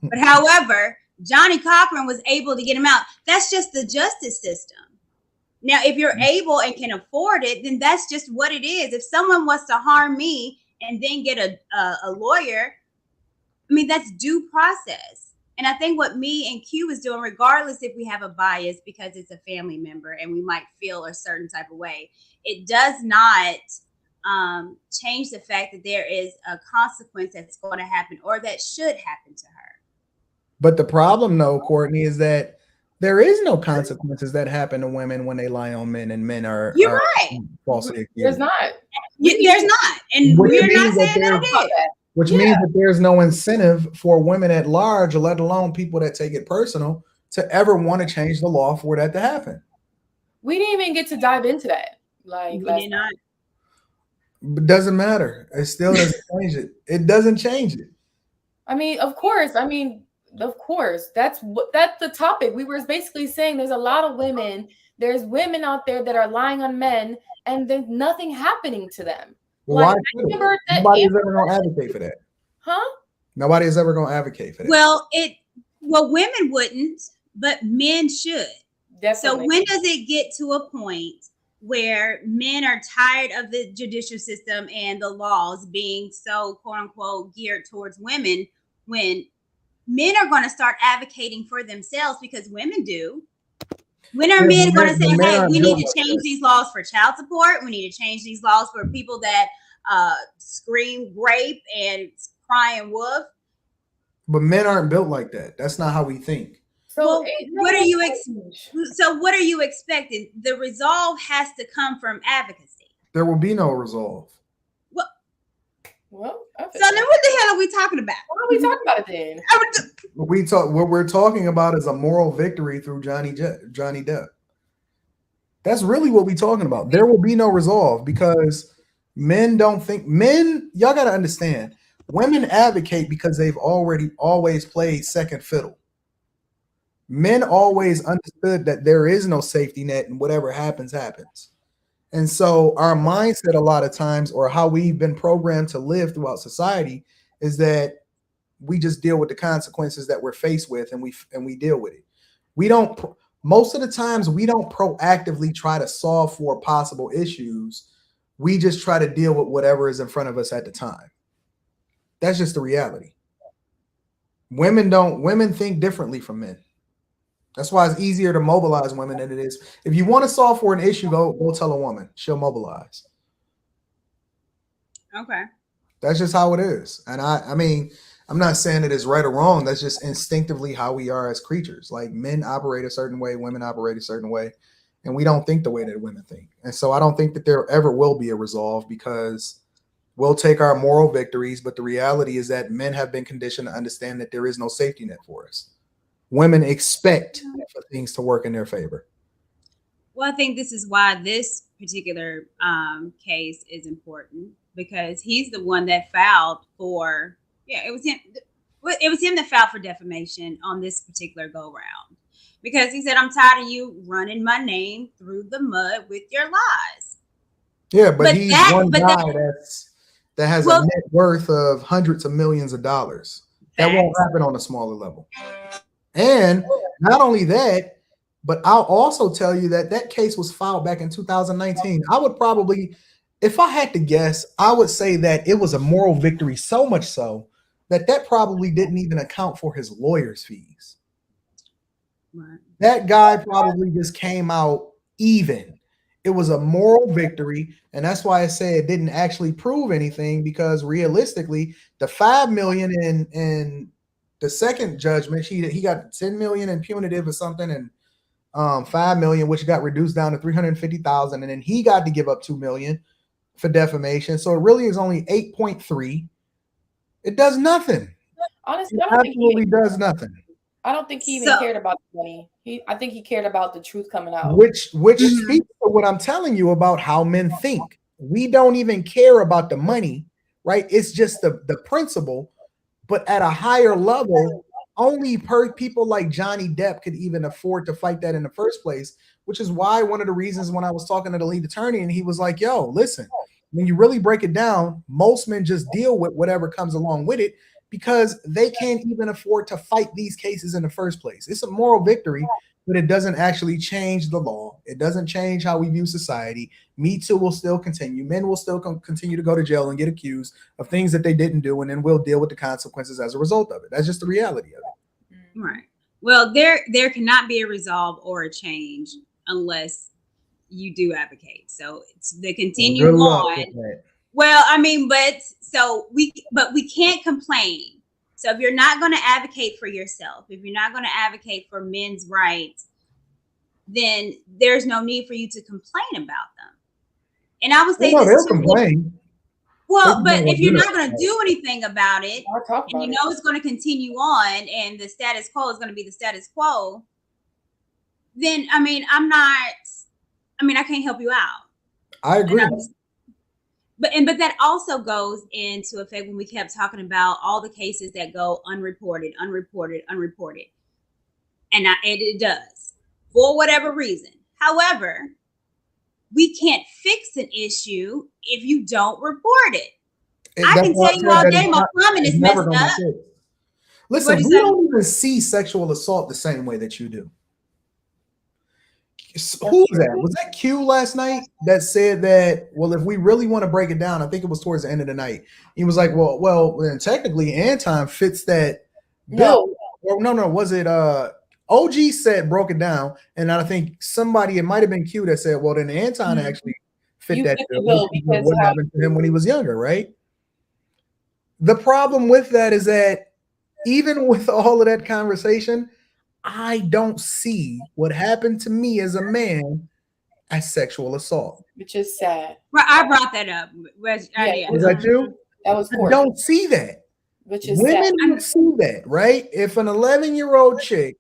But however, Johnny Cochran was able to get him out. That's just the justice system. Now, if you're able and can afford it, then that's just what it is. If someone wants to harm me and then get a lawyer, I mean, that's due process. And I think what me and Q is doing, regardless if we have a bias because it's a family member and we might feel a certain type of way, it does not change the fact that there is a consequence that's going to happen or that should happen to her. But the problem, though, Courtney, is that there is no consequences that happen to women when they lie on men, and men are. You're right. Falsely accused. There's not. There's not, and we're not saying that it is. which means that there's no incentive for women at large, let alone people that take it personal, to ever want to change the law for that to happen. We didn't even get to dive into that. Like, We did not. It doesn't matter. It still doesn't change it. It doesn't change it. I mean, of course. That's the topic. We were basically saying there's a lot of women. There's women out there that are lying on men, and there's nothing happening to them. Well, Like, why? Nobody is ever going to advocate for that. Huh? Nobody is ever going to advocate for that. Well, women wouldn't, but men should. Definitely. So when does it get to a point where men are tired of the judicial system and the laws being so quote unquote geared towards women, when men are going to start advocating for themselves, because women do? When are men going to say, hey, we need to change these laws for child support? We need to change these laws for people that scream rape and cry and wolf? But men aren't built like that. That's not how we think. So what are you expecting? The resolve has to come from advocacy. There will be no resolve. Well, so then what the hell are we talking about? Why are we talking about it then? What we're talking about is a moral victory through Johnny Depp. That's really what we're talking about. There will be no resolve because men don't think. Y'all got to understand, women advocate because they've always played second fiddle. Men always understood that there is no safety net and whatever happens, happens. And so our mindset a lot of times, or how we've been programmed to live throughout society, is that we just deal with the consequences that we're faced with, and we deal with it. We don't, most of the times we don't proactively try to solve for possible issues. We just try to deal with whatever is in front of us at the time. That's just the reality. Women think differently from men. That's why it's easier to mobilize women than it is. If you want to solve for an issue, go tell a woman. She'll mobilize. Okay. That's just how it is. And I mean, I'm not saying it is right or wrong. That's just instinctively how we are as creatures. Like, men operate a certain way, women operate a certain way, and we don't think the way that women think. And so I don't think that there ever will be a resolve, because we'll take our moral victories, but the reality is that men have been conditioned to understand that there is no safety net for us. Women expect for things to work in their favor. Well, I think this is why this particular case is important, because he's the one that filed for, it was him. It was him that filed for defamation on this particular go round, because he said, I'm tired of you running my name through the mud with your lies. Yeah, but he's one guy that has a net worth of hundreds of millions of dollars. That won't happen on a smaller level. And not only that, but I'll also tell you that case was filed back in 2019. I would probably, if I had to guess, I would say that it was a moral victory, so much so that probably didn't even account for his lawyer's fees. Right. That guy probably just came out even. It was a moral victory, and that's why I say it didn't actually prove anything, because realistically, the $5 million in the second judgment, he got $10 million in punitive or something, and $5 million, which got reduced down to $350,000, and then he got to give up $2 million for defamation. So it really is only 8.3. It does nothing. Honestly, it absolutely does nothing. I don't think he even cared about the money. I think he cared about the truth coming out. Which speaks to what I'm telling you about how men think. We don't even care about the money, right? It's just the principle. But at a higher level, only people like Johnny Depp could even afford to fight that in the first place, which is why one of the reasons when I was talking to the lead attorney and he was like, yo, listen, when you really break it down, most men just deal with whatever comes along with it, because they can't even afford to fight these cases in the first place. It's a moral victory, but it doesn't actually change the law. It doesn't change how we view society. MeToo will still continue. Men will still continue to go to jail and get accused of things that they didn't do, and then we'll deal with the consequences as a result of it. That's just the reality of it. Right. Well, there cannot be a resolve or a change unless you do advocate. So it's the continue on. Well, I mean, but we can't complain. So if you're not going to advocate for yourself, if you're not going to advocate for men's rights, then there's no need for you to complain about them. And I would say they'll complain. Well, They're but not if you're gonna not going to do anything about it, I'll talk and about you it. know it's going to continue on, and the status quo is going to be the status quo, then I mean, I can't help you out. I agree. But that also goes into effect when we kept talking about all the cases that go unreported, and it does for whatever reason. However, we can't fix an issue if you don't report it. I can tell you all day my plumbing is messed up. Listen, What'd you we say? don't even see sexual assault the same way that you do. Who was that? Was that Q last night that said that? Well, if we really want to break it down, I think it was towards the end of the night. He was like, "Well, then technically, Anton fits that bill." No. Was it OG said broke it down, and I think somebody, it might have been Q that said, "Well, then Anton actually fit You that fit the bill bill because of because what happened to him when he was younger, right?" The problem with that is that even with all of that conversation, I don't see what happened to me as a man as sexual assault. Which is sad. Right, I brought that up. Yeah. Was that you? That was I Courtney. don't see that. Which is Women sad. would see that, right? If an 11-year-old chick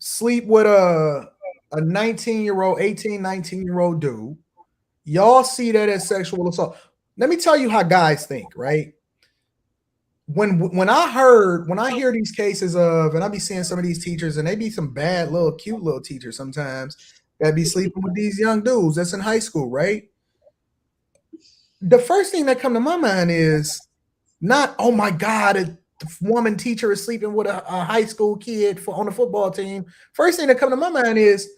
sleep with a 19-year-old, 18, 19-year-old dude, y'all see that as sexual assault. Let me tell you how guys think, right? When I hear these cases of, and I be seeing some of these teachers, and they be some bad little cute little teachers sometimes that be sleeping with these young dudes that's in high school, right? The first thing that come to my mind is not, oh my God, a woman teacher is sleeping with a high school kid on the football team. First thing that come to my mind is,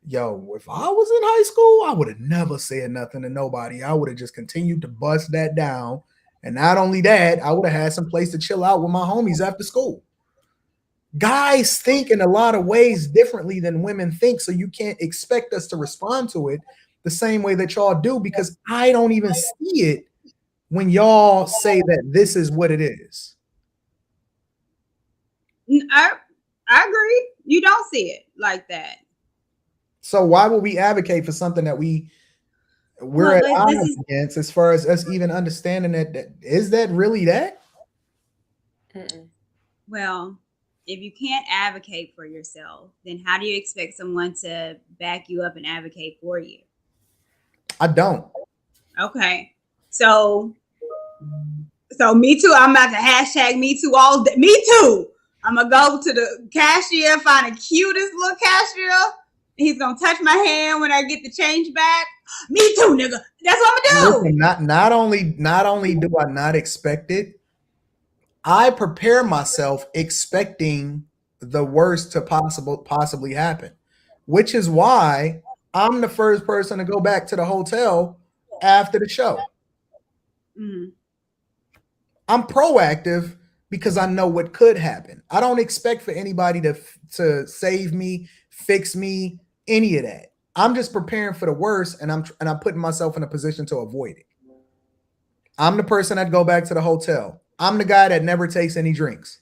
yo, if I was in high school, I would have never said nothing to nobody. I would have just continued to bust that down. And not only that, I would have had some place to chill out with my homies after school. Guys think in a lot of ways differently than women think, so you can't expect us to respond to it the same way that y'all do, because I don't even see it when y'all say that this is what it is. I agree. You don't see it like that. So why would we advocate for something that we're at odds against, as far as us even understanding that is that really that? Well, if you can't advocate for yourself, then how do you expect someone to back you up and advocate for you? I don't. Okay. So me too. I'm about to hashtag me too all day. Me too. I'm gonna go to the cashier, find the cutest little cashier. He's gonna touch my hand when I get the change back. Me too, nigga. That's what I'm gonna do. Listen, not only do I not expect it, I prepare myself expecting the worst to possibly happen, which is why I'm the first person to go back to the hotel after the show. Mm-hmm. I'm proactive because I know what could happen. I don't expect for anybody to save me, fix me, any of that. I'm just preparing for the worst, and I'm putting myself in a position to avoid it. I'm the person that go back to the hotel. I'm the guy that never takes any drinks.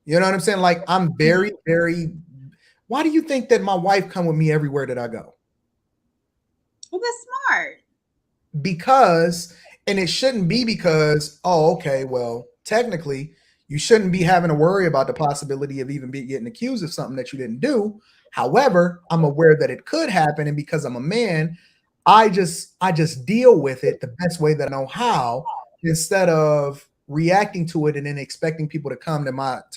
You know what I'm saying? Like, I'm very, very. Why do you think that my wife come with me everywhere that I go? Well, that's smart. Because, and it shouldn't be because, oh, okay, well, technically, you shouldn't be having to worry about the possibility of even getting accused of something that you didn't do. However, I'm aware that it could happen, and because I'm a man, I just deal with it the best way that I know how, instead of reacting to it and then expecting people to come to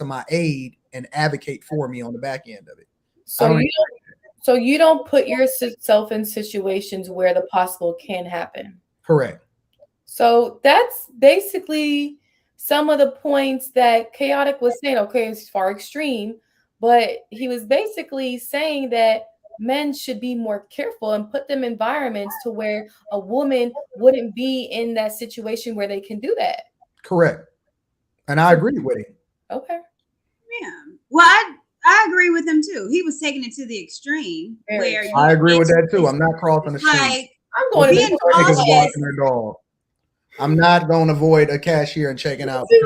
my aid and advocate for me on the back end of it. So you don't put yourself in situations where the possible can happen. Correct. So that's basically some of the points that Chaotic was saying. Okay, it's far extreme, but he was basically saying that men should be more careful and put them in environments to where a woman wouldn't be in that situation where they can do that. Correct. And I agree with it. Okay. Yeah. Well, I agree with him too. He was taking it to the extreme. Where I agree with that too. I'm not crossing the street. Like, I'm going being cautious. I'm not going to avoid a cashier and checking out. There's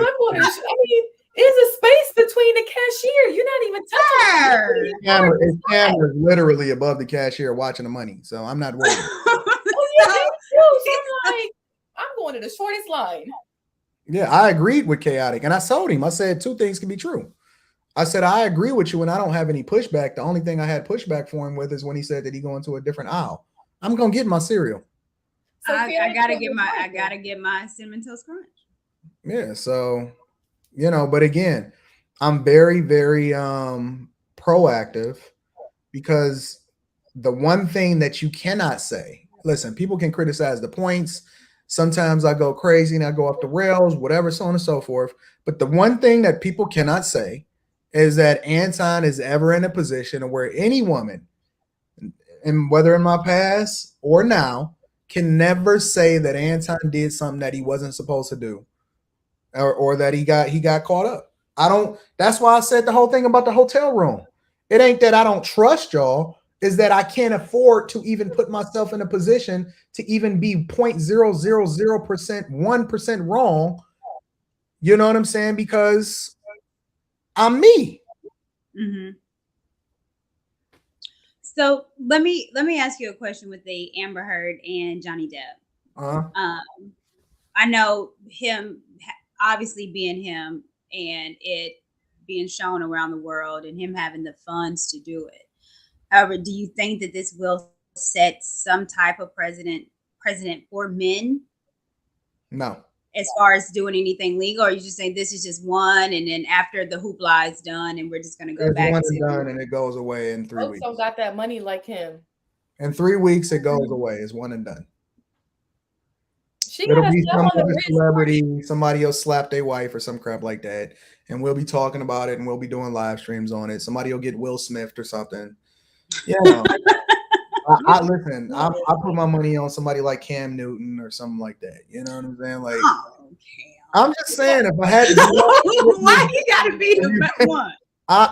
a space between the cashier. You're not even touching His camera is literally above the cashier watching the money, so I'm not worried. I'm going to the shortest line. Yeah, I agreed with chaotic, and I told him. I said two things can be true. I said I agree with you, and I don't have any pushback. The only thing I had pushback for him with is when he said that he go into a different aisle. I'm gonna get my cereal. So I gotta get my cinnamon toast crunch. Yeah, so but again, I'm very, very proactive because the one thing that you cannot say, listen, people can criticize the points. Sometimes I go crazy and I go off the rails, whatever, so on and so forth. But the one thing that people cannot say is that Anton is ever in a position where any woman, and whether in my past or now, can never say that Anton did something that he wasn't supposed to do, or that he got caught up. That's why I said the whole thing about the hotel room. It ain't that I don't trust y'all, is that I can't afford to even put myself in a position to even be 0.000%, 1% wrong. You know what I'm saying? Because I'm me. Mm-hmm. So let me ask you a question with the Amber Heard and Johnny Depp. I know him obviously being him and it being shown around the world and him having the funds to do it. However, do you think that this will set some type of precedent for men? No. As far as doing anything legal, or you just saying this is just one, and then after the hoopla is done, and we're just going to go back one to and done, and it goes away in 3 weeks. Also got that money like him. In 3 weeks, it goes away. It's one and done. It'll be some other celebrity, somebody else slap their wife or some crap like that, and we'll be talking about it, and we'll be doing live streams on it. Somebody will get Will Smith or something. Yeah. I listen. I put my money on somebody like Cam Newton or something like that. You know what I'm saying? Like, I'm just saying, if I had to, why you gotta be the one?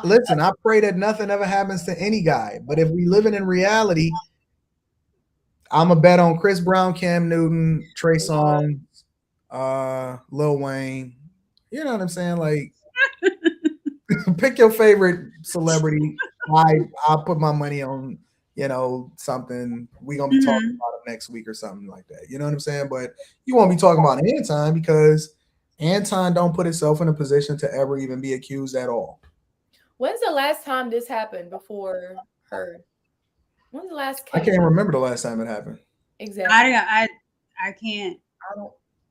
Listen. I pray that nothing ever happens to any guy. But if we living in reality, I'm a bet on Chris Brown, Cam Newton, Trey Songz, Lil Wayne. You know what I'm saying? Like, pick your favorite celebrity. I'll put my money on. Something we're gonna be talking about it next week or something like that. You know what I'm saying? But you won't be talking about Anton because Anton don't put himself in a position to ever even be accused at all. When's the last time this happened before her? When's the last case? I can't remember the last time it happened. Exactly. I can't.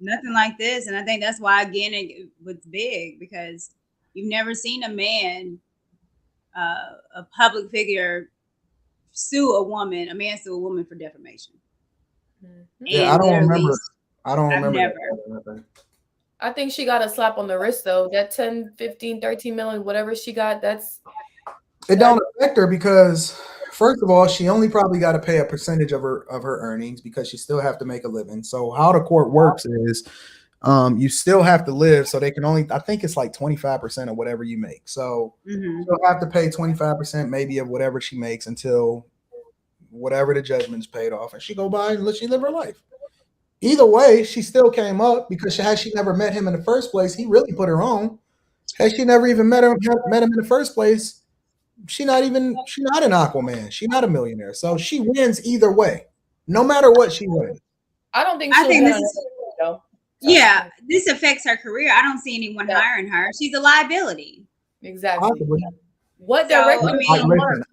Nothing like this, and I think that's why again it was big because you've never seen a man, a public figure, sue a man sue a woman for defamation. Yeah, I don't remember. I don't remember. Never. I think she got a slap on the wrist though. That 10, 15, 13 million, whatever she got, it don't affect her because first of all, she only probably got to pay a percentage of her earnings because she still have to make a living. So how the court works is you still have to live, so they can only, I think it's like 25% of whatever you make. So she'll have to pay 25% maybe of whatever she makes until whatever the judgment's paid off, and she go by and let she live her life. Either way, she still came up because had she never met him in the first place, he really put her on. Had she never even met him in the first place, she's not an Aquaman. She's not a millionaire. So she wins either way. No matter what, she wins. I don't think this is though. Yeah, this affects her career. I don't see anyone hiring her. She's a liability. Exactly. Possibly. What direction?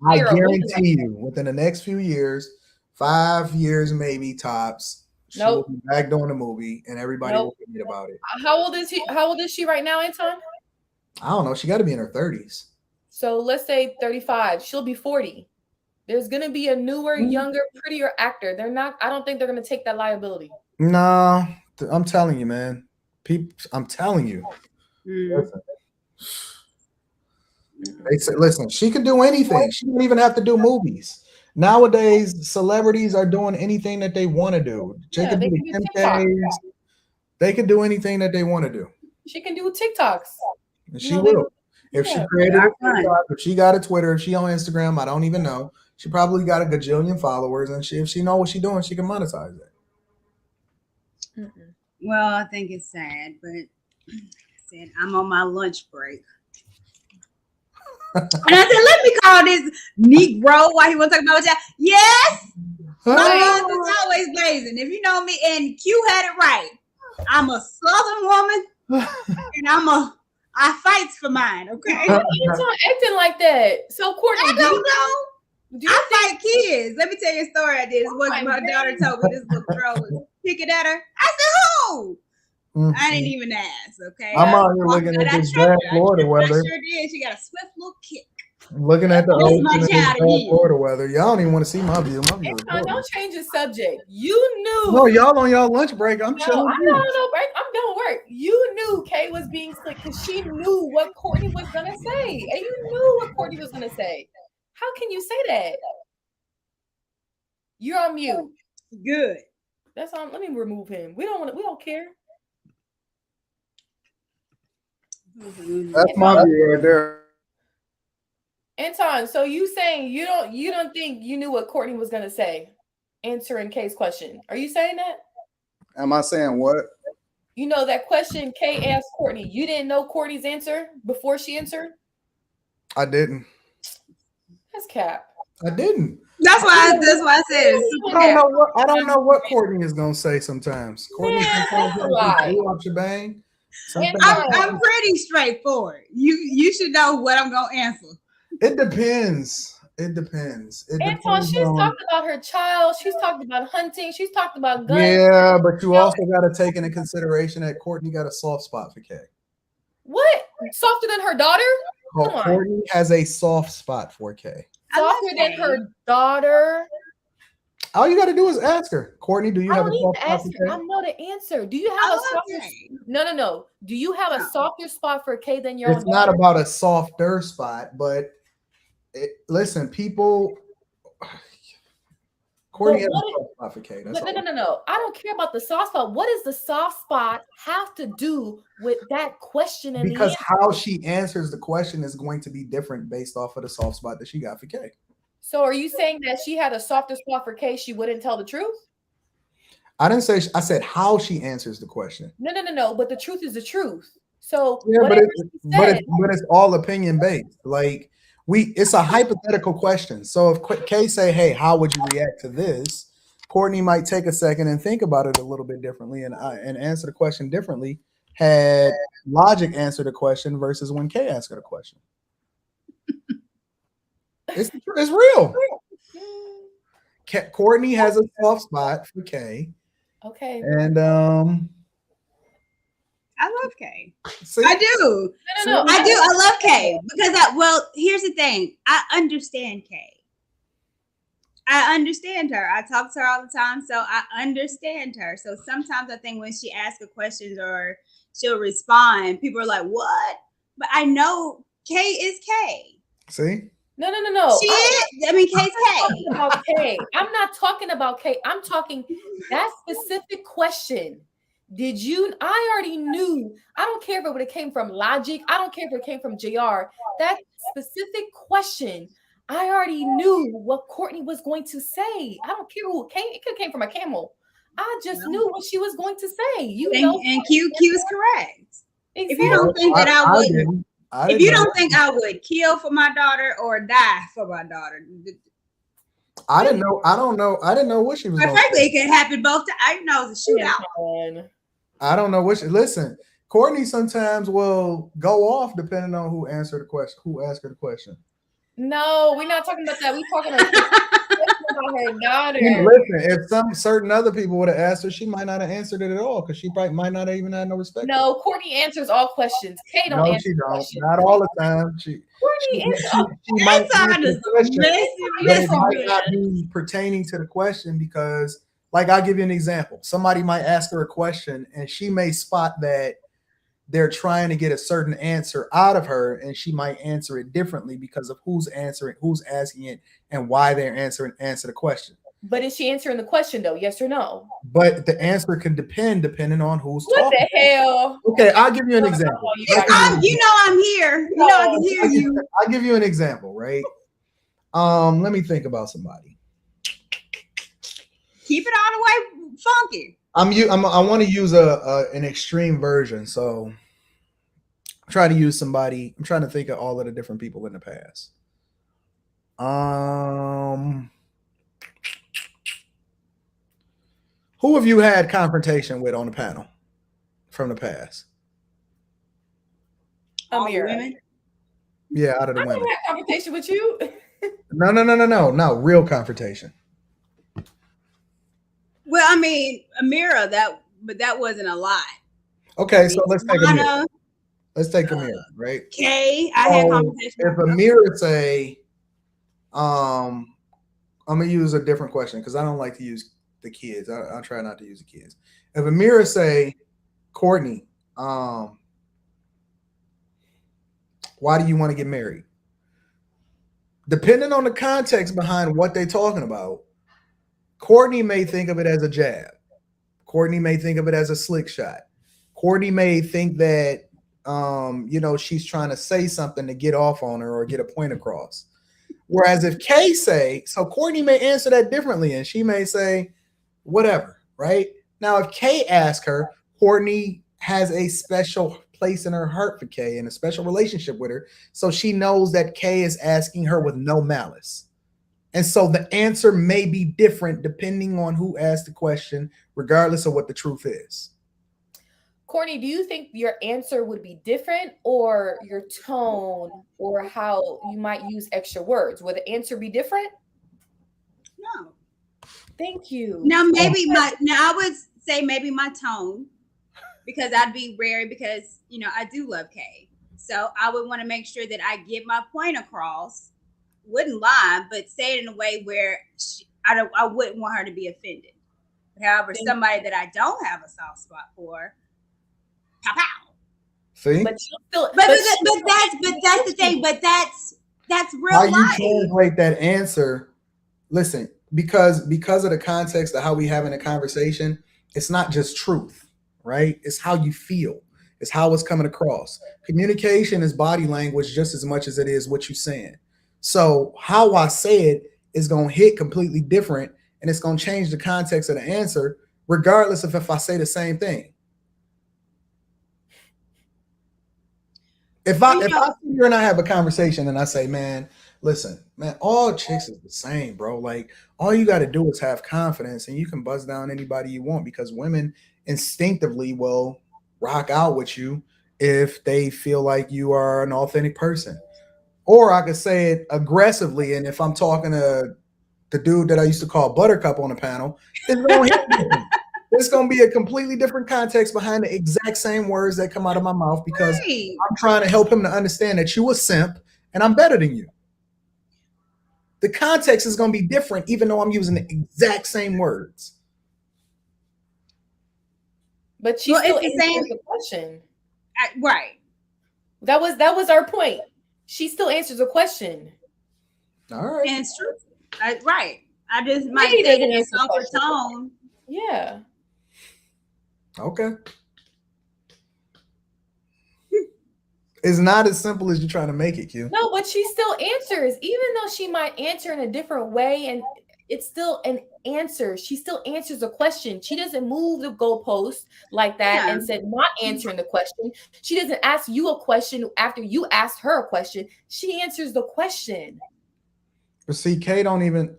I guarantee you, within the next few years, 5 years maybe tops, she will be back doing the movie, and everybody will forget about it. How old is he? How old is she right now, Anton? I don't know. She got to be in her 30s. So let's say 35. She'll be 40. There's gonna be a newer, younger, prettier actor. I don't think they're gonna take that liability. No, I'm telling you, man. I'm telling you. They say, listen, she can do anything. She don't even have to do movies. Nowadays, celebrities are doing anything that they want to do. They can do anything that they want to do. She can do TikToks. And she will. If she created a TikTok, if she got a Twitter, if she on Instagram, I don't even know. She probably got a gajillion followers, and if she know what she's doing, she can monetize it. Well, I think it's sad, but I said I'm on my lunch break. And I said, let me call this Negro while he was talking about that. Yes. Huh? My guns is always blazing. If you know me, and Q had it right. I'm a Southern woman, and I fight for mine. Okay. Why Anton acting like that? So Courtney, I don't know. do you I think fight kids. Let me tell you a story I did. This was my daughter told me this little girl was picking at her. I said, who? I didn't even ask, okay? I'm out here looking at this bad Florida weather. I sure did. She got a swift little kick. Looking at the This is ocean my and this child bad again. Florida weather. Y'all don't even want to see my view. My view is Anton, horrible. don't change the subject. You knew. No, y'all on y'all lunch break. I'm No, chilling. I'm not on no break. I'm done with work. You knew Kay was being slick because she knew what Courtney was gonna say, and you knew what Courtney was gonna say. How can you say that? You're on mute. Good. That's on. Let me remove him. We don't want. We don't care. That's my view right there. Anton, so you saying you don't think you knew what Courtney was gonna say, answering Kay's question? Are you saying that? Am I saying what? You know that question Kay asked Courtney. You didn't know Courtney's answer before she answered? I didn't. That's cap. I didn't. That's why I said it's I don't know what Courtney is gonna say sometimes. Courtney Man, sometimes that's a lie. out shebang. I'm pretty straightforward. You should know what I'm gonna answer. It depends. It depends. Anton, she's talked about her child. She's talked about hunting. She's talked about guns. Yeah, but you also got to take into consideration that Courtney got a soft spot for Kay. What? Softer than her daughter? Come on. Courtney has a soft spot for Kay. Softer than her daughter? All you got to do is ask her. Courtney, do you I have don't a need soft to spot ask for her. Kay? I know the answer. Do you have a softer? No. Do you have a softer spot for Kay than your own It's not daughter? about a softer spot, but listen, people. Courtney has a soft spot for Kay. That's all. No. I don't care about the soft spot. What does the soft spot have to do with that question? And Because how she answers the question is going to be different based off of the soft spot that she got for Kay. So are you saying that she had a softer spot for Kay? She wouldn't tell the truth? I didn't say. I said how she answers the question. No. But the truth is the truth. So yeah, but it's all opinion based. Like it's a hypothetical question. So if Kay say, "Hey, how would you react to this?" Courtney might take a second and think about it a little bit differently and answer the question differently. Had Logic answer the question versus when Kay asked her the question. It's real. Courtney has a soft spot for Kay. Okay. And I love Kay. See? I do. No. I do. I love Kay because here's the thing. I understand Kay. I understand her. I talk to her all the time, so I understand her. So sometimes I think when she asks a question or she'll respond, people are like, "What?" But I know Kay is Kay. See? No. She is. I mean, Kay's Kay. About Kay. I'm not talking about Kay. I'm talking that specific question. I already knew. I don't care if it would have came from Logic. I don't care if it came from JR. That specific question, I already knew what Courtney was going to say. I don't care who it came. It could have came from a camel. I just knew what she was going to say. And Q is correct. Exactly. If you don't think that I would. If you don't think I would kill for my daughter or die for my daughter, I didn't know. I don't know. I didn't know what she was. But frankly, it could happen both. I know it's a shootout. I don't know what. Listen, Courtney sometimes will go off depending on who answered the question. Who asked her the question? No, we're not talking about that. We're talking about her daughter. Listen, if some certain other people would have asked her, she might not have answered it at all because she probably might not have even had no respect. No, Courtney answers all questions. Kay don't answer she don't. questions. Not all the time. Courtney she might answer the question, but it might not be pertaining to the question because, like, I'll give you an example. Somebody might ask her a question and she may spot that they're trying to get a certain answer out of her, and she might answer it differently because of who's answering, who's asking it, and why they're answer the question. But is she answering the question though? Yes or no? But the answer can depending on who's what talking. What the hell? Okay, I'll give you an example. I'm here. You know I can hear you. I'll give you an example, right? Let me think about somebody. Keep it all the way funky. I want to use an extreme version, so try to use somebody. I'm trying to think of all of the different people in the past. Who have you had confrontation with on the panel from the past? All the Amira. women. Yeah, out of the I never women. had conversation with you. No, real confrontation. Well, I mean, Amira, but that wasn't a lot. Okay, I so mean, let's take Amira. Tamana, Let's take Amira, right? Kay, I had So conversation if with her. Amira say, I'm gonna use a different question because I don't like to use the kids. I'll try not to use the kids. If Amira say, Courtney, why do you want to get married? Depending on the context behind what they're talking about, Courtney may think of it as a jab. Courtney may think of it as a slick shot. Courtney may think that she's trying to say something to get off on her or get a point across. Whereas if Kay say, so Courtney may answer that differently and she may say, whatever, right? Now, if Kay asks her, Courtney has a special place in her heart for Kay and a special relationship with her. So she knows that Kay is asking her with no malice. And so the answer may be different depending on who asked the question, regardless of what the truth is. Courtney, do you think your answer would be different, or your tone, or how you might use extra words? Would the answer be different? No. Thank you. Now I would say maybe my tone, because I'd be wary because I do love Kay. So I would want to make sure that I get my point across. Wouldn't lie, but say it in a way where I wouldn't want her to be offended. However, somebody that I don't have a soft spot for, pow pow. See? But that's the thing. But that's real how life. You translate that answer. Listen, because of the context of how we having a conversation, it's not just truth, right? It's how you feel. It's how it's coming across. Communication is body language just as much as it is what you're saying. So how I say it is going to hit completely different, and it's going to change the context of the answer, regardless of if I say the same thing. If I sit here and I have a conversation and I say, man, listen, man, all chicks is the same, bro. Like, all you got to do is have confidence, and you can buzz down anybody you want, because women instinctively will rock out with you if they feel like you are an authentic person. Or I could say it aggressively, and if I'm talking to the dude that I used to call Buttercup on the panel, it's going to be a completely different context behind the exact same words that come out of my mouth, because I'm trying to help him to understand that you a simp and I'm better than you. The context is going to be different, even though I'm using the exact same words. But she still answers the question. Right. That was our point. She still answers a question. All right. And it's true. Right. I just might say it in a softer tone. Yeah. Okay. It's not as simple as you're trying to make it, Q. No, but she still answers, even though she might answer in a different way, and it's still an answer. She still answers a question. She doesn't move the goalpost like that and said not answering the question. She doesn't ask you a question after you asked her a question. She answers the question. But see, Kay don't even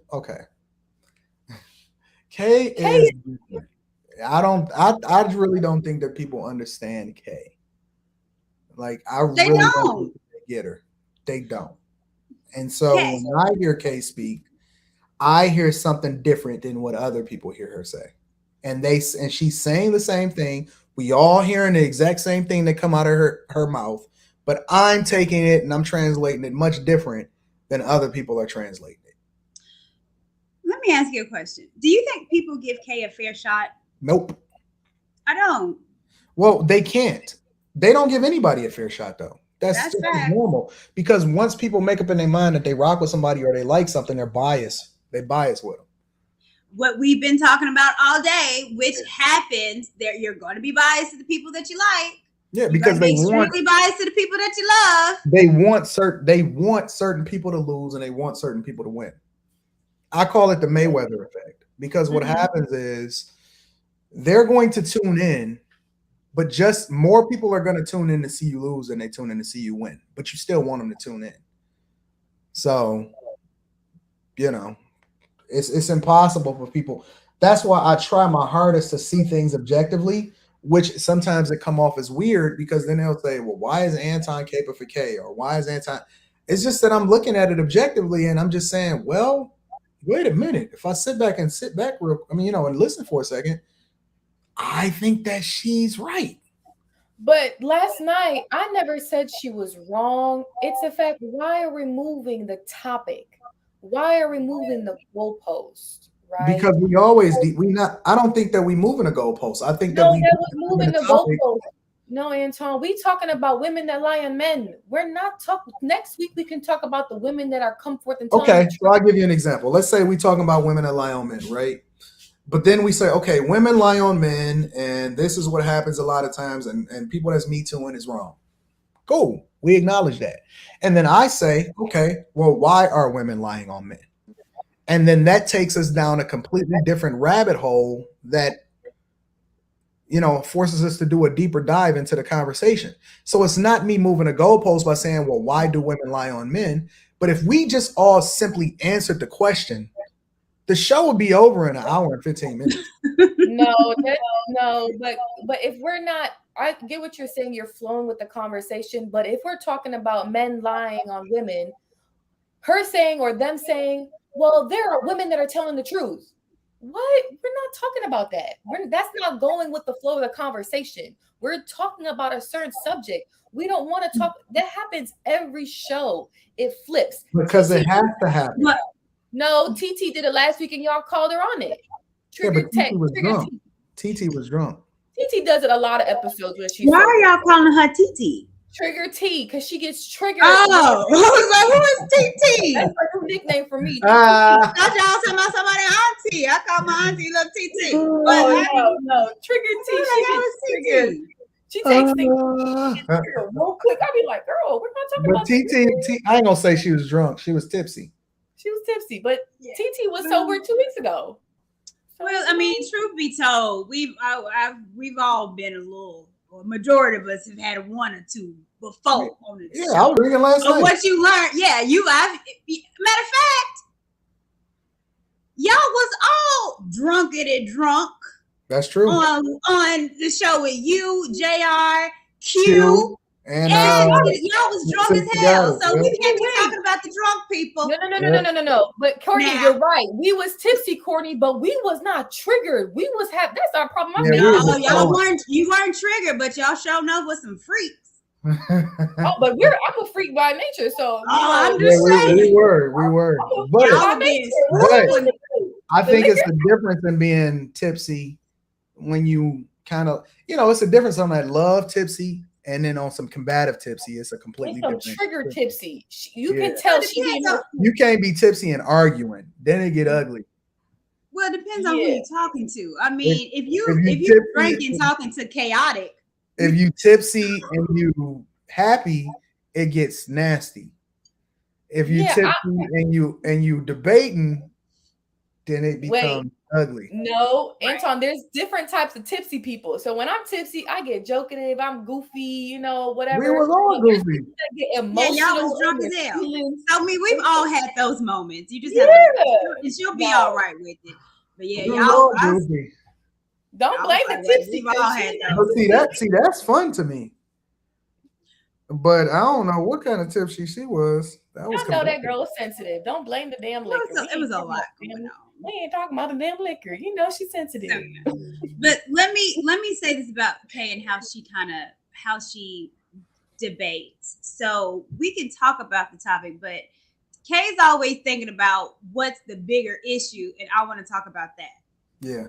Kay is different. I really don't think that people understand Kay. Like, I really don't think they get her. They don't. And so when I hear Kay speak, I hear something different than what other people hear her say. And she's saying the same thing. We all hearing the exact same thing that come out of her mouth, but I'm taking it and I'm translating it much different than other people are translating it. Let me ask you a question. Do you think people give Kay a fair shot? Nope. I don't. Well, they can't. They don't give anybody a fair shot, though. That's just normal. Because once people make up in their mind that they rock with somebody or they like something, they're biased. They bias with them. What we've been talking about all day, which happens, you're going to be biased to the people that you like. Yeah, because they want biased to the people that you love. They want certain people to lose and they want certain people to win. I call it the Mayweather effect, because what happens is they're going to tune in, but just more people are going to tune in to see you lose than they tune in to see you win. But you still want them to tune in. So, it's impossible for people. that's why I try my hardest to see things objectively, which sometimes it come off as weird because then they'll say, well, why is Anton caping for K? Or why is Anton? It's just that I'm looking at it objectively and I'm just saying, well, wait a minute. If I sit back and and listen for a second, I think that she's right. But last night, I never said she was wrong. It's a fact. Why are we moving the topic? Why are we moving the goalpost? Right? Because I don't think that we moving a goalpost. I think No, that we that was moving the topic. goalpost. No, Anton, we talking about women that lie on men. We're not talking. Next week we can talk about the women that are come forth and telling Okay, the so I'll give you an example. Let's say we talking about women that lie on men, right? But then we say, okay, women lie on men, and this is what happens a lot of times, and people that's MeTooing is wrong. Cool, we acknowledge that. And then I say, okay, well, why are women lying on men? And then that takes us down a completely different rabbit hole that forces us to do a deeper dive into the conversation. So it's not me moving a goalpost by saying, well, why do women lie on men? But if we just all simply answered the question, the show would be over in an hour and 15 minutes. No, but if we're not, I get what you're saying, you're flowing with the conversation, but if we're talking about men lying on women, her saying or them saying, well, there are women that are telling the truth. What? We're not talking about that. That's not going with the flow of the conversation. We're talking about a certain subject. We don't want to talk. That happens every show. It flips. Because it has to happen. No, TT did it last week and y'all called her on it. TT was drunk. TT was drunk. TT does it a lot of episodes when she. Why are y'all calling her TT? Trigger T, because she gets triggered. Oh, I was like, who is TT? That's her new nickname for me. I thought y'all talking about somebody auntie. I call my auntie little TT. No, Trigger T. She gets triggered. She takes things real quick. I be like, girl, we're not talking about TT. I ain't gonna say she was drunk. She was tipsy. She was tipsy, but TT was sober 2 weeks ago. Well, I mean, truth be told, we've all been a little. Majority of us have had one or two before on the show. I was drinking last night. What you learned, matter of fact, y'all was all drunk. That's true. On the show with you, JR, Q. And y'all was drunk as hell, so we can't be talking about the drunk people. No. But Courtney, you're right. We was tipsy, Courtney, but we was not triggered. We was happy. That's our problem. You weren't triggered, but y'all showing up with some freaks. But I'm a freak by nature, so I'm just saying. We were. But I think it's the difference in being tipsy when you kind of, it's a difference on that love tipsy. And then on some combative tipsy, it's a completely different. Trigger tipsy. You can tell you can't be tipsy and arguing. Then it get ugly. Well, it depends on who you're talking to. I mean, if you drinking talking to chaotic. If you tipsy and you happy, it gets nasty. If you tipsy and you debating, then it becomes ugly. No, Anton, there's different types of tipsy people. So when I'm tipsy, I get joking. If I'm goofy, whatever. We was all goofy. I get emotional. Yeah, y'all was drunk as hell. So I mean, we've all had those moments. You just have to, she'll be all right with it. But y'all goofy. Don't blame the tipsy. See, that's fun to me. But I don't know what kind of tipsy she was. I know that girl was sensitive. Don't blame the damn liquor. It was a lot going on. We ain't talking about the damn liquor. She's sensitive. But let me say this about Kay and how she debates. So we can talk about the topic, but Kay's always thinking about what's the bigger issue, and I want to talk about that. Yeah.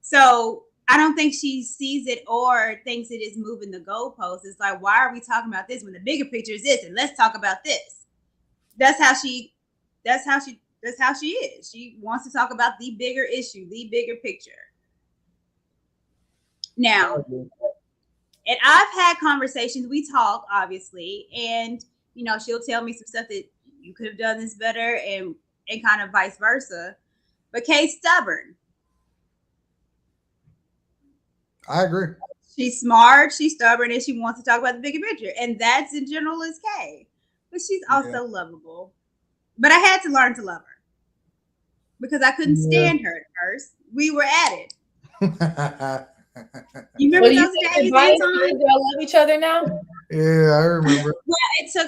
So I don't think she sees it or thinks it is moving the goalposts. It's like, why are we talking about this when the bigger picture is this? And let's talk about this. That's how she is. She wants to talk about the bigger issue, the bigger picture. Now, and I've had conversations, we talk, obviously, and she'll tell me some stuff that you could have done this better and kind of vice versa. But Kay's stubborn. I agree. She's smart, she's stubborn, and she wants to talk about the bigger picture. And that's in general is Kay. But she's also lovable. But I had to learn to love her. because I couldn't Yeah. stand her at first. We were at it. Yeah, You So remember do you those think days, you're biased Anton? because y'all love each other now? I remember. Well,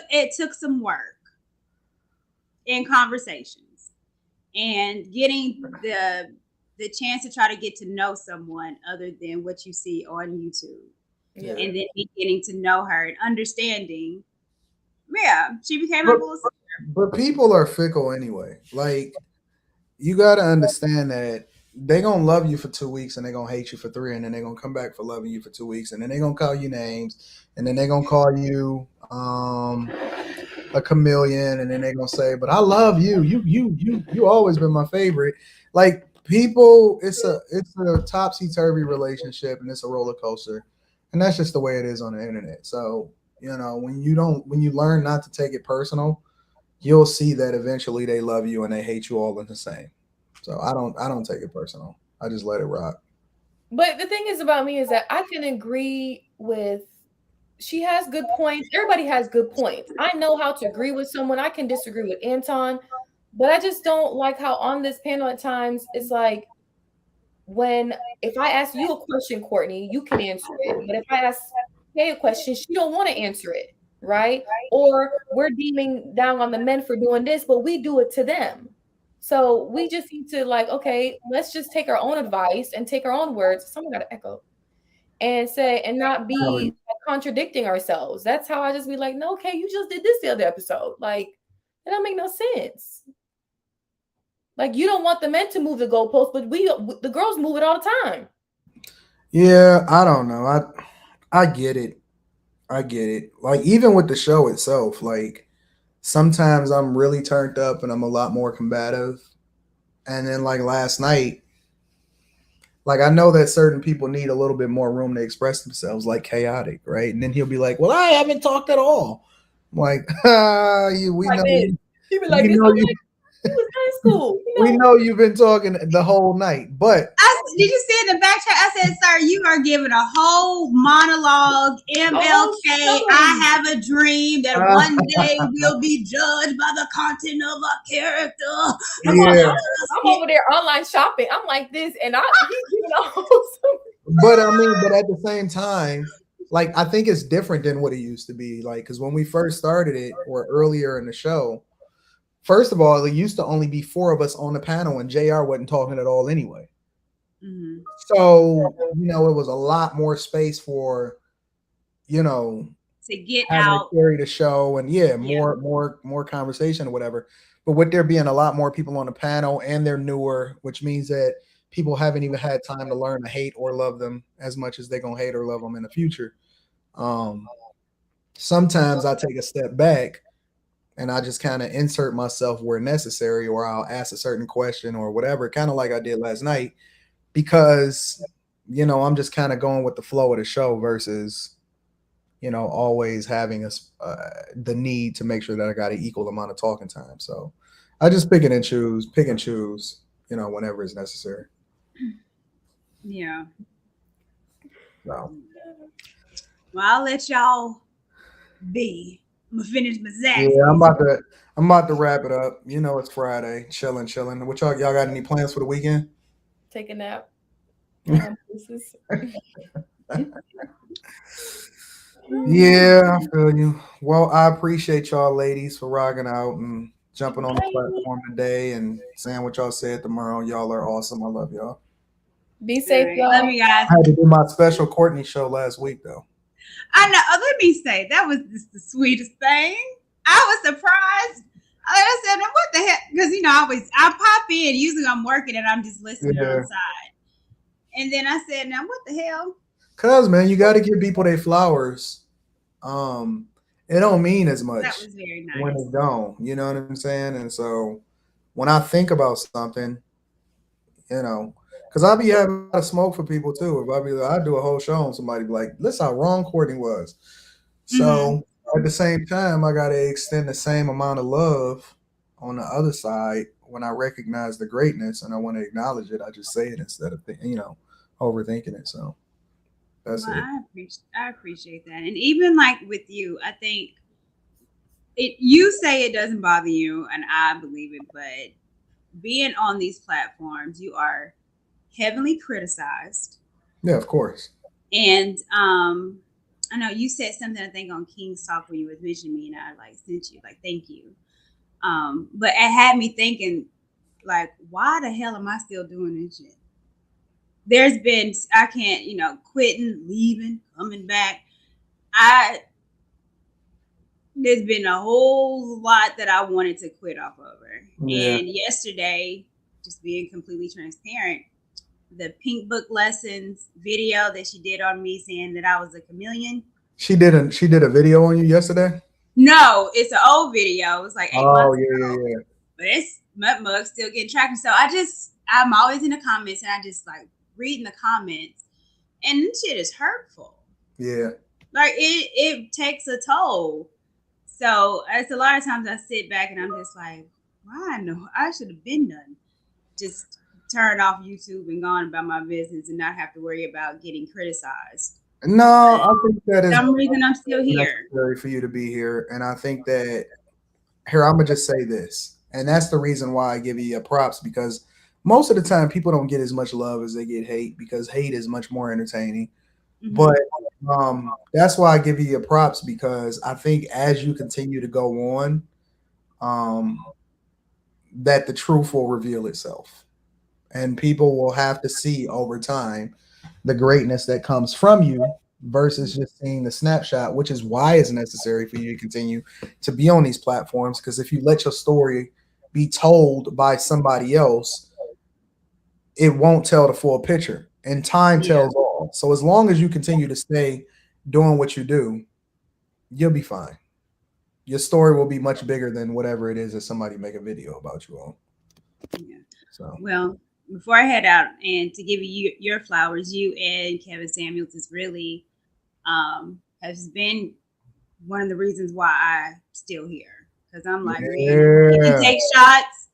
it took some work in conversations and getting the chance to try to get to know someone other than what you see on YouTube. Yeah. And then me getting to know her and understanding. Yeah, she became But, my little sister. but people are fickle anyway. Like, you got to understand that they going to love you for 2 weeks and they going to hate you for 3. And then they going to come back for loving you for 2 weeks. And then they going to call you names. And then they going to call you a chameleon. And then they going to say, but I love you. You always been my favorite. Like, people, it's a topsy-turvy relationship and it's a roller coaster. And that's just the way it is on the internet. So, when you learn not to take it personal, you'll see that eventually they love you and they hate you all in the same. So I don't take it personal. I just let it rock. But the thing is about me is that I can agree with. She has good points. Everybody has good points. I know how to agree with someone. I can disagree with Anton, but I just don't like how on this panel at times it's like if I ask you a question, Courtney, you can answer it. But if I ask Kay a question, she don't want to answer it, right? Or we're deeming down on the men for doing this, but we do it to them. So we just need to okay, let's just take our own advice and take our own words. Someone got an echo. And say and not be contradicting ourselves. That's how I just be like, no, okay, you just did this the other episode. Like, that don't make no sense. Like, you don't want the men to move the goalpost, but the girls move it all the time. Yeah, I don't know. I get it. I get it. Like, even with the show itself, like, sometimes I'm really turned up and I'm a lot more combative. And then like last night, like, I know that certain people need a little bit more room to express themselves, like chaotic, right? And then he'll be like, "Well, I haven't talked at all." I'm like, we Like know, this. He be like we this. know I'm you, like, it was high school. we know you've been talking the whole night, but Did you see in the back chat? I said, "Sir, you are giving a whole monologue. MLK, I have a dream that one day we'll be judged by the content of our character." I'm over there online shopping. I'm like this, and he's giving a whole. But at the same time, like, I think it's different than what it used to be. Like, because when we first started it or earlier in the show, first of all, it used to only be 4 of us on the panel, and JR wasn't talking at all anyway. Mm-hmm. So, it was a lot more space for, to get out, to carry the show, and more conversation or whatever. But with there being a lot more people on the panel and they're newer, which means that people haven't even had time to learn to hate or love them as much as they're gonna hate or love them in the future. Sometimes I take a step back and I just kind of insert myself where necessary, or I'll ask a certain question or whatever, kind of like I did last night, because I'm just kind of going with the flow of the show versus always having the need to make sure that I got an equal amount of talking time. So I just pick and choose, whenever it's necessary. Yeah. So. Well, I'll let y'all be. I'm gonna finish my Zach. Yeah, I'm about to wrap it up. It's Friday, chilling. What y'all got any plans for the weekend? Take a nap. Yeah, I feel you. Well, I appreciate y'all ladies for rocking out and jumping on the platform today and saying what y'all said tomorrow. Y'all are awesome. I love y'all. Be safe, y'all. Love you guys. I had to do my special Courtney show last week, though. I know. Let me say, that was just the sweetest thing. I was surprised. I said, "Now what the heck?" Because I pop in. Usually, I'm working and I'm just listening outside. And then I said, "Now what the hell?" Cause, man, you got to give people their flowers. It don't mean as much. That was very nice. When it don't, you know what I'm saying? And so when I think about something, because I be having a smoke for people too. If I do a whole show and somebody be like, "Listen how wrong Courtney was." So at the same time, I gotta extend the same amount of love on the other side when I recognize the greatness and I want to acknowledge it. I just say it instead of overthinking it. So that's it. I appreciate that. And even like with you, I think you say it doesn't bother you, and I believe it, but being on these platforms, you are heavily criticized. Yeah, of course. And I know you said something, I think, on King's Talk when you was mentioning me, and I like sent you like thank you. But it had me thinking, like, why the hell am I still doing this shit? There's been, I can't, quitting, leaving, coming back. There's been a whole lot that I wanted to quit off over. Yeah. And yesterday, just being completely transparent, the Pink Book Lessons video that she did on me saying that I was a chameleon. She did a video on you yesterday? No, it's an old video. It was like 8 months ago. Yeah. But it's mug still getting traction. So I'm always in the comments, and I just like reading the comments, and this shit is hurtful. Yeah. Like it takes a toll. So it's a lot of times I sit back and I'm just like, why? No, I should have been done. Just turn off YouTube and gone about my business and not have to worry about getting criticized. No, I think that is for some reason I'm still here. Necessary for you to be here. And I think that here, I'm gonna just say this. And that's the reason why I give you your props, because most of the time people don't get as much love as they get hate, because hate is much more entertaining. Mm-hmm. But that's why I give you your props, because I think as you continue to go on, that the truth will reveal itself, and people will have to see over time the greatness that comes from you versus just seeing the snapshot, which is why it's necessary for you to continue to be on these platforms. Because if you let your story be told by somebody else, it won't tell the full picture, and time tells all. So as long as you continue to stay doing what you do, you'll be fine. Your story will be much bigger than whatever it is that somebody make a video about you on. Yeah. So well, before I head out, and to give you your flowers, you and Kevin Samuels is really has been one of the reasons why I'm still here. Because I'm like, man, you can take shots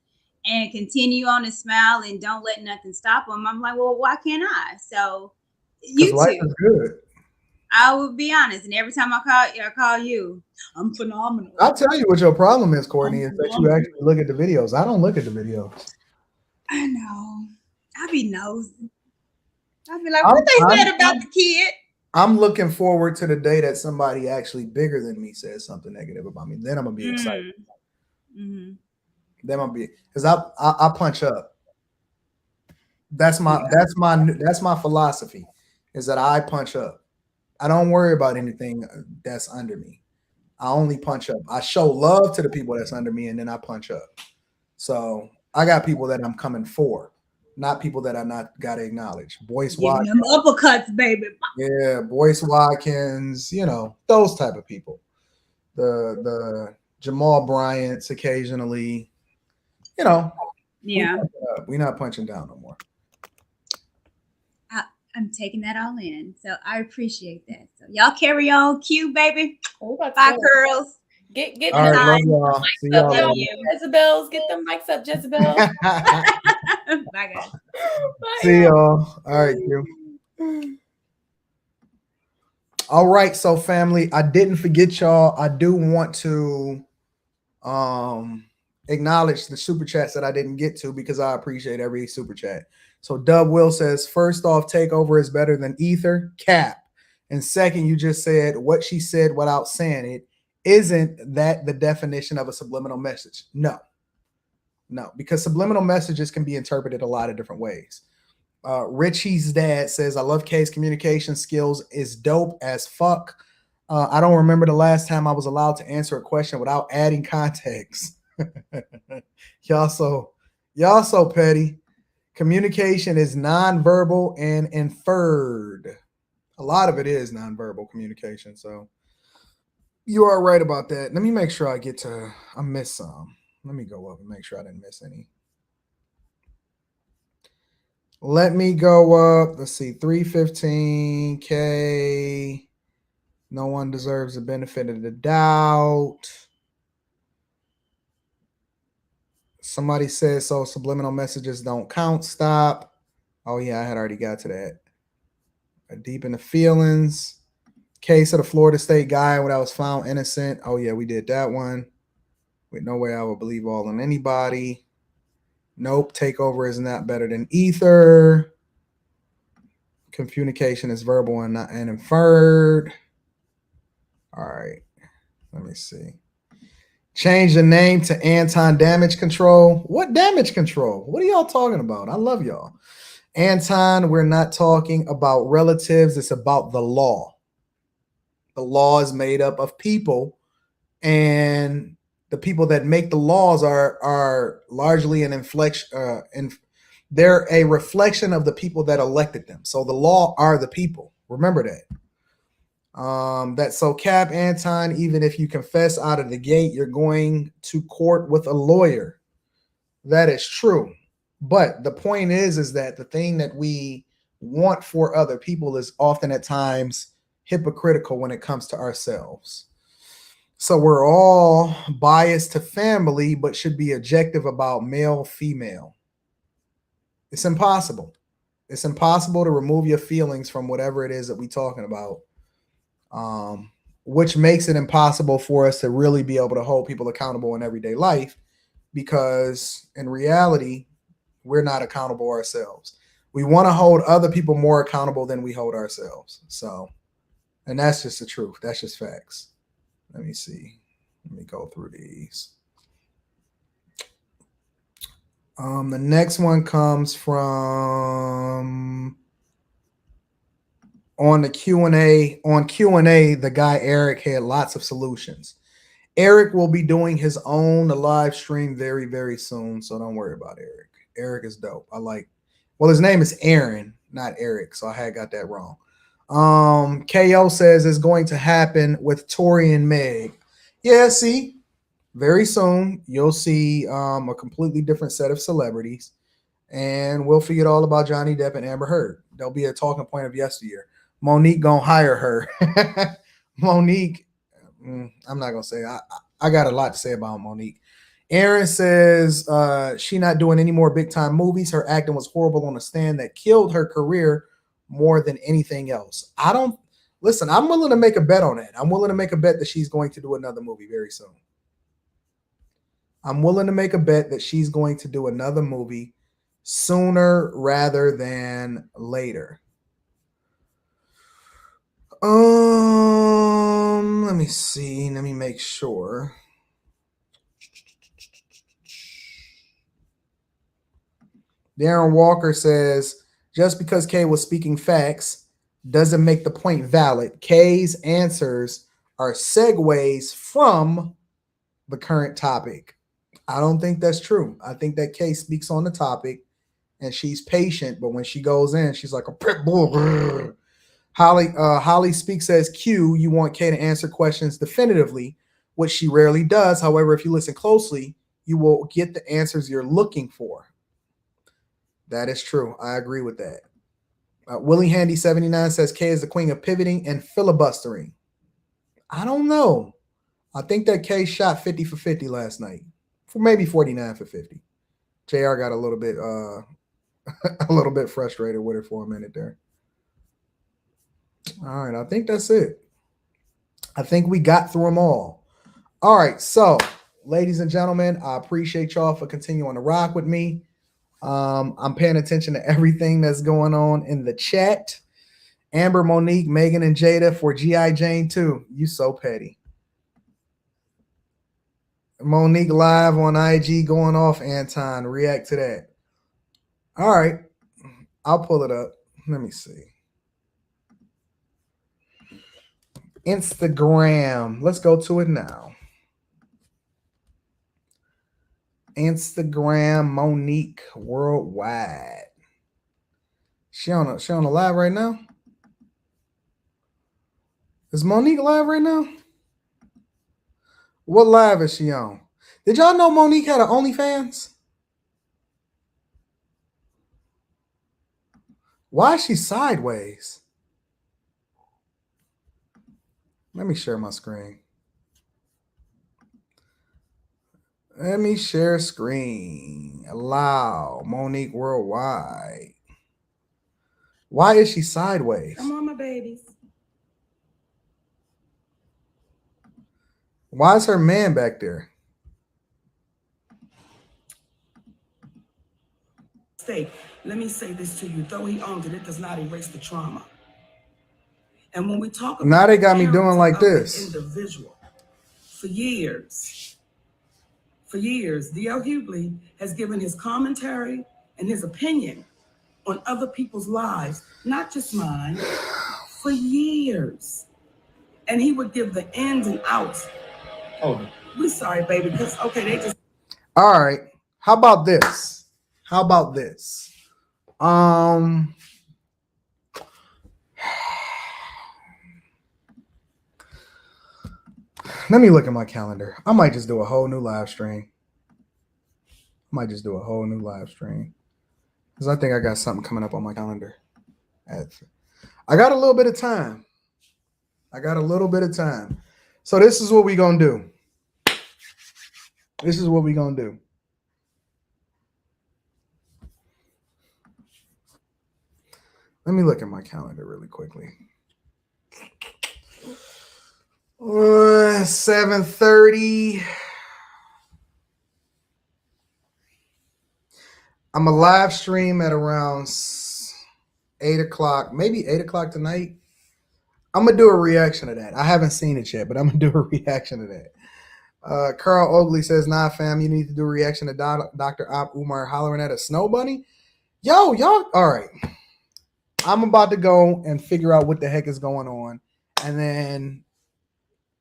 and continue on and smile and don't let nothing stop them. I'm like, well, why can't I? So you life is good. I will be honest, and every time I call you, I'm phenomenal. I'll tell you what your problem is, Courtney, is that you actually look at the videos. I don't look at the videos. I know. I be nosy. I be like, what they said about the kid? I'm looking forward to the day that somebody actually bigger than me says something negative about me. Then I'm gonna be excited. Mm-hmm. Then I'm be, because I punch up. That's my philosophy, is that I punch up. I don't worry about anything that's under me. I only punch up. I show love to the people that's under me, and then I punch up. So I got people that I'm coming for, not people that I not got to acknowledge. Boyce Watkins, them uppercuts, baby. Yeah, Boyce Watkins, those type of people. The Jamal Bryants occasionally, Yeah. We're not punching down no more. I'm taking that all in. So I appreciate that. So y'all carry on. Q, baby. Bye, girls. Get all right, love y'all. Jezebels, get them mics up, Jezebel. Bye, guys. Bye, see y'all. All right, Q. All right, so family, I didn't forget y'all. I do want to acknowledge the super chats that I didn't get to, because I appreciate every super chat. So Dub Will says, first off, takeover is better than ether. Cap. And second, you just said what she said without saying it. Isn't that the definition of a subliminal message? No, because subliminal messages can be interpreted a lot of different ways. Richie's dad says, I love Kay's communication skills is dope as fuck. I don't remember the last time I was allowed to answer a question without adding context. Y'all so petty. Communication is nonverbal and inferred. A lot of it is nonverbal communication. So you are right about that. Let me make sure I missed some. Let me go up and make sure I didn't miss any. Let me go up. Let's see, 315K. No one deserves the benefit of the doubt. Somebody says, so subliminal messages don't count. Stop. Oh, yeah, I had already got to that. Deep in the feelings. Case of the Florida State guy that was found innocent. Oh, yeah, we did that one. With no way I would believe all on anybody. Nope. Takeover is not better than ether. Communication is verbal and not and inferred. All right. Let me see. Change the name to Anton Damage Control. What damage control? What are y'all talking about? I love y'all. Anton, we're not talking about relatives. It's about the law. The law is made up of people, and the people that make the laws are largely an inflection. They're a reflection of the people that elected them. So the law are the people. Remember that. That's so cap Anton. Even if you confess out of the gate, you're going to court with a lawyer. That is true. But the point is that the thing that we want for other people is often at times hypocritical when it comes to ourselves. So we're all biased to family, but should be objective about male, female. It's impossible. It's impossible to remove your feelings from whatever it is that we're talking about, which makes it impossible for us to really be able to hold people accountable in everyday life, because in reality, we're not accountable ourselves. We want to hold other people more accountable than we hold ourselves. So, and that's just the truth. That's just facts. Let me see. Let me go through these. The next one comes from on the Q&A. On Q&A, the guy Eric had lots of solutions. Eric will be doing his own live stream very, very soon, so don't worry about Eric. Eric is dope. Well, his name is Aaron, not Eric, so I had got that wrong. KO says it's going to happen with Tori and Meg. Yeah, see, very soon you'll see a completely different set of celebrities, and we'll forget all about Johnny Depp and Amber Heard. There'll be a talking point of yesteryear. Monique gonna hire her. Monique, I'm not gonna say. I got a lot to say about Monique. Aaron says she not doing any more big time movies. Her acting was horrible on the stand. That killed her career more than anything else. I'm willing to make a bet on that. I'm willing to make a bet that she's going to do another movie very soon. I'm willing to make a bet that she's going to do another movie sooner rather than later. Let me see. Let me make sure. Darren Walker says, just because Kay was speaking facts doesn't make the point valid. Kay's answers are segues from the current topic. I don't think that's true. I think that Kay speaks on the topic and she's patient, but when she goes in, she's like a pit bull. Holly speaks as Q. You want Kay to answer questions definitively, which she rarely does. However, if you listen closely, you will get the answers you're looking for. That is true. I agree with that. Willie Handy 79 says Kay is the queen of pivoting and filibustering. I don't know. I think that Kay shot 50 for 50 last night. For maybe 49 for 50. JR got a little bit frustrated with it for a minute there. All right, I think that's it. I think we got through them all. All right, so ladies and gentlemen, I appreciate y'all for continuing to rock with me. I'm paying attention to everything that's going on in the chat. Amber, Monique, Megan, and Jada for G.I. Jane 2. You so petty. Monique live on IG going off, Anton. React to that. All right. I'll pull it up. Let me see. Instagram. Let's go to it now. Instagram Monique Worldwide. She on a live right now? Is Monique live right now? What live is she on? Did y'all know Monique had an OnlyFans? Why is she sideways? Let me share my screen. Let me share screen. Allow Monique Worldwide. Why is she sideways? Come on, my babies. Why is her man back there? mistake. Let me say this to you. Though he owned it, it does not erase the trauma. And when we talk about now they got me doing parenting like of the this. individual, for years, D.L. Hughley has given his commentary and his opinion on other people's lives, not just mine, for years. And he would give the ins and outs. Oh, we're sorry, baby, because okay, they just. All right. How about this? How about this? Let me look at my calendar. I might just do a whole new live stream. Because I think I got something coming up on my calendar. I got a little bit of time. So this is what we're going to do. Let me look at my calendar really quickly. 7:30. I'm a live stream at around 8 o'clock, maybe 8 o'clock tonight. I'm going to do a reaction to that. I haven't seen it yet, but I'm going to do a reaction to that. Carl Oakley says, nah, fam, you need to do a reaction to Dr. Umar hollering at a snow bunny. Yo, y'all, all right. I'm about to go and figure out what the heck is going on, and then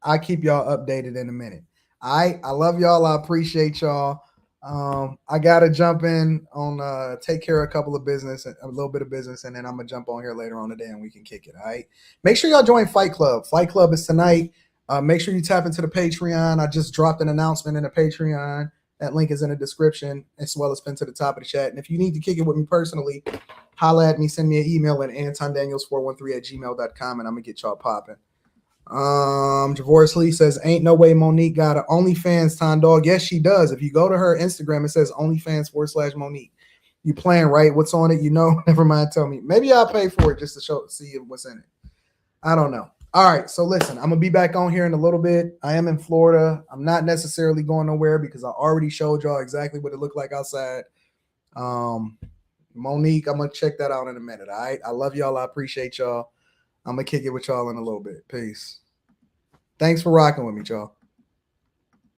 I'll keep y'all updated in a minute. All right, I love y'all. I appreciate y'all. I gotta jump in on take care of a little bit of business, and then I'm gonna jump on here later on today and we can kick it. All right. Make sure y'all join Fight Club. Fight Club is tonight. Make sure you tap into the Patreon. I just dropped an announcement in the Patreon. That link is in the description as well as pinned to the top of the chat. And if you need to kick it with me personally, holla at me, send me an email at antondaniels413@gmail.com and I'm gonna get y'all popping. Javorce Lee says, ain't no way Monique got an OnlyFans, Tom Dog. Yes, she does. If you go to her Instagram, it says OnlyFans/Monique. You playing, right? What's on it? You know, never mind. Tell me. Maybe I'll pay for it just to see what's in it. I don't know. All right. So listen, I'm going to be back on here in a little bit. I am in Florida. I'm not necessarily going nowhere because I already showed y'all exactly what it looked like outside. Monique, I'm going to check that out in a minute. All right. I love y'all. I appreciate y'all. I'm going to kick it with y'all in a little bit. Peace. Thanks for rocking with me, y'all.